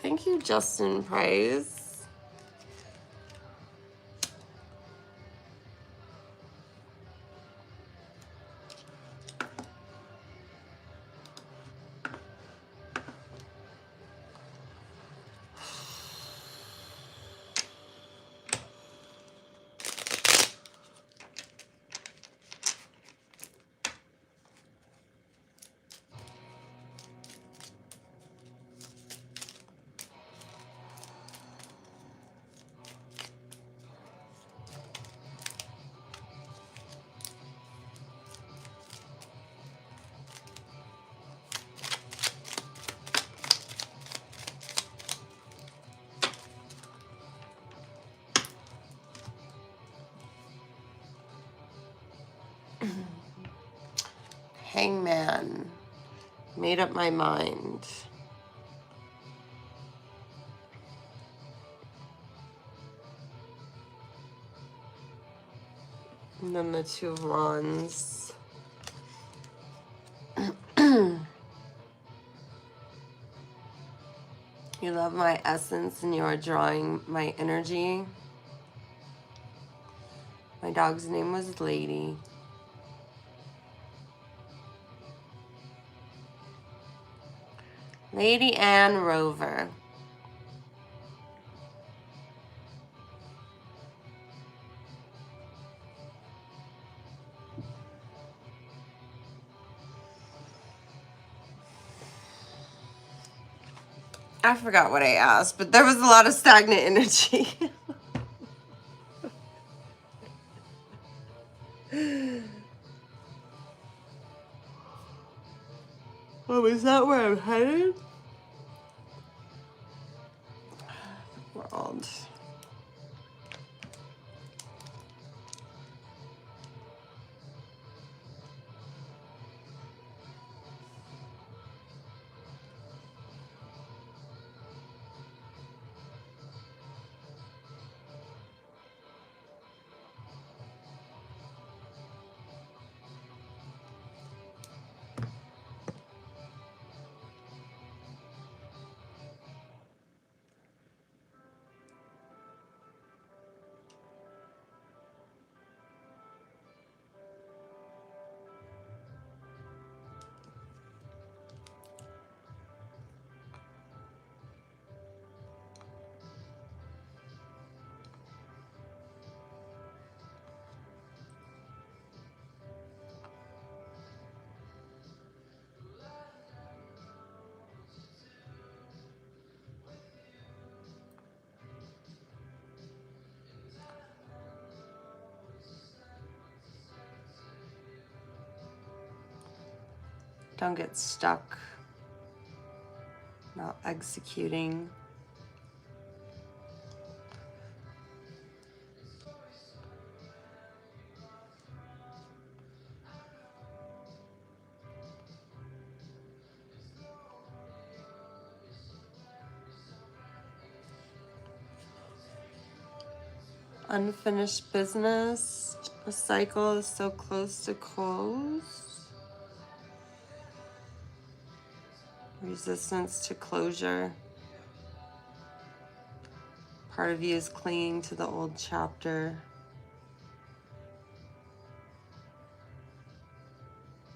Speaker 1: Thank you, Justin Price. Hangman. Made up my mind. And then the Two of Wands. You love my essence and you are drawing my energy. My dog's name was Lady. Lady and Rover. I forgot what I asked, but there was a lot of stagnant energy. Oh, is that where I'm headed? World. Don't get stuck. Not executing. Unfinished business. A cycle is so close to close. Resistance to closure. Part of you is clinging to the old chapter.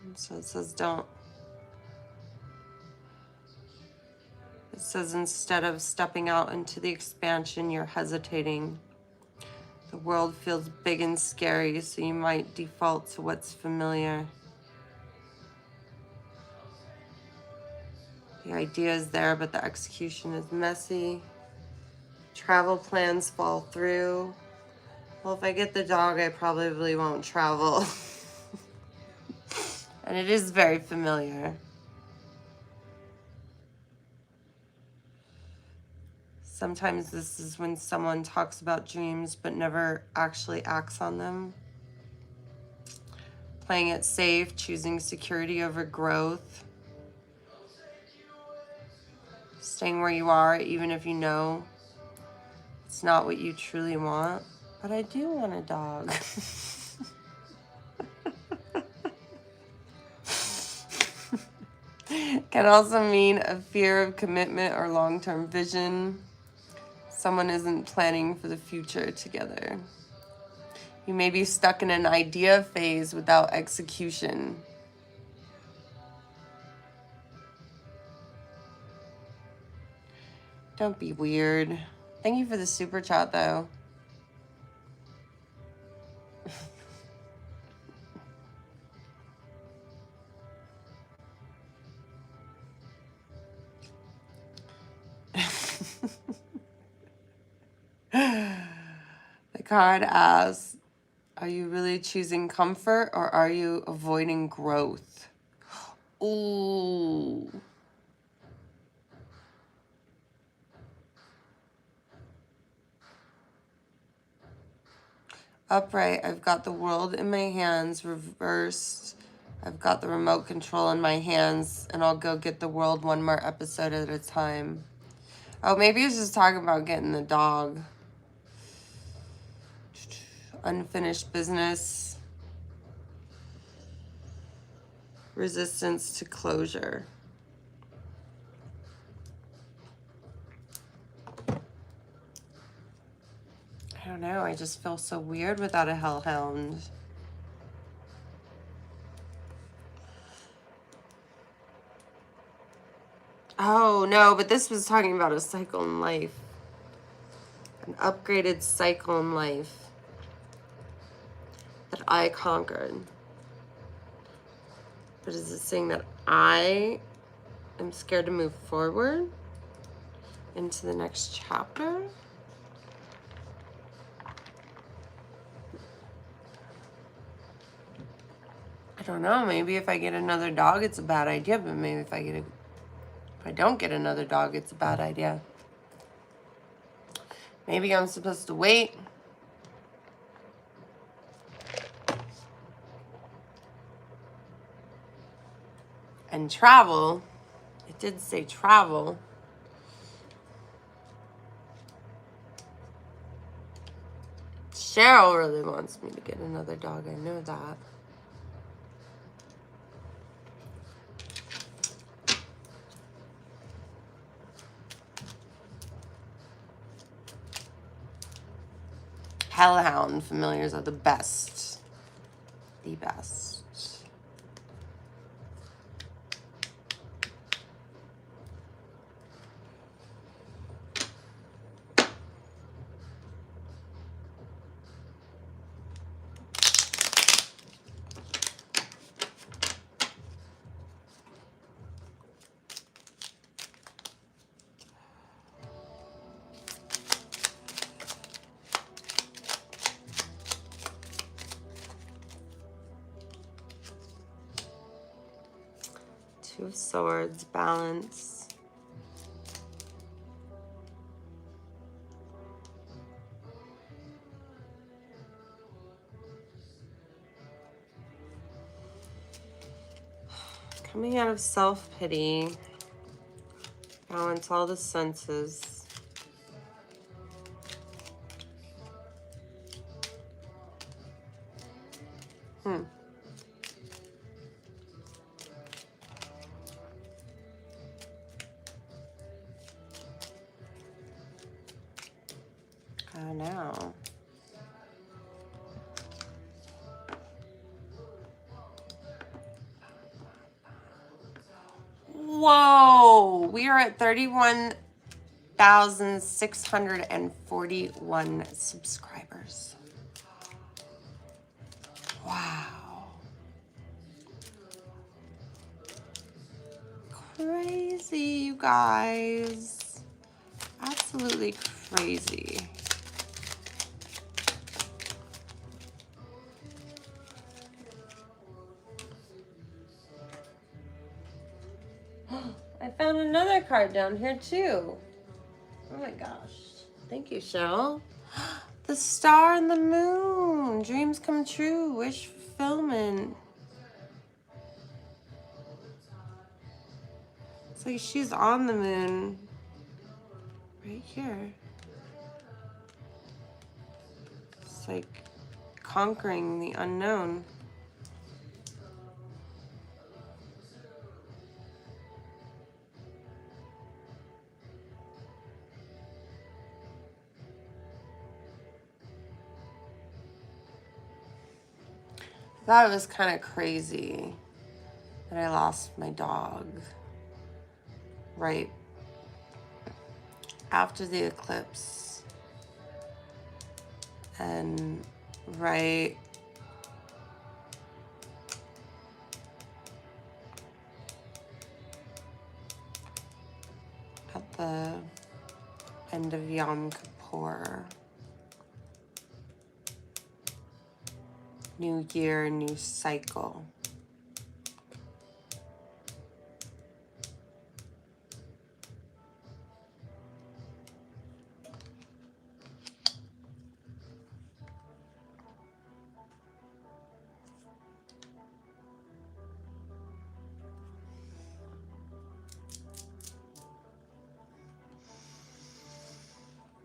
Speaker 1: And so it says don't. It says instead of stepping out into the expansion, you're hesitating. The world feels big and scary, so you might default to what's familiar. The idea is there, but the execution is messy. Travel plans fall through. Well, if I get the dog, I probably won't travel. And it is very familiar. Sometimes this is when someone talks about dreams but never actually acts on them. Playing it safe, choosing security over growth. Staying where you are even if you know it's not what you truly want. But I do want a dog. Can also mean a fear of commitment or long-term vision. Someone isn't planning for the future together. You may be stuck in an idea phase without execution. Don't be weird. Thank you for the super chat, though. The card asks, are you really choosing comfort or are you avoiding growth? Ooh. Upright, I've got the world in my hands. Reversed, I've got the remote control in my hands, and I'll go get the world one more episode at a time. Oh, maybe it's just talking about getting the dog. Unfinished business. Resistance to closure. I don't know, I just feel so weird without a hellhound. Oh, no, but this was talking about a cycle in life. An upgraded cycle in life that I conquered. But is it saying that I am scared to move forward into the next chapter? I don't know. Maybe if I get another dog, it's a bad idea. But maybe if I don't get another dog, it's a bad idea. Maybe I'm supposed to wait. And travel. It did say travel. Cheryl really wants me to get another dog. I know that. Hellhound familiars are the best. The best. Two of Swords, balance. Coming out of self-pity. Balance all the senses. Oh no. Whoa! We are at 31,641 subscribers. Wow. Crazy, you guys. Absolutely crazy. I found another card down here too. my gosh. Thank you, Cheryl. The star and the moon. Dreams come true. Wish fulfillment. It's like she's on the moon. Right here. It's like conquering the unknown. I thought it was kind of crazy that I lost my dog right after the eclipse and right at the end of Yom Kippur. New year, new cycle.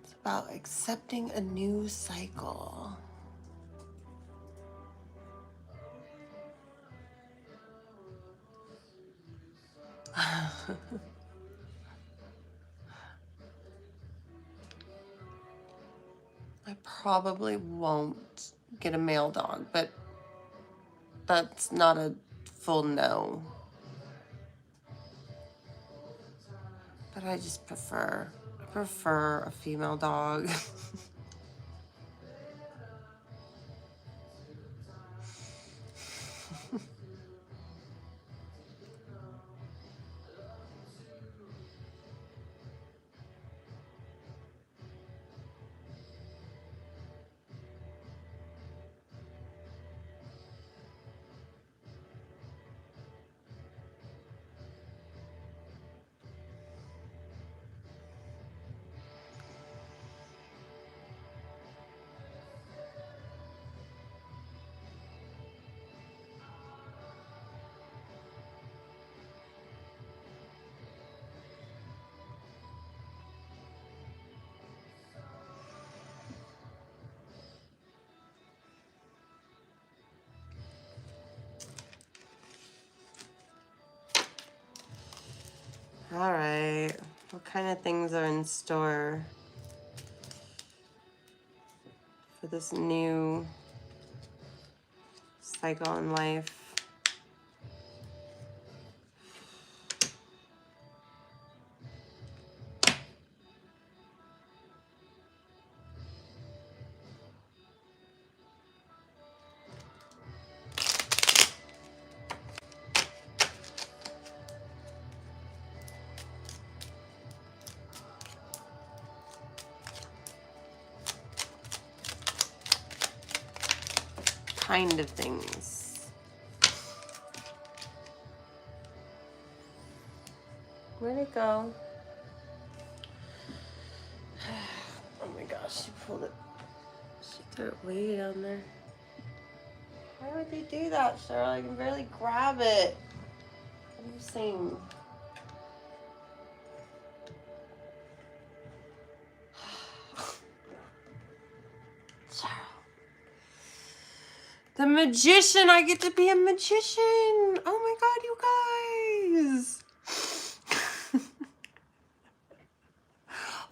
Speaker 1: It's about accepting a new cycle. I probably won't get a male dog, but that's not a full no. But I just prefer a female dog. All right, what kind of things are in store for this new cycle in life? Kind of things. Where'd it go? Oh my gosh, she pulled it. She threw it way down there. Why would they do that, Cheryl? I can barely grab it. What are you saying? Cheryl. The magician! I get to be a magician! Oh my god, you guys!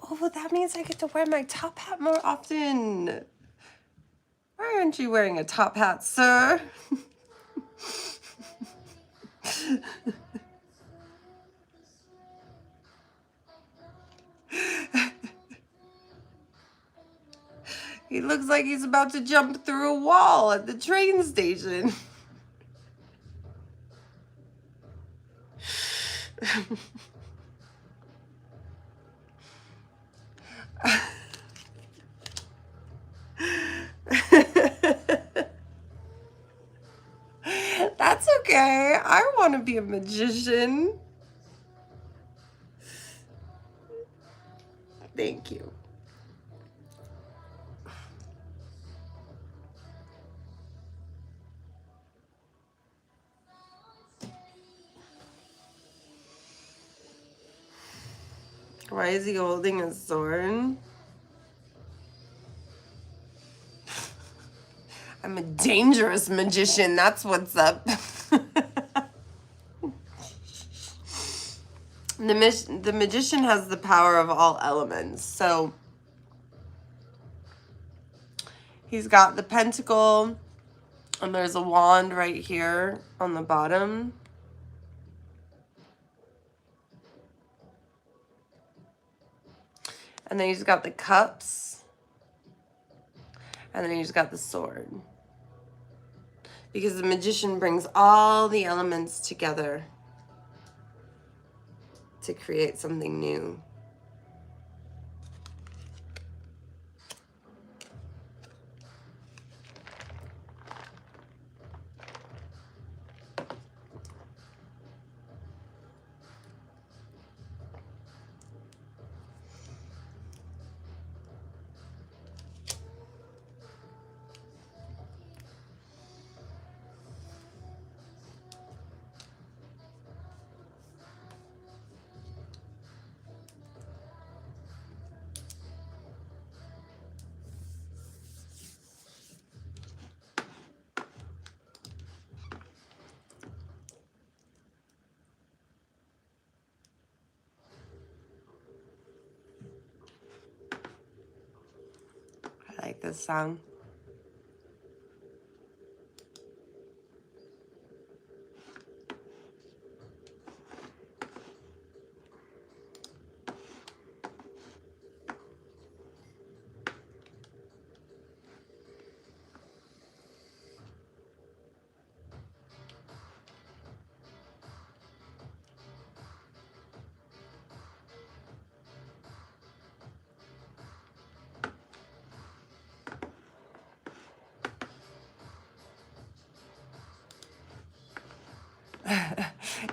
Speaker 1: Oh, well, that means I get to wear my top hat more often. Why aren't you wearing a top hat, sir? He looks like he's about to jump through a wall at the train station. That's okay. I want to be a magician. Thank you. Why is he holding a sword? I'm a dangerous magician, that's what's up. The magician has the power of all elements. So he's got the pentacle, and there's a wand right here on the bottom. And then he's got the cups. And then he's got the sword. Because the magician brings all the elements together to create something new. I like this song.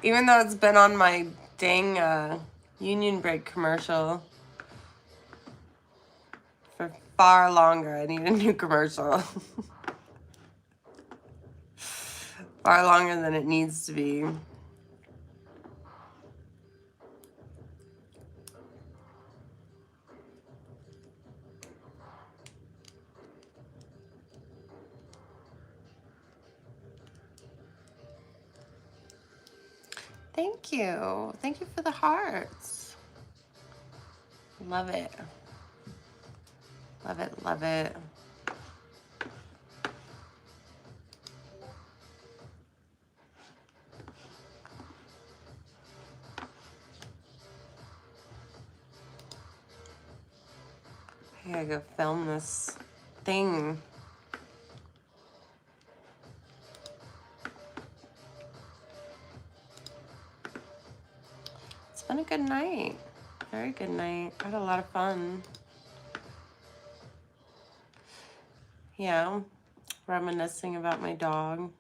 Speaker 1: Even though it's been on my dang Union Break commercial for far longer, I need a new commercial. Far longer than it needs to be. Thank you. Thank you for the hearts. Love it. Love it, love it. I gotta go film this thing. It's been a good night. Very good night. I had a lot of fun. Yeah, reminiscing about my dog.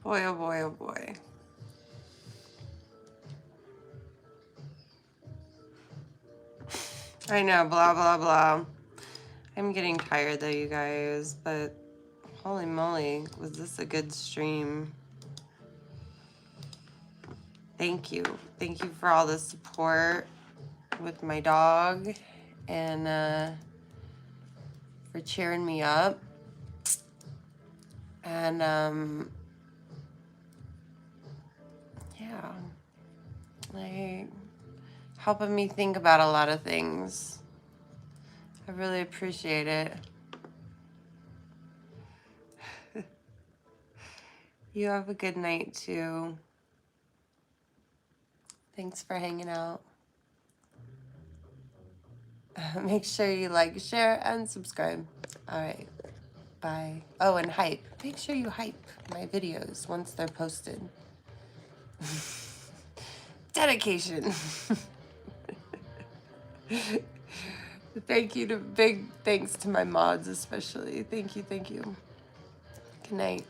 Speaker 1: Boy, oh boy, oh boy. I know, blah, blah, blah. I'm getting tired though, you guys, but holy moly, was this a good stream? Thank you. Thank you for all the support with my dog and for cheering me up and yeah, like helping me think about a lot of things. I really appreciate it. You have a good night too. Thanks for hanging out. Make sure you like, share, and subscribe. All right. Bye. Oh, and hype. Make sure you hype my videos once they're posted. Dedication. Thank you to big thanks to my mods especially. Thank you, thank you. Good night.